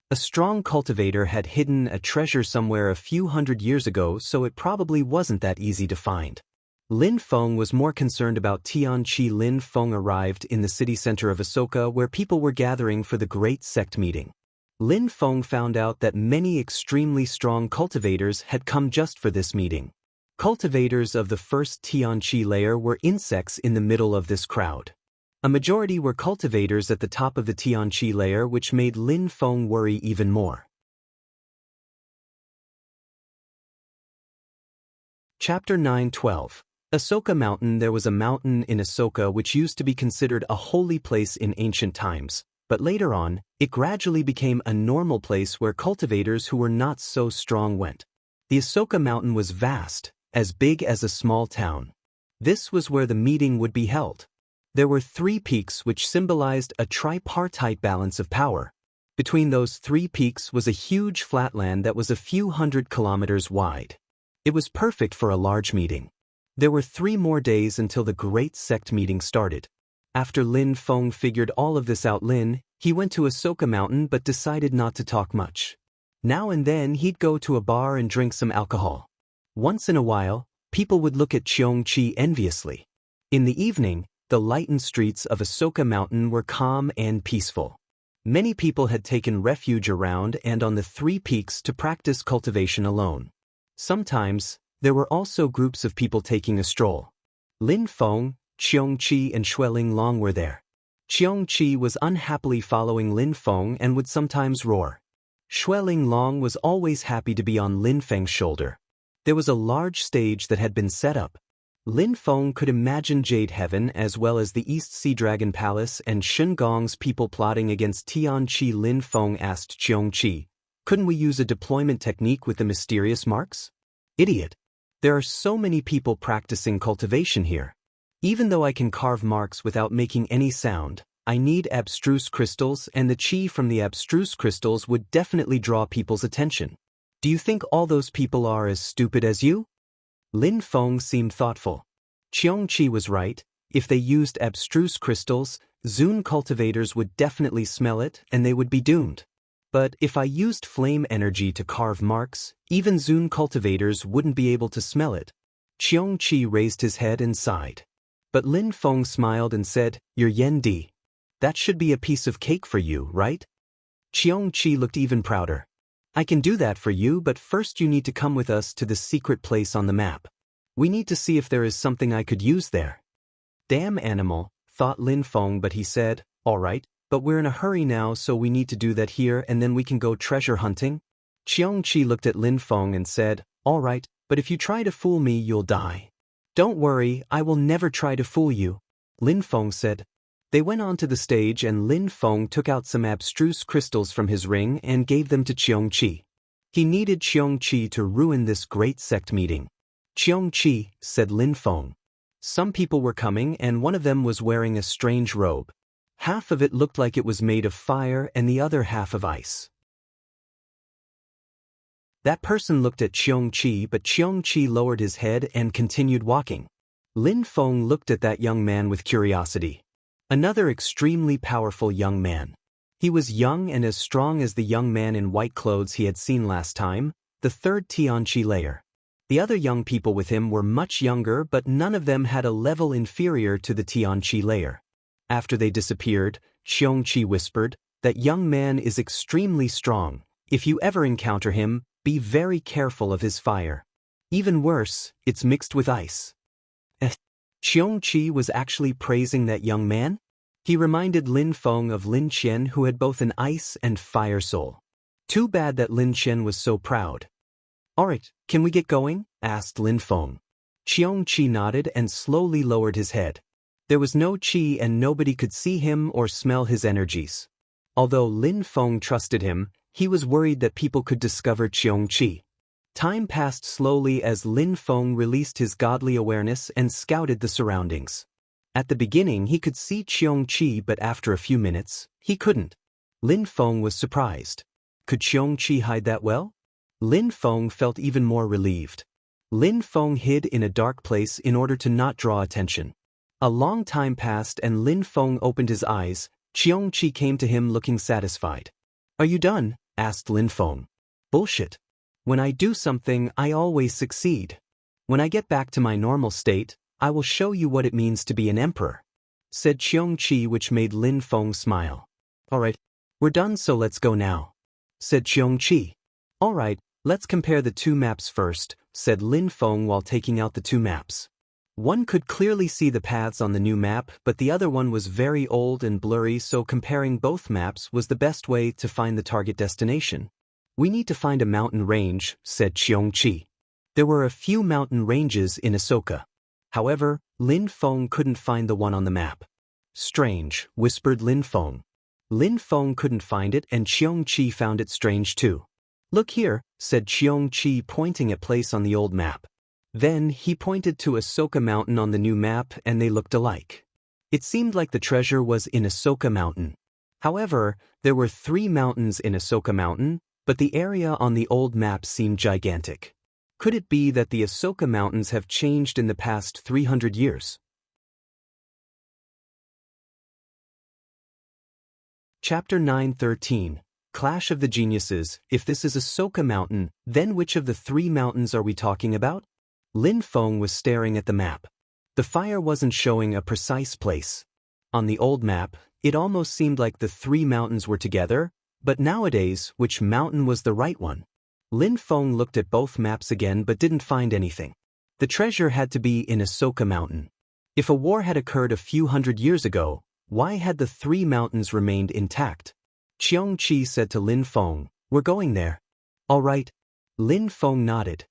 A strong cultivator had hidden a treasure somewhere a few hundred years ago, so it probably wasn't that easy to find. Lin Feng was more concerned about Tianqi. Lin Feng arrived in the city center of Ahsoka where people were gathering for the great sect meeting. Lin Feng found out that many extremely strong cultivators had come just for this meeting. Cultivators of the first Tianqi layer were insects in the middle of this crowd. A majority were cultivators at the top of the Tianqi layer, which made Lin Feng worry even more. Chapter 9:12. Ahsoka Mountain. There was a mountain in Ahsoka which used to be considered a holy place in ancient times, but later on, it gradually became a normal place where cultivators who were not so strong went. The Ahsoka Mountain was vast, as big as a small town. This was where the meeting would be held. There were 3 peaks which symbolized a tripartite balance of power. Between those 3 peaks was a huge flatland that was a few hundred kilometers wide. It was perfect for a large meeting. There were 3 more days until the great sect meeting started. After Lin Feng figured all of this out, he went to Ahsoka Mountain but decided not to talk much. Now and then he'd go to a bar and drink some alcohol. Once in a while, people would look at Qiongqi enviously. In the evening, the lightened streets of Ahsoka Mountain were calm and peaceful. Many people had taken refuge around and on the 3 peaks to practice cultivation alone. Sometimes, there were also groups of people taking a stroll. Lin Feng, Qiongqi and Xueling Long were there. Qiongqi was unhappily following Lin Feng and would sometimes roar. Xueling Long was always happy to be on Lin Feng's shoulder. There was a large stage that had been set up. Lin Feng could imagine Jade Heaven as well as the East Sea Dragon Palace and Shengong's people plotting against Tianqi. Lin Feng asked Qiongqi, "Couldn't we use a deployment technique with the mysterious marks?" "Idiot. There are so many people practicing cultivation here. Even though I can carve marks without making any sound, I need abstruse crystals, and the chi from the abstruse crystals would definitely draw people's attention. Do you think all those people are as stupid as you?" Lin Feng seemed thoughtful. Qiongqi was right. If they used abstruse crystals, Zun cultivators would definitely smell it and they would be doomed. But if I used flame energy to carve marks, even Zun cultivators wouldn't be able to smell it. Qiongqi raised his head and sighed. But Lin Feng smiled and said, "You're Yen Di. That should be a piece of cake for you, right?" Qiong Qi looked even prouder. "I can do that for you, but first you need to come with us to the secret place on the map. We need to see if there is something I could use there." Damn animal, thought Lin Feng, but he said, "All right, but we're in a hurry now, so we need to do that here and then we can go treasure hunting." Qiong Qi looked at Lin Feng and said, "All right, but if you try to fool me, you'll die." "Don't worry, I will never try to fool you," Lin Feng said. They went on to the stage and Lin Feng took out some abstruse crystals from his ring and gave them to Qiong Qi. He needed Qiong Qi to ruin this great sect meeting. "Qiong Qi," said Lin Feng. Some people were coming and one of them was wearing a strange robe. Half of it looked like it was made of fire and the other half of ice. That person looked at Qiong Qi, but Qiong Qi lowered his head and continued walking. Lin Feng looked at that young man with curiosity. Another extremely powerful young man. He was young and as strong as the young man in white clothes he had seen last time, the third Tianqi layer. The other young people with him were much younger, but none of them had a level inferior to the Tianqi layer. After they disappeared, Qiong Qi whispered, "That young man is extremely strong. If you ever encounter him, be very careful of his fire. Even worse, it's mixed with ice." Qiong Qi was actually praising that young man? He reminded Lin Feng of Lin Qian, who had both an ice and fire soul. Too bad that Lin Qian was so proud. "Alright, can we get going?" asked Lin Feng. Qiong Qi nodded and slowly lowered his head. There was no qi and nobody could see him or smell his energies. Although Lin Feng trusted him, he was worried that people could discover Qiong Qi. Time passed slowly as Lin Feng released his godly awareness and scouted the surroundings. At the beginning he could see Qiong Qi, but after a few minutes, he couldn't. Lin Feng was surprised. Could Qiong Qi hide that well? Lin Feng felt even more relieved. Lin Feng hid in a dark place in order to not draw attention. A long time passed and Lin Feng opened his eyes. Qiong Qi came to him looking satisfied. "Are you done?" asked Lin Feng. "Bullshit. When I do something, I always succeed. When I get back to my normal state, I will show you what it means to be an emperor," said Qiong Qi, which made Lin Feng smile. "Alright, we're done, so let's go now," said Qiong Qi. "Alright, let's compare the two maps first," said Lin Feng while taking out the two maps. One could clearly see the paths on the new map, but the other one was very old and blurry, so comparing both maps was the best way to find the target destination. "We need to find a mountain range," said Qiong Qi. There were a few mountain ranges in Ahsoka. However, Lin Feng couldn't find the one on the map. "Strange," whispered Lin Feng. Lin Feng couldn't find it and Qiong Qi found it strange too. "Look here," said Qiong Qi, pointing at a place on the old map. Then he pointed to Ahsoka Mountain on the new map and they looked alike. It seemed like the treasure was in Ahsoka Mountain. However, there were 3 mountains in Ahsoka Mountain, but the area on the old map seemed gigantic. Could it be that the Ahsoka Mountains have changed in the past 300 years? Chapter 9:13 Clash of the Geniuses. If this is Ahsoka Mountain, then which of the 3 mountains are we talking about? Lin Feng was staring at the map. The fire wasn't showing a precise place. On the old map, it almost seemed like the 3 mountains were together, but nowadays, which mountain was the right one? Lin Feng looked at both maps again but didn't find anything. The treasure had to be in Ahsoka Mountain. If a war had occurred a few hundred years ago, why had the 3 mountains remained intact? Qiong Qi said to Lin Feng, "We're going there." "All right." Lin Feng nodded.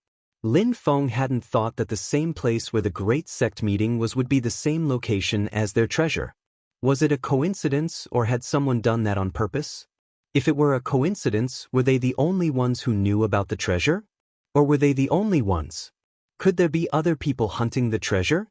Lin Feng hadn't thought that the same place where the great sect meeting was would be the same location as their treasure. Was it a coincidence or had someone done that on purpose? If it were a coincidence, were they the only ones who knew about the treasure? Or were they the only ones? Could there be other people hunting the treasure?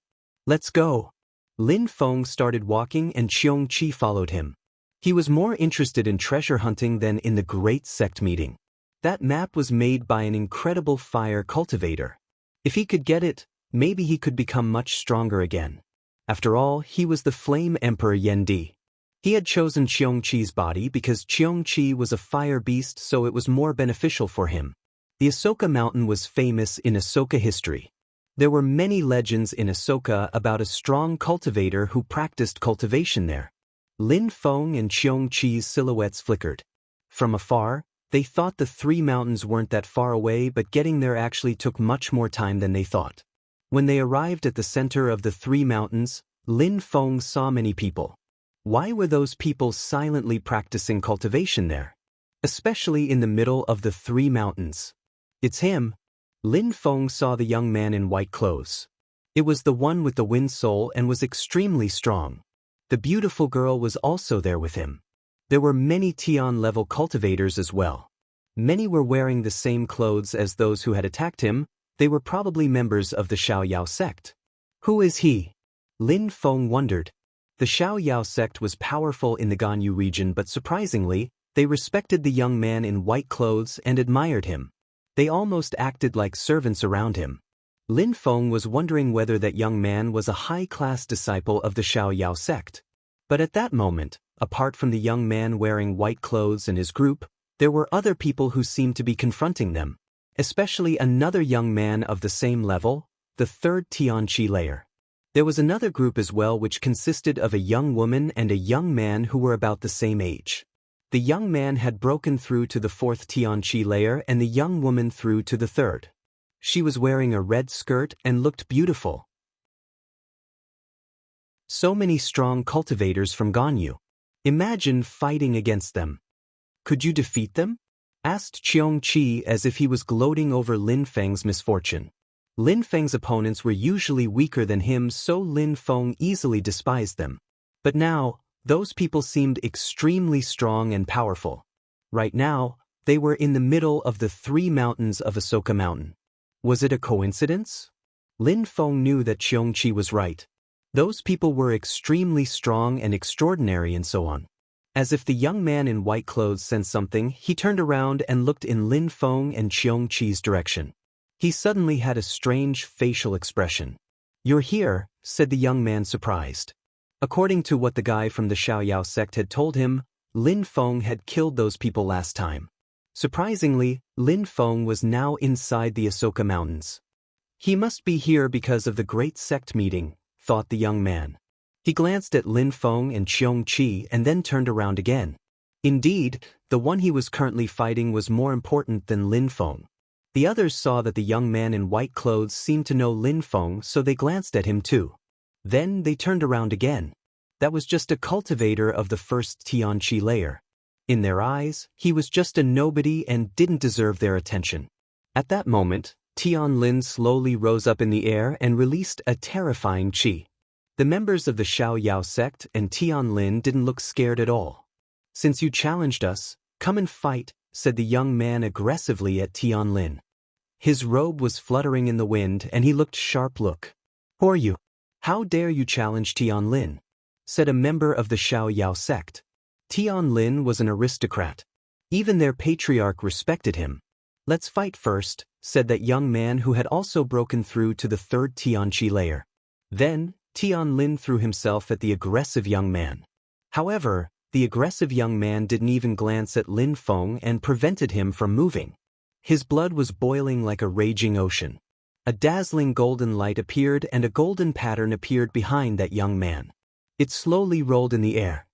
"Let's go." Lin Feng started walking and Qiong Qi followed him. He was more interested in treasure hunting than in the great sect meeting. That map was made by an incredible fire cultivator. If he could get it, maybe he could become much stronger again. After all, he was the Flame Emperor Yen Di. He had chosen Qiong Qi's body because Qiong Qi was a fire beast, so it was more beneficial for him. The Ahsoka Mountain was famous in Ahsoka history. There were many legends in Ahsoka about a strong cultivator who practiced cultivation there. Lin Feng and Cheong Chi's silhouettes flickered. From afar, they thought the three mountains weren't that far away, but getting there actually took much more time than they thought. When they arrived at the center of the three mountains, Lin Feng saw many people. Why were those people silently practicing cultivation there? Especially in the middle of the three mountains. It's him. Lin Feng saw the young man in white clothes. It was the one with the wind soul and was extremely strong. The beautiful girl was also there with him. There were many Tian-level cultivators as well. Many were wearing the same clothes as those who had attacked him. They were probably members of the Xiaoyao sect. Who is he? Lin Feng wondered. The Xiaoyao sect was powerful in the Ganyu region, but surprisingly, they respected the young man in white clothes and admired him. They almost acted like servants around him. Lin Feng was wondering whether that young man was a high-class disciple of the Xiaoyao sect. But at that moment, apart from the young man wearing white clothes and his group, there were other people who seemed to be confronting them, especially another young man of the same level, the third Tianqi layer. There was another group as well which consisted of a young woman and a young man who were about the same age. The young man had broken through to the fourth Tianqi layer and the young woman through to the third. She was wearing a red skirt and looked beautiful. So many strong cultivators from Ganyu. Imagine fighting against them. Could you defeat them? Asked Cheong Chi as if he was gloating over Lin Feng's misfortune. Lin Feng's opponents were usually weaker than him, so Lin Feng easily despised them. But now, those people seemed extremely strong and powerful. Right now, they were in the middle of the three mountains of Ahsoka Mountain. Was it a coincidence? Lin Feng knew that Cheong Chi was right. Those people were extremely strong and extraordinary and so on. As if the young man in white clothes sensed something, he turned around and looked in Lin Feng and Cheong Chi's direction. He suddenly had a strange facial expression. "You're here," said the young man, surprised. According to what the guy from the Xiaoyao sect had told him, Lin Feng had killed those people last time. Surprisingly, Lin Feng was now inside the Ahsoka Mountains. He must be here because of the great sect meeting, thought the young man. He glanced at Lin Feng and Cheong Chi and then turned around again. Indeed, the one he was currently fighting was more important than Lin Feng. The others saw that the young man in white clothes seemed to know Lin Feng, so they glanced at him too. Then they turned around again. That was just a cultivator of the first Tianqi layer. In their eyes, he was just a nobody and didn't deserve their attention. At that moment, Tian Lin slowly rose up in the air and released a terrifying qi. The members of the Xiaoyao sect and Tian Lin didn't look scared at all. "Since you challenged us, come and fight," said the young man aggressively at Tian Lin. His robe was fluttering in the wind and he looked sharp. "Look. Who are you? How dare you challenge Tian Lin?" said a member of the Xiaoyao sect. Tian Lin was an aristocrat. Even their patriarch respected him. "Let's fight first," said that young man who had also broken through to the third Tianqi layer. Then, Tian Lin threw himself at the aggressive young man. However, the aggressive young man didn't even glance at Lin Feng and prevented him from moving. His blood was boiling like a raging ocean. A dazzling golden light appeared and a golden pattern appeared behind that young man. It slowly rolled in the air.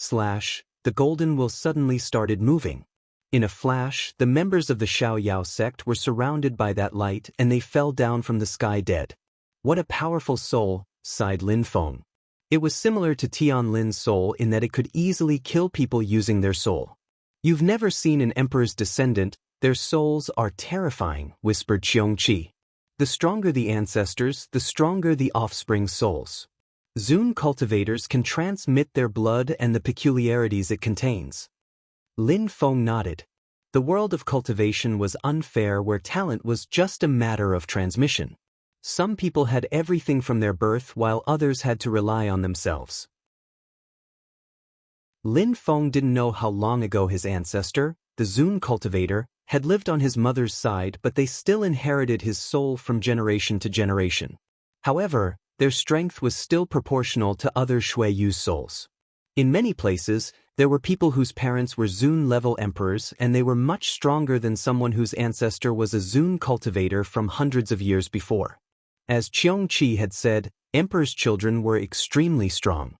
The golden will suddenly started moving. In a flash, the members of the Xiaoyao sect were surrounded by that light and they fell down from the sky dead. "What a powerful soul," sighed Lin Feng. It was similar to Tian Lin's soul in that it could easily kill people using their soul. "You've never seen an emperor's descendant, their souls are terrifying," whispered Cheong Chi. "The stronger the ancestors, the stronger the offspring's souls. Zun cultivators can transmit their blood and the peculiarities it contains." Lin Feng nodded. The world of cultivation was unfair where talent was just a matter of transmission. Some people had everything from their birth while others had to rely on themselves. Lin Feng didn't know how long ago his ancestor, the Zun cultivator, had lived on his mother's side, but they still inherited his soul from generation to generation. However, their strength was still proportional to other Shuiyu's souls. In many places, there were people whose parents were Zun-level emperors and they were much stronger than someone whose ancestor was a Zun cultivator from hundreds of years before. As Qiongqi had said, Emperor's children were extremely strong.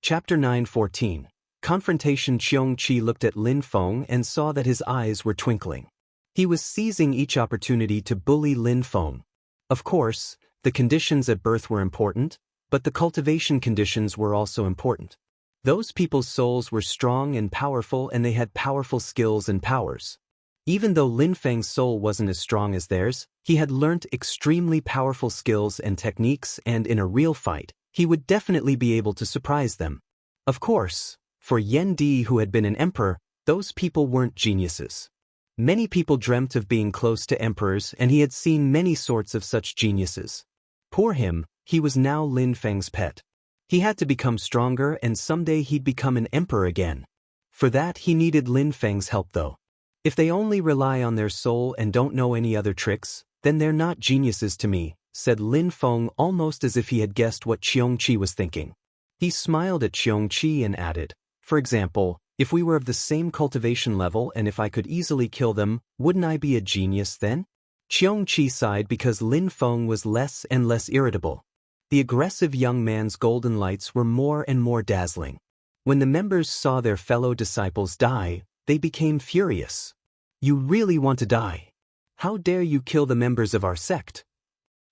Chapter 9:14. Confrontation. Qiongqi looked at Lin Feng and saw that his eyes were twinkling. He was seizing each opportunity to bully Lin Feng. Of course, the conditions at birth were important, but the cultivation conditions were also important. Those people's souls were strong and powerful, and they had powerful skills and powers. Even though Lin Feng's soul wasn't as strong as theirs, he had learnt extremely powerful skills and techniques, and in a real fight, he would definitely be able to surprise them. Of course, for Yan Di, who had been an emperor, those people weren't geniuses. Many people dreamt of being close to emperors, and he had seen many sorts of such geniuses. Poor him, he was now Lin Feng's pet. He had to become stronger, and someday he'd become an emperor again. For that, he needed Lin Feng's help though. If they only rely on their soul and don't know any other tricks, then they're not geniuses to me, said Lin Feng, almost as if he had guessed what Qiongqi was thinking. He smiled at Qiongqi and added, for example, if we were of the same cultivation level and if I could easily kill them, wouldn't I be a genius then? Qiongqi sighed because Lin Feng was less and less irritable. The aggressive young man's golden lights were more and more dazzling. When the members saw their fellow disciples die, they became furious. You really want to die? How dare you kill the members of our sect?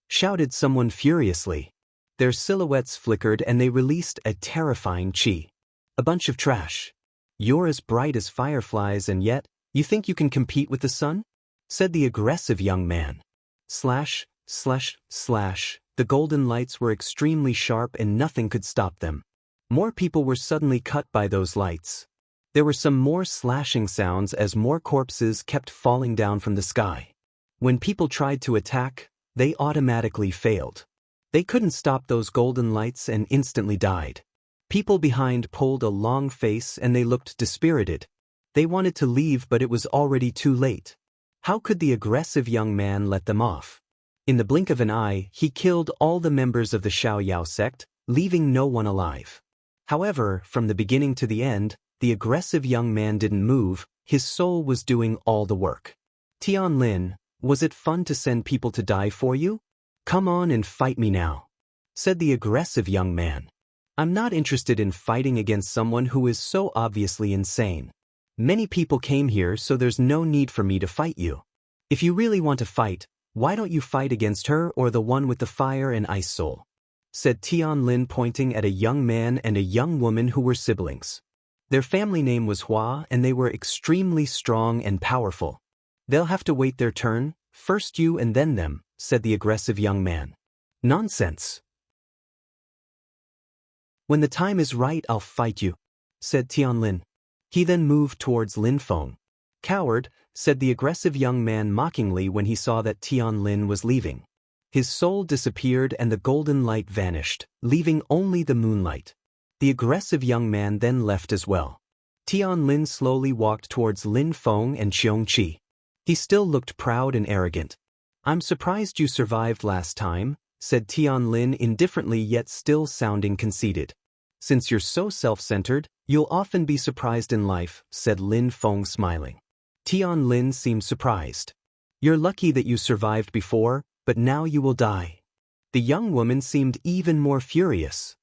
Shouted someone furiously. Their silhouettes flickered and they released a terrifying qi. A bunch of trash. You're as bright as fireflies, and yet, you think you can compete with the sun? Said the aggressive young man. Slash, slash, slash. The golden lights were extremely sharp and nothing could stop them. More people were suddenly cut by those lights. There were some more slashing sounds as more corpses kept falling down from the sky. When people tried to attack, they automatically failed. They couldn't stop those golden lights and instantly died. People behind pulled a long face and they looked dispirited. They wanted to leave, but it was already too late. How could the aggressive young man let them off? In the blink of an eye, he killed all the members of the Xiaoyao sect, leaving no one alive. However, from the beginning to the end, the aggressive young man didn't move. His soul was doing all the work. Tianlin, was it fun to send people to die for you? Come on and fight me now, said the aggressive young man. I'm not interested in fighting against someone who is so obviously insane. Many people came here, so there's no need for me to fight you. If you really want to fight, why don't you fight against her or the one with the fire and ice soul? Said Tianlin, pointing at a young man and a young woman who were siblings. Their family name was Hua and they were extremely strong and powerful. They'll have to wait their turn, first you and then them, said the aggressive young man. Nonsense. When the time is right, I'll fight you, said Tianlin. He then moved towards Lin Feng. Coward, said the aggressive young man mockingly when he saw that Tianlin was leaving. His soul disappeared and the golden light vanished, leaving only the moonlight. The aggressive young man then left as well. Tianlin slowly walked towards Lin Feng and Qiongqi. He still looked proud and arrogant. I'm surprised you survived last time, said Tianlin indifferently yet still sounding conceited. Since you're so self-centered, you'll often be surprised in life, said Lin Feng smiling. Tianlin seemed surprised. You're lucky that you survived before, but now you will die. The young woman seemed even more furious.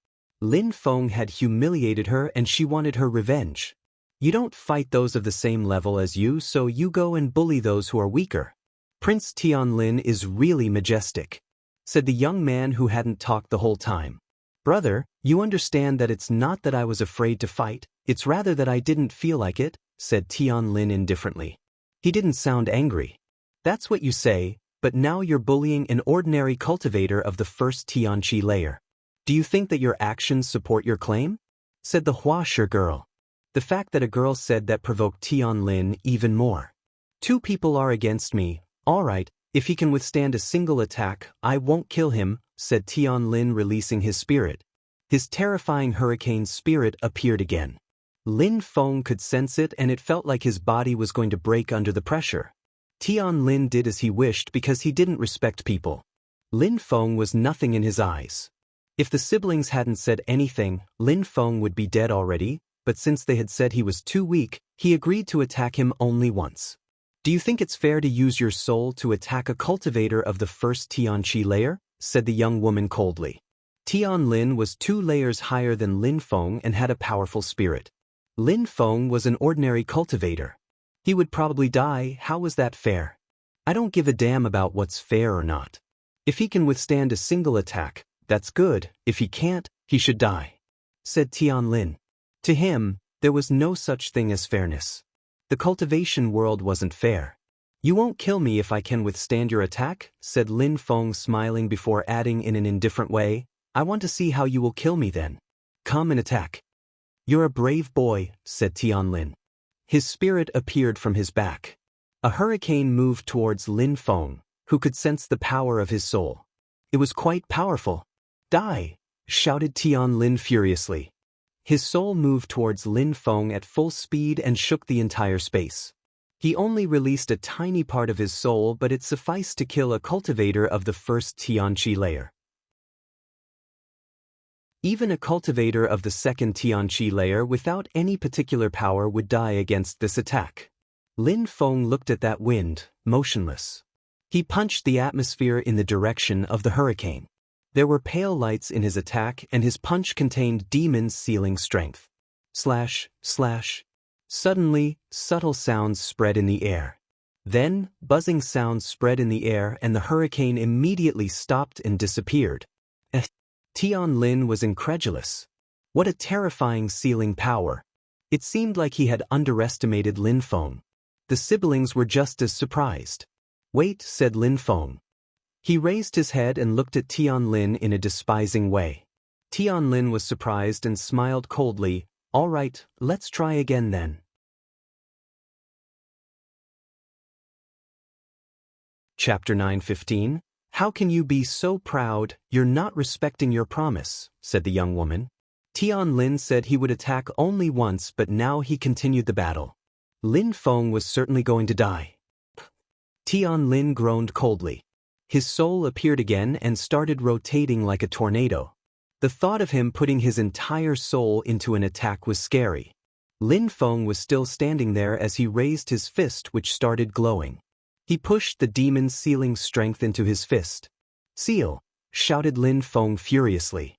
Lin Feng had humiliated her and she wanted her revenge. You don't fight those of the same level as you, so you go and bully those who are weaker. Prince Tianlin is really majestic, said the young man who hadn't talked the whole time. Brother, you understand that it's not that I was afraid to fight, it's rather that I didn't feel like it, said Tianlin indifferently. He didn't sound angry. That's what you say, but now you're bullying an ordinary cultivator of the first Tianqi layer. Do you think that your actions support your claim? Said the Huashi girl. The fact that a girl said that provoked Tianlin even more. Two people are against me. All right, if he can withstand a single attack, I won't kill him, said Tianlin, releasing his spirit. His terrifying hurricane spirit appeared again. Lin Feng could sense it and it felt like his body was going to break under the pressure. Tianlin did as he wished because he didn't respect people. Lin Feng was nothing in his eyes. If the siblings hadn't said anything, Lin Feng would be dead already, but since they had said he was too weak, he agreed to attack him only once. Do you think it's fair to use your soul to attack a cultivator of the first Tianqi layer? Said the young woman coldly. Tianlin was 2 layers higher than Lin Feng and had a powerful spirit. Lin Feng was an ordinary cultivator. He would probably die. How was that fair? I don't give a damn about what's fair or not. If he can withstand a single attack, that's good. If he can't, he should die, said Tianlin. To him, there was no such thing as fairness. The cultivation world wasn't fair. You won't kill me if I can withstand your attack, said Lin Feng, smiling before adding in an indifferent way, I want to see how you will kill me then. Come and attack. You're a brave boy, said Tianlin. His spirit appeared from his back. A hurricane moved towards Lin Feng, who could sense the power of his soul. It was quite powerful. Die! Shouted Tianlin furiously. His soul moved towards Lin Feng at full speed and shook the entire space. He only released a tiny part of his soul, but it sufficed to kill a cultivator of the first Tianqi layer. Even a cultivator of the second Tianqi layer without any particular power would die against this attack. Lin Feng looked at that wind, motionless. He punched the atmosphere in the direction of the hurricane. There were pale lights in his attack, and his punch contained demons sealing strength. Slash, slash. Suddenly, subtle sounds spread in the air. Then, buzzing sounds spread in the air and the hurricane immediately stopped and disappeared. Tianlin was incredulous. What a terrifying sealing power. It seemed like he had underestimated Lin Feng. The siblings were just as surprised. Wait, said Lin Feng. He raised his head and looked at Tianlin in a despising way. Tianlin was surprised and smiled coldly. All right, let's try again then. Chapter 9:15. How can you be so proud? You're not respecting your promise, said the young woman. Tianlin said he would attack only once, but now he continued the battle. Lin Feng was certainly going to die. Tianlin groaned coldly. His soul appeared again and started rotating like a tornado. The thought of him putting his entire soul into an attack was scary. Lin Feng was still standing there as he raised his fist, which started glowing. He pushed the demon's sealing strength into his fist. Seal! Shouted Lin Feng furiously.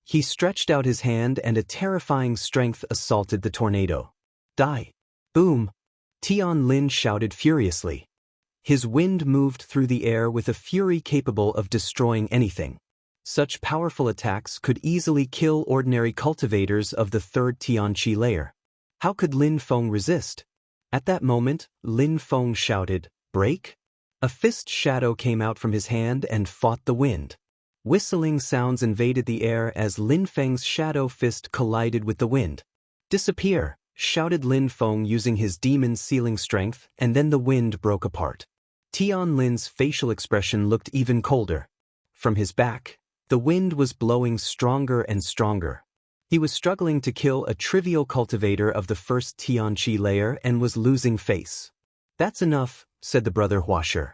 He stretched out his hand and a terrifying strength assaulted the tornado. Die! Boom! Tianlin shouted furiously. His wind moved through the air with a fury capable of destroying anything. Such powerful attacks could easily kill ordinary cultivators of the third Tianqi layer. How could Lin Feng resist? At that moment, Lin Feng shouted, Break? A fist shadow came out from his hand and fought the wind. Whistling sounds invaded the air as Lin Feng's shadow fist collided with the wind. Disappear! Shouted Lin Feng using his demon sealing strength, and then the wind broke apart. Tianlin's facial expression looked even colder. From his back, the wind was blowing stronger and stronger. He was struggling to kill a trivial cultivator of the first Tianqi layer and was losing face. That's enough, said the brother Huasher.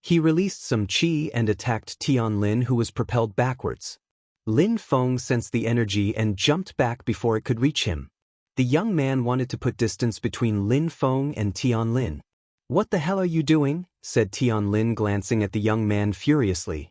He released some qi and attacked Tianlin, who was propelled backwards. Lin Feng sensed the energy and jumped back before it could reach him. The young man wanted to put distance between Lin Feng and Tianlin. What the hell are you doing? Said Tianlin, glancing at the young man furiously.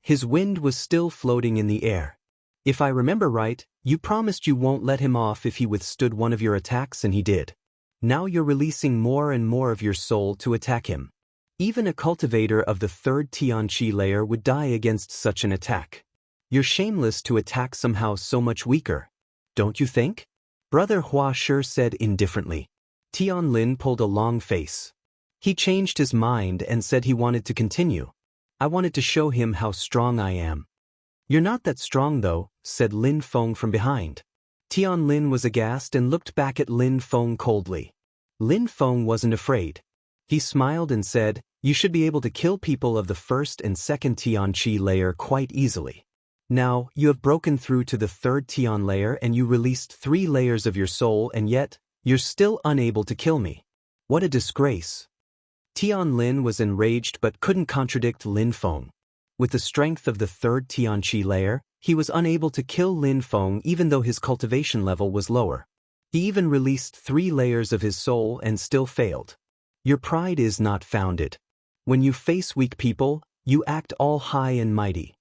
His wind was still floating in the air. If I remember right, you promised you won't let him off if he withstood one of your attacks, and he did. Now you're releasing more and more of your soul to attack him. Even a cultivator of the third Tianqi layer would die against such an attack. You're shameless to attack somehow so much weaker. Don't you think? Brother Huasher said indifferently. Tianlin pulled a long face. He changed his mind and said he wanted to continue. I wanted to show him how strong I am. You're not that strong though, said Lin Feng from behind. Tianlin was aghast and looked back at Lin Feng coldly. Lin Feng wasn't afraid. He smiled and said, You should be able to kill people of the first and second Tianqi layer quite easily. Now, you have broken through to the third Tian layer and you released 3 layers of your soul, and yet, you're still unable to kill me. What a disgrace. Tianlin was enraged but couldn't contradict Lin Feng. With the strength of the third Tianqi layer, he was unable to kill Lin Feng even though his cultivation level was lower. He even released 3 layers of his soul and still failed. Your pride is not founded. When you face weak people, you act all high and mighty.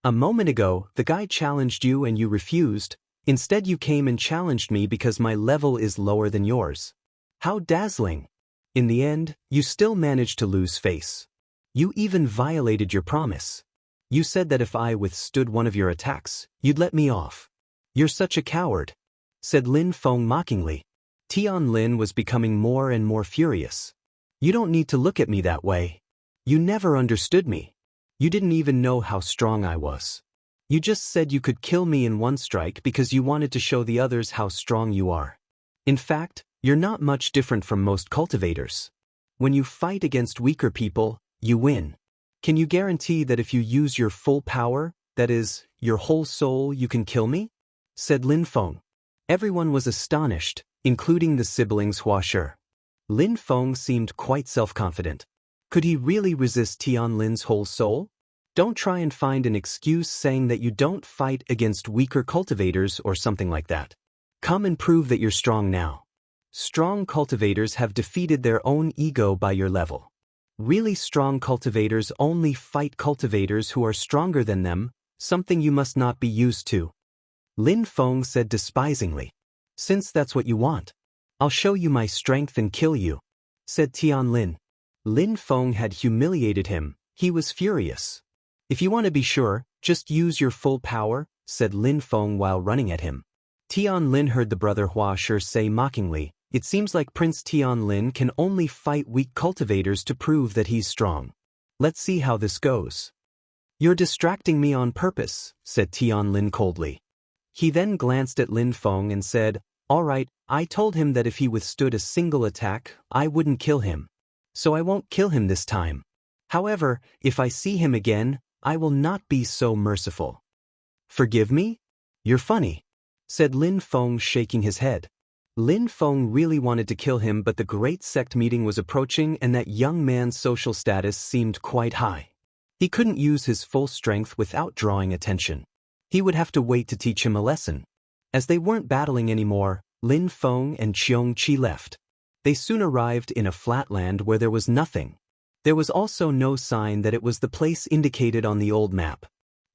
A moment ago, the guy challenged you and you refused. Instead you came and challenged me because my level is lower than yours. How dazzling! In the end, you still managed to lose face. You even violated your promise. You said that if I withstood one of your attacks, you'd let me off. You're such a coward, said Lin Feng mockingly. Tian Lin was becoming more and more furious. You don't need to look at me that way. You never understood me. You didn't even know how strong I was. You just said you could kill me in one strike because you wanted to show the others how strong you are. In fact, you're not much different from most cultivators. When you fight against weaker people, you win. Can you guarantee that if you use your full power, that is, your whole soul, you can kill me? Said Lin Feng. Everyone was astonished, including the siblings Hua Shi. Lin Feng seemed quite self-confident. Could he really resist Tian Lin's whole soul? Don't try and find an excuse saying that you don't fight against weaker cultivators or something like that. Come and prove that you're strong now. Strong cultivators have defeated their own ego by your level. Really strong cultivators only fight cultivators who are stronger than them, something you must not be used to. Lin Feng said despisingly. Since that's what you want, I'll show you my strength and kill you, said Tian Lin. Lin Feng had humiliated him. He was furious. If you want to be sure, just use your full power, said Lin Feng while running at him. Tian Lin heard the brother Hua Shi say mockingly, it seems like Prince Tian Lin can only fight weak cultivators to prove that he's strong. Let's see how this goes. You're distracting me on purpose, said Tian Lin coldly. He then glanced at Lin Feng and said, all right, I told him that if he withstood a single attack, I wouldn't kill him. So I won't kill him this time. However, if I see him again, I will not be so merciful. Forgive me? You're funny, said Lin Feng, shaking his head. Lin Feng really wanted to kill him, but the great sect meeting was approaching and that young man's social status seemed quite high. He couldn't use his full strength without drawing attention. He would have to wait to teach him a lesson. As they weren't battling anymore, Lin Feng and Qiong Qi left. They soon arrived in a flatland where there was nothing. There was also no sign that it was the place indicated on the old map.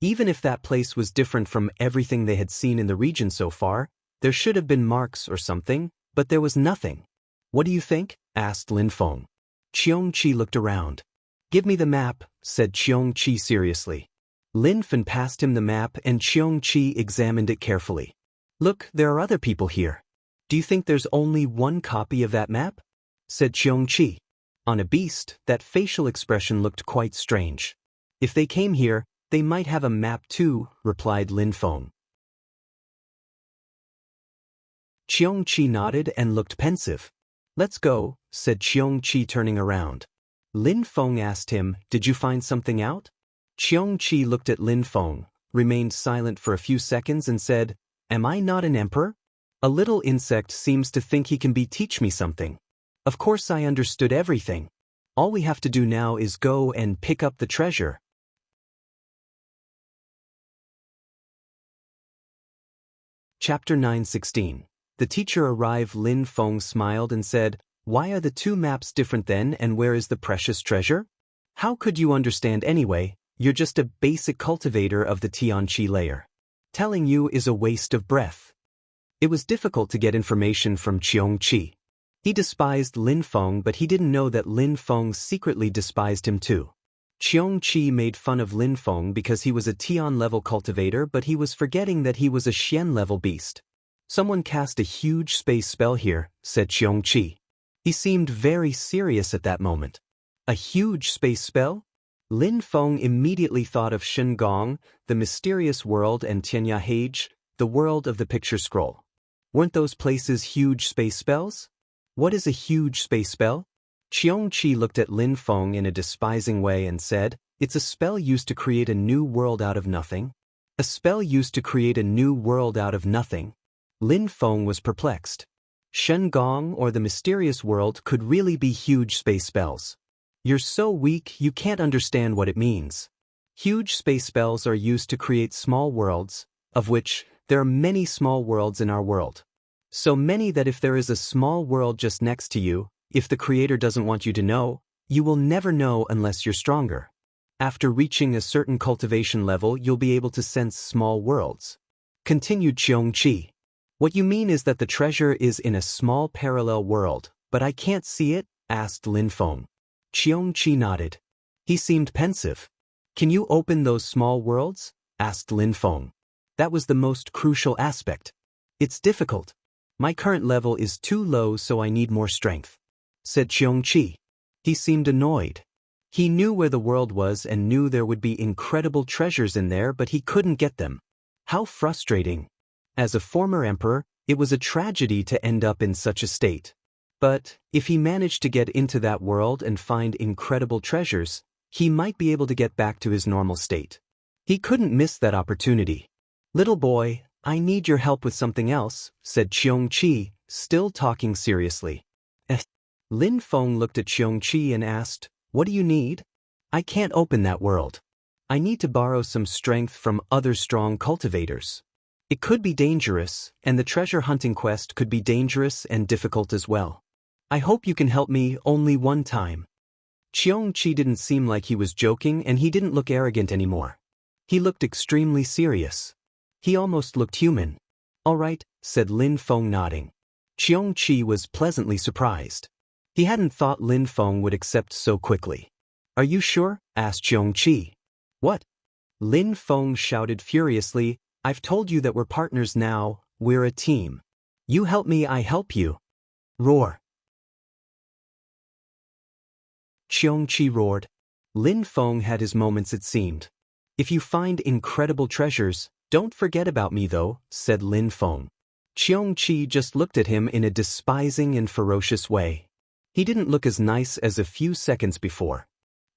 Even if that place was different from everything they had seen in the region so far, there should have been marks or something, but there was nothing. What do you think? Asked Lin Feng. Qiong Qi looked around. Give me the map, said Qiong Qi seriously. Lin Feng passed him the map and Qiong Qi examined it carefully. Look, there are other people here. Do you think there's only one copy of that map? Said Qiong Qi. On a beast, that facial expression looked quite strange. If they came here, they might have a map too, replied Lin Feng. Qiong Qi nodded and looked pensive. Let's go, said Qiong Qi turning around. Lin Feng asked him, did you find something out? Qiong Qi looked at Lin Feng, remained silent for a few seconds and said, am I not an emperor? A little insect seems to think he can teach me something. Of course I understood everything. All we have to do now is go and pick up the treasure. Chapter 9:16. The teacher arrived. Lin Feng smiled and said, why are the two maps different then, and where is the precious treasure? How could you understand anyway? You're just a basic cultivator of the Tianqi layer. Telling you is a waste of breath. It was difficult to get information from Qiong Qi. He despised Lin Feng, but he didn't know that Lin Feng secretly despised him too. Qiong Qi made fun of Lin Feng because he was a Tian-level cultivator, but he was forgetting that he was a Xian-level beast. Someone cast a huge space spell here, said Qiong Qi. He seemed very serious at that moment. A huge space spell? Lin Feng immediately thought of Shen Gong, the mysterious world, and Tianya Hage, the world of the picture scroll. Weren't those places huge space spells? What is a huge space spell? Qiong Qi looked at Lin Feng in a despising way and said, it's a spell used to create a new world out of nothing. A spell used to create a new world out of nothing. Lin Feng was perplexed. Shen Gong or the mysterious world could really be huge space spells. You're so weak you can't understand what it means. Huge space spells are used to create small worlds, of which there are many small worlds in our world. So many that if there is a small world just next to you, if the creator doesn't want you to know, you will never know unless you're stronger. After reaching a certain cultivation level, you'll be able to sense small worlds. Continued Qiong-Chi. What you mean is that the treasure is in a small parallel world, but I can't see it? Asked Lin Feng. Qiong-Chi nodded. He seemed pensive. Can you open those small worlds? Asked Lin Feng. That was the most crucial aspect. It's difficult. My current level is too low, so I need more strength, said Qiong-Chi. He seemed annoyed. He knew where the world was and knew there would be incredible treasures in there, but he couldn't get them. How frustrating. As a former emperor, it was a tragedy to end up in such a state. But if he managed to get into that world and find incredible treasures, he might be able to get back to his normal state. He couldn't miss that opportunity. Little boy, I need your help with something else, said Qiong-Chi, still talking seriously. Lin Feng looked at Qiong-Chi and asked, what do you need? I can't open that world. I need to borrow some strength from other strong cultivators. It could be dangerous, and the treasure hunting quest could be dangerous and difficult as well. I hope you can help me only one time. Qiong-Chi didn't seem like he was joking, and he didn't look arrogant anymore. He looked extremely serious. He almost looked human. All right, said Lin Feng, nodding. Qiong-Chi was pleasantly surprised. He hadn't thought Lin Feng would accept so quickly. Are you sure? Asked Qiong-Chi. What? Lin Feng shouted furiously. I've told you that we're partners now, we're a team. You help me, I help you. Roar. Qiong-Chi roared. Lin Feng had his moments, it seemed. If you find incredible treasures, don't forget about me though, said Lin Feng. Qiong-Chi just looked at him in a despising and ferocious way. He didn't look as nice as a few seconds before.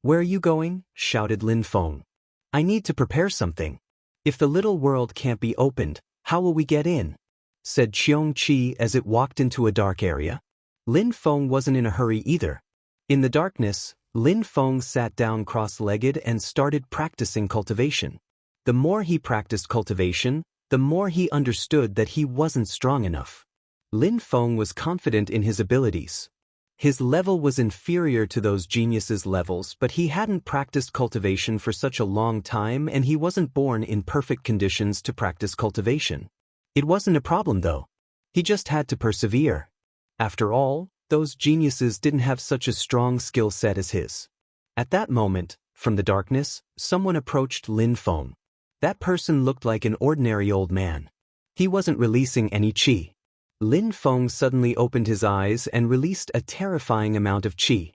Where are you going? Shouted Lin Feng. I need to prepare something. If the little world can't be opened, how will we get in? Said Qiong-Chi as it walked into a dark area. Lin Feng wasn't in a hurry either. In the darkness, Lin Feng sat down cross-legged and started practicing cultivation. The more he practiced cultivation, the more he understood that he wasn't strong enough. Lin Feng was confident in his abilities. His level was inferior to those geniuses' levels, but he hadn't practiced cultivation for such a long time, and he wasn't born in perfect conditions to practice cultivation. It wasn't a problem though. He just had to persevere. After all, those geniuses didn't have such a strong skill set as his. At that moment, from the darkness, someone approached Lin Feng. That person looked like an ordinary old man. He wasn't releasing any qi. Lin Feng suddenly opened his eyes and released a terrifying amount of qi.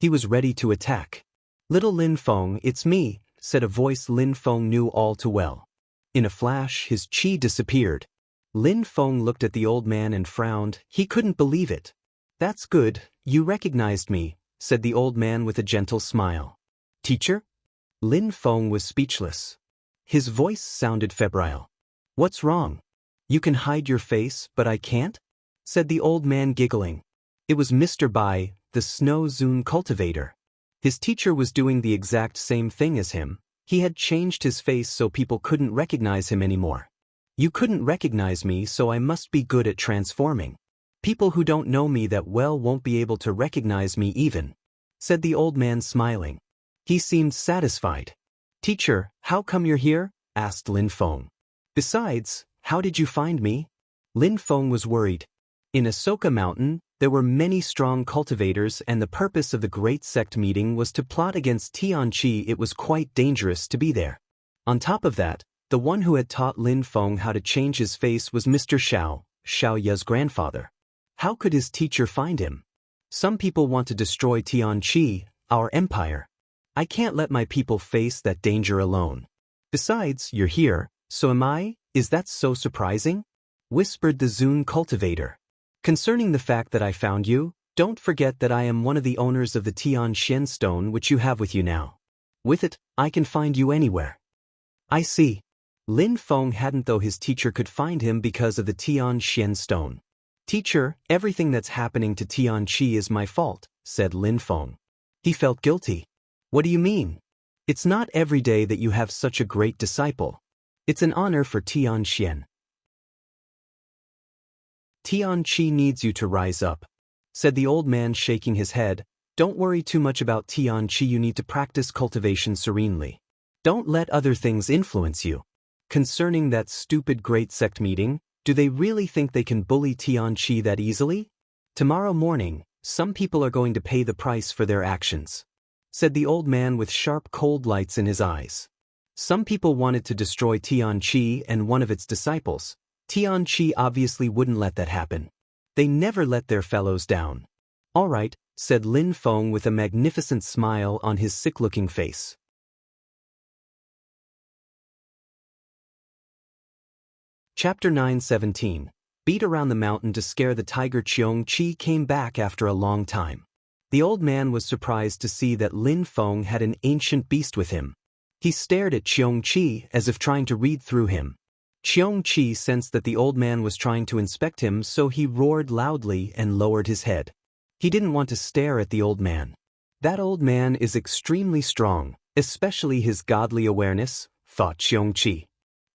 He was ready to attack. Little Lin Feng, it's me, said a voice Lin Feng knew all too well. In a flash, his qi disappeared. Lin Feng looked at the old man and frowned. He couldn't believe it. That's good, you recognized me, said the old man with a gentle smile. Teacher? Lin Feng was speechless. His voice sounded febrile. What's wrong? You can hide your face, but I can't? Said the old man, giggling. It was Mr. Bai, the Snow Zune cultivator. His teacher was doing the exact same thing as him. He had changed his face so people couldn't recognize him anymore. You couldn't recognize me, so I must be good at transforming. People who don't know me that well won't be able to recognize me even, said the old man, smiling. He seemed satisfied. Teacher, how come you're here? Asked Lin Feng. Besides, how did you find me? Lin Feng was worried. In Ahsoka Mountain, there were many strong cultivators, and the purpose of the Great Sect meeting was to plot against Tianqi. It was quite dangerous to be there. On top of that, the one who had taught Lin Feng how to change his face was Mr. Xiao, Xiao Ye's grandfather. How could his teacher find him? Some people want to destroy Tianqi, our empire. I can't let my people face that danger alone. Besides, you're here, so am I. Is that so surprising? Whispered the Zune cultivator. Concerning the fact that I found you, don't forget that I am one of the owners of the Tian Shen stone which you have with you now. With it, I can find you anywhere. I see. Lin Feng hadn't though his teacher could find him because of the Tian Shen stone. Teacher, everything that's happening to Tianqi is my fault, said Lin Feng. He felt guilty. What do you mean? It's not every day that you have such a great disciple. It's an honor for Tian Shen. Tianqi needs you to rise up, said the old man, shaking his head. Don't worry too much about Tianqi, you need to practice cultivation serenely. Don't let other things influence you. Concerning that stupid great sect meeting, do they really think they can bully Tianqi that easily? Tomorrow morning, some people are going to pay the price for their actions, said the old man with sharp cold lights in his eyes. Some people wanted to destroy Tianqi and one of its disciples. Tianqi obviously wouldn't let that happen. They never let their fellows down. All right, said Lin Feng with a magnificent smile on his sick-looking face. Chapter 9:17. Beat around the mountain to scare the tiger. Tianqi came back after a long time. The old man was surprised to see that Lin Feng had an ancient beast with him. He stared at Tianqi as if trying to read through him. Tianqi sensed that the old man was trying to inspect him, so he roared loudly and lowered his head. He didn't want to stare at the old man. That old man is extremely strong, especially his godly awareness, thought Tianqi.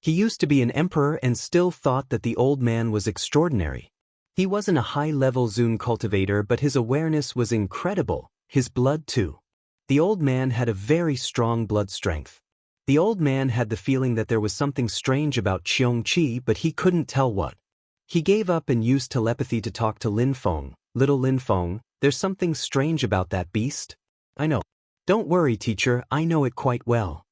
He used to be an emperor and still thought that the old man was extraordinary. He wasn't a high-level Zun cultivator, but his awareness was incredible, his blood too. The old man had a very strong blood strength. The old man had the feeling that there was something strange about Tianqi, but he couldn't tell what. He gave up and used telepathy to talk to Lin Feng. Little Lin Feng, there's something strange about that beast. I know. Don't worry, teacher, I know it quite well.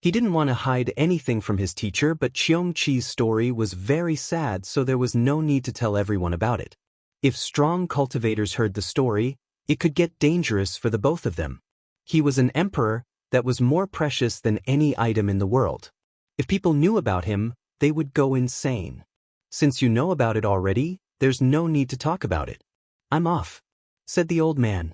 He didn't want to hide anything from his teacher, but Tianqi's story was very sad, so there was no need to tell everyone about it. If strong cultivators heard the story, it could get dangerous for the both of them. He was an emperor that was more precious than any item in the world. If people knew about him, they would go insane. Since you know about it already, there's no need to talk about it. I'm off, said the old man.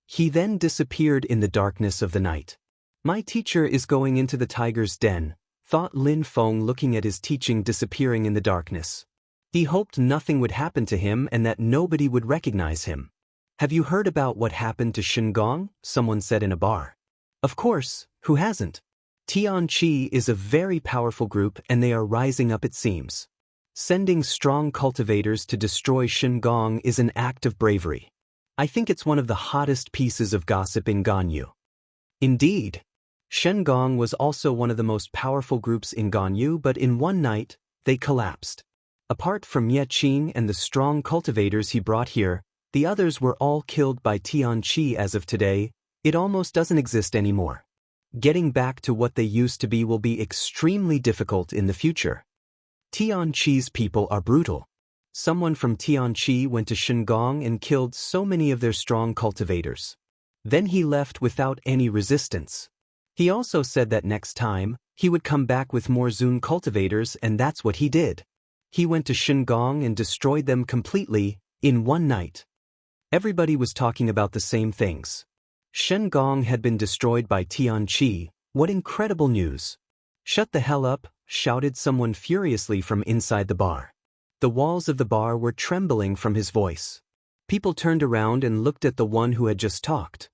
He then disappeared in the darkness of the night. My teacher is going into the tiger's den, thought Lin Feng, looking at his teaching disappearing in the darkness. He hoped nothing would happen to him and that nobody would recognize him. Have you heard about what happened to Shengong? Someone said in a bar. Of course, who hasn't? Tianqi is a very powerful group and they are rising up, it seems. Sending strong cultivators to destroy Shengong is an act of bravery. I think it's one of the hottest pieces of gossip in Ganyu. Indeed. Shengong was also one of the most powerful groups in Ganyu, but in one night, they collapsed. Apart from Ye Qing and the strong cultivators he brought here, the others were all killed by Tianqi. As of today, it almost doesn't exist anymore. Getting back to what they used to be will be extremely difficult in the future. Tianqi's people are brutal. Someone from Tianqi went to Shengong and killed so many of their strong cultivators. Then he left without any resistance. He also said that next time, he would come back with more Zun cultivators, and that's what he did. He went to Shengong and destroyed them completely, in one night. Everybody was talking about the same things. Shengong had been destroyed by Tianqi. What incredible news! Shut the hell up, shouted someone furiously from inside the bar. The walls of the bar were trembling from his voice. People turned around and looked at the one who had just talked.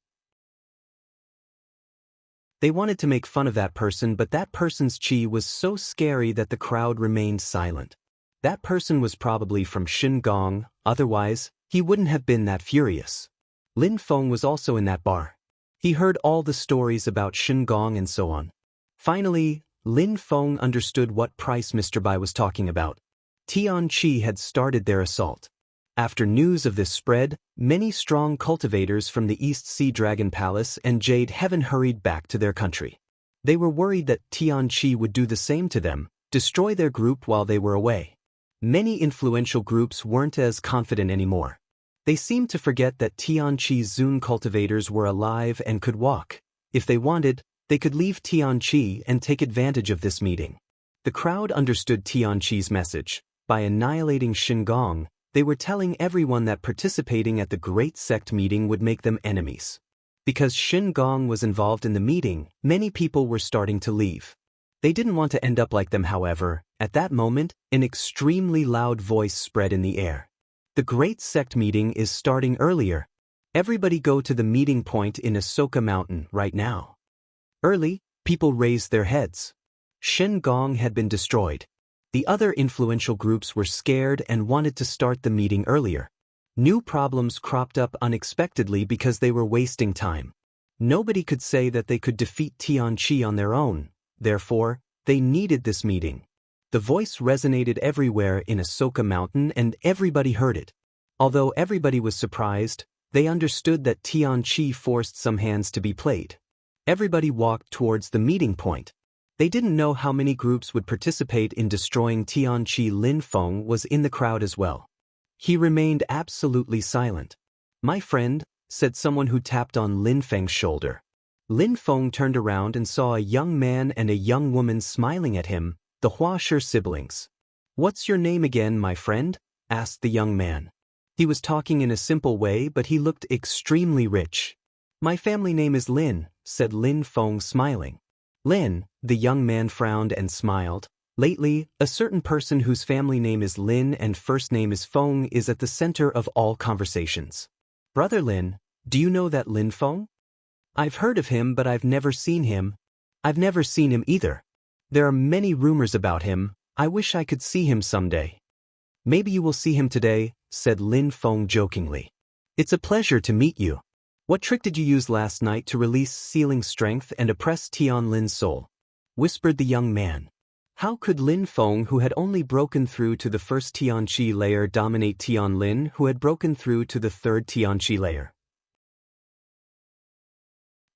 They wanted to make fun of that person, but that person's chi was so scary that the crowd remained silent. That person was probably from Shengong, otherwise, he wouldn't have been that furious. Lin Feng was also in that bar. He heard all the stories about Shengong and so on. Finally, Lin Feng understood what price Mr. Bai was talking about. Tianqi had started their assault. After news of this spread, many strong cultivators from the East Sea Dragon Palace and Jade Heaven hurried back to their country. They were worried that Tianqi would do the same to them, destroy their group while they were away. Many influential groups weren't as confident anymore. They seemed to forget that Tianqi's Zun cultivators were alive and could walk. If they wanted, they could leave Tianqi and take advantage of this meeting. The crowd understood Tianqi's message. By annihilating Shengong, they were telling everyone that participating at the Great Sect meeting would make them enemies. Because Shengong was involved in the meeting, many people were starting to leave. They didn't want to end up like them, however. At that moment, an extremely loud voice spread in the air. The Great Sect meeting is starting earlier. Everybody go to the meeting point in Ahsoka Mountain right now. Early, people raised their heads. Shengong had been destroyed. The other influential groups were scared and wanted to start the meeting earlier. New problems cropped up unexpectedly because they were wasting time. Nobody could say that they could defeat Tianqi on their own, therefore, they needed this meeting. The voice resonated everywhere in Asoka Mountain and everybody heard it. Although everybody was surprised, they understood that Tianqi forced some hands to be played. Everybody walked towards the meeting point. They didn't know how many groups would participate in destroying Tianqi. Lin Feng was in the crowd as well. He remained absolutely silent. "My friend," said someone who tapped on Lin Feng's shoulder. Lin Feng turned around and saw a young man and a young woman smiling at him, the Huasher siblings. "What's your name again, my friend?" asked the young man. He was talking in a simple way, but he looked extremely rich. "My family name is Lin," said Lin Feng, smiling. "Lin," the young man frowned and smiled. "Lately, a certain person whose family name is Lin and first name is Feng is at the center of all conversations. Brother Lin, do you know that Lin Feng? I've heard of him, but I've never seen him." "I've never seen him either. There are many rumors about him. I wish I could see him someday." "Maybe you will see him today," said Lin Feng jokingly. "It's a pleasure to meet you. What trick did you use last night to release sealing strength and oppress Tian Lin's soul?" whispered the young man. How could Lin Feng, who had only broken through to the first Tianqi layer, dominate Tian Lin, who had broken through to the third Tianqi layer?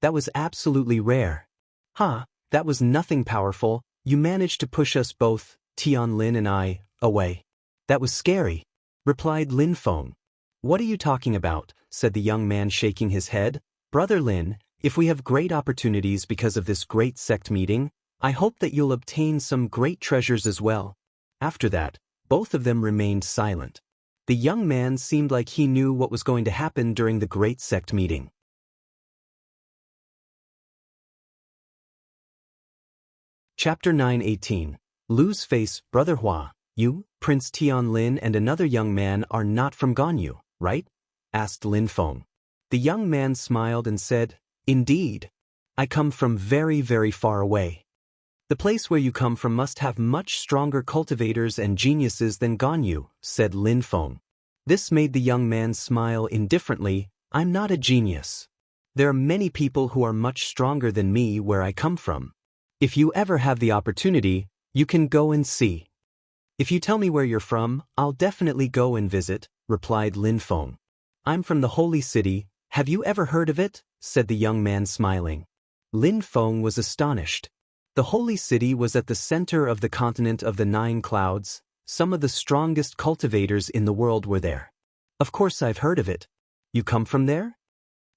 That was absolutely rare. "Huh, that was nothing powerful. You managed to push us both, Tian Lin and I, away." "That was scary," replied Lin Feng. "What are you talking about?" said the young man, shaking his head. "Brother Lin, if we have great opportunities because of this great sect meeting, I hope that you'll obtain some great treasures as well." After that, both of them remained silent. The young man seemed like he knew what was going to happen during the great sect meeting. Chapter 9:18. Lu's face. "Brother Hua, you, Prince Tian Lin and another young man are not from Ganyu, right?" asked Lin Feng. The young man smiled and said, "Indeed. I come from very, very far away." "The place where you come from must have much stronger cultivators and geniuses than Ganyu," said Lin Feng. This made the young man smile indifferently. "I'm not a genius. There are many people who are much stronger than me where I come from. If you ever have the opportunity, you can go and see." "If you tell me where you're from, I'll definitely go and visit," replied Lin Feng. "I'm from the Holy City. Have you ever heard of it?" said the young man, smiling. Lin Feng was astonished. The Holy City was at the center of the continent of the 9 clouds. Some of the strongest cultivators in the world were there. "Of course I've heard of it. You come from there?"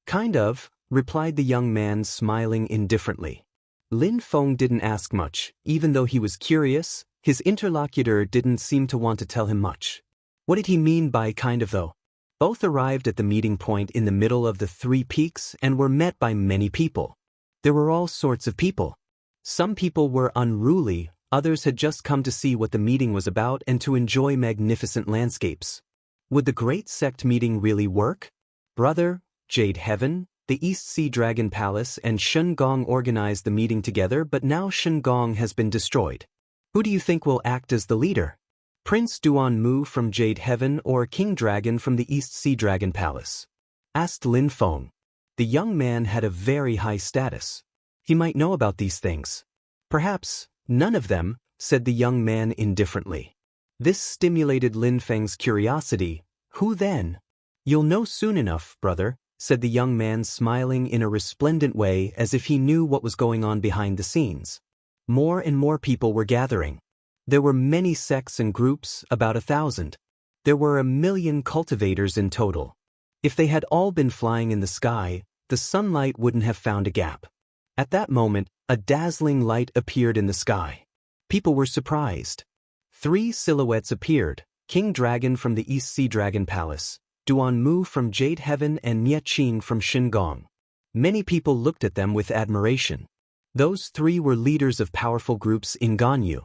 "Kind of," replied the young man, smiling indifferently. Lin Feng didn't ask much. Even though he was curious, his interlocutor didn't seem to want to tell him much. What did he mean by kind of though? Both arrived at the meeting point in the middle of the 3 peaks and were met by many people. There were all sorts of people. Some people were unruly, others had just come to see what the meeting was about and to enjoy magnificent landscapes. Would the Great Sect meeting really work? Brother, Jade Heaven, the East Sea Dragon Palace and Shen Gong organized the meeting together, but now Shen Gong has been destroyed. Who do you think will act as the leader? Prince Duan Mu from Jade Heaven or King Dragon from the East Sea Dragon Palace? Asked Lin Feng. The young man had a very high status. He might know about these things. Perhaps none of them, said the young man indifferently. This stimulated Lin Feng's curiosity. Who then? You'll know soon enough, brother, said the young man, smiling in a resplendent way as if he knew what was going on behind the scenes. More and more people were gathering. There were many sects and groups, about 1,000. There were 1,000,000 cultivators in total. If they had all been flying in the sky, the sunlight wouldn't have found a gap. At that moment, a dazzling light appeared in the sky. People were surprised. 3 silhouettes appeared, King Dragon from the East Sea Dragon Palace, Duan Mu from Jade Heaven and Nye Qing from Shen Gong. Many people looked at them with admiration. Those 3 were leaders of powerful groups in Ganyu.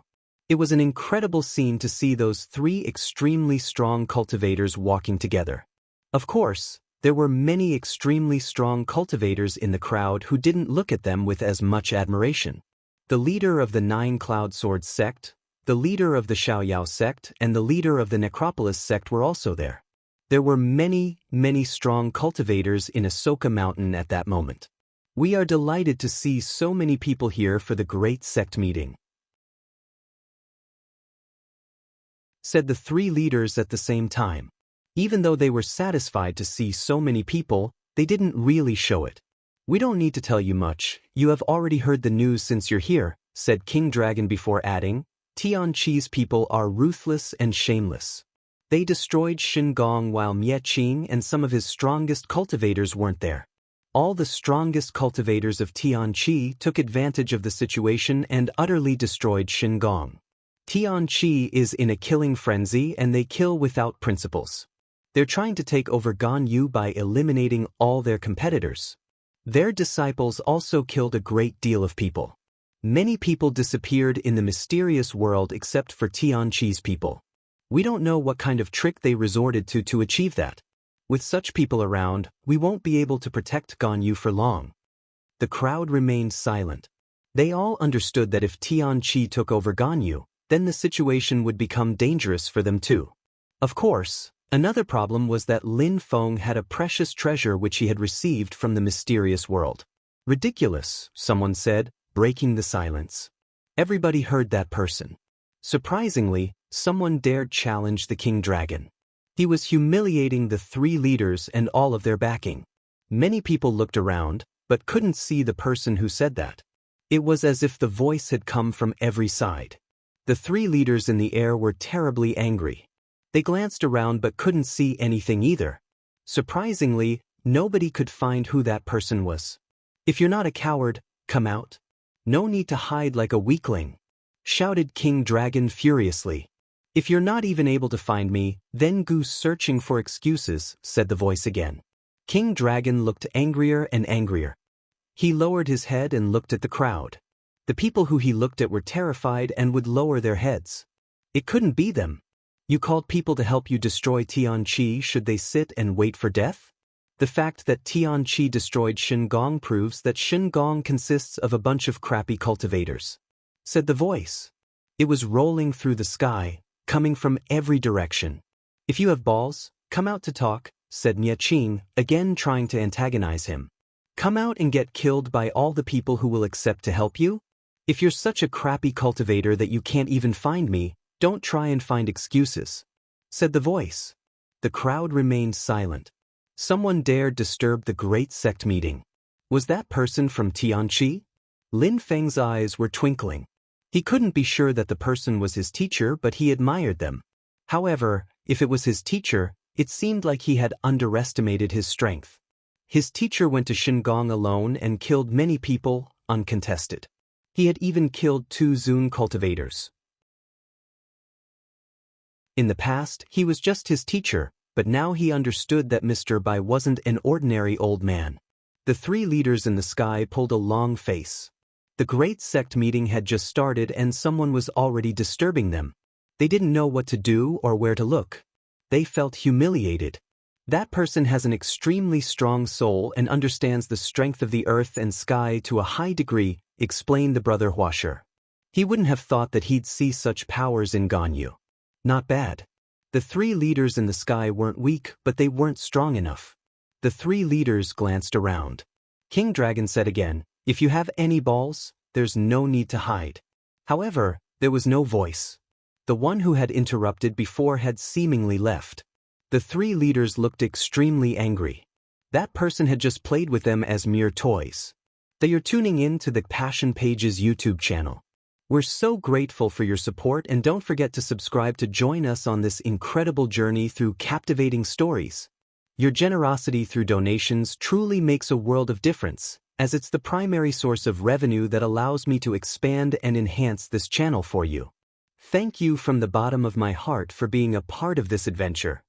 It was an incredible scene to see those 3 extremely strong cultivators walking together. Of course, there were many extremely strong cultivators in the crowd who didn't look at them with as much admiration. The leader of the 9 Cloud Sword sect, The leader of the Xiaoyao sect and the leader of the Necropolis sect were also there. There were many, many strong cultivators in Ahsoka Mountain at that moment. We are delighted to see so many people here for the great sect meeting, said the three leaders at the same time. Even though they were satisfied to see so many people, they didn't really show it. We don't need to tell you much, you have already heard the news since you're here, said King Dragon before adding, Tianqi's people are ruthless and shameless. They destroyed Shingong while Mie Qing and some of his strongest cultivators weren't there. All the strongest cultivators of Tianqi took advantage of the situation and utterly destroyed Shingong. Tianqi is in a killing frenzy and they kill without principles. They're trying to take over Ganyu by eliminating all their competitors. Their disciples also killed a great deal of people. Many people disappeared in the mysterious world except for Tianqi's people. We don't know what kind of trick they resorted to achieve that. With such people around, we won't be able to protect Ganyu for long. The crowd remained silent. They all understood that if Tianqi took over Ganyu, then the situation would become dangerous for them too. Of course, another problem was that Lin Feng had a precious treasure which he had received from the mysterious world. Ridiculous, someone said, breaking the silence. Everybody heard that person. Surprisingly, someone dared challenge the King Dragon. He was humiliating the three leaders and all of their backing. Many people looked around, but couldn't see the person who said that. It was as if the voice had come from every side. The three leaders in the air were terribly angry. They glanced around but couldn't see anything either. Surprisingly, nobody could find who that person was. If you're not a coward, come out. No need to hide like a weakling, shouted King Dragon furiously. If you're not even able to find me, then go searching for excuses, said the voice again. King Dragon looked angrier and angrier. He lowered his head and looked at the crowd. The people who he looked at were terrified and would lower their heads. It couldn't be them. You called people to help you destroy Tianqi, should they sit and wait for death? The fact that Tianqi destroyed Shingong proves that Shingong consists of a bunch of crappy cultivators, said the voice. It was rolling through the sky, coming from every direction. If you have balls, come out to talk, said Mie Qing, again trying to antagonize him. Come out and get killed by all the people who will accept to help you? If you're such a crappy cultivator that you can't even find me, don't try and find excuses, said the voice. The crowd remained silent. Someone dared disturb the great sect meeting. Was that person from Tianqi? Lin Feng's eyes were twinkling. He couldn't be sure that the person was his teacher, but he admired them. However, if it was his teacher, it seemed like he had underestimated his strength. His teacher went to Shingong alone and killed many people, uncontested. He had even killed 2 Zun cultivators. In the past, he was just his teacher, but now he understood that Mr. Bai wasn't an ordinary old man. The three leaders in the sky pulled a long face. The great sect meeting had just started and someone was already disturbing them. They didn't know what to do or where to look. They felt humiliated. That person has an extremely strong soul and understands the strength of the earth and sky to a high degree, explained the brother Huasher. He wouldn't have thought that he'd see such powers in Ganyu. Not bad. The three leaders in the sky weren't weak, but they weren't strong enough. The three leaders glanced around. King Dragon said again, if you have any balls, there's no need to hide. However, there was no voice. The one who had interrupted before had seemingly left. The three leaders looked extremely angry. That person had just played with them as mere toys. They are tuning in to the Passion Pages YouTube channel. We're so grateful for your support and don't forget to subscribe to join us on this incredible journey through captivating stories. Your generosity through donations truly makes a world of difference, as it's the primary source of revenue that allows me to expand and enhance this channel for you. Thank you from the bottom of my heart for being a part of this adventure.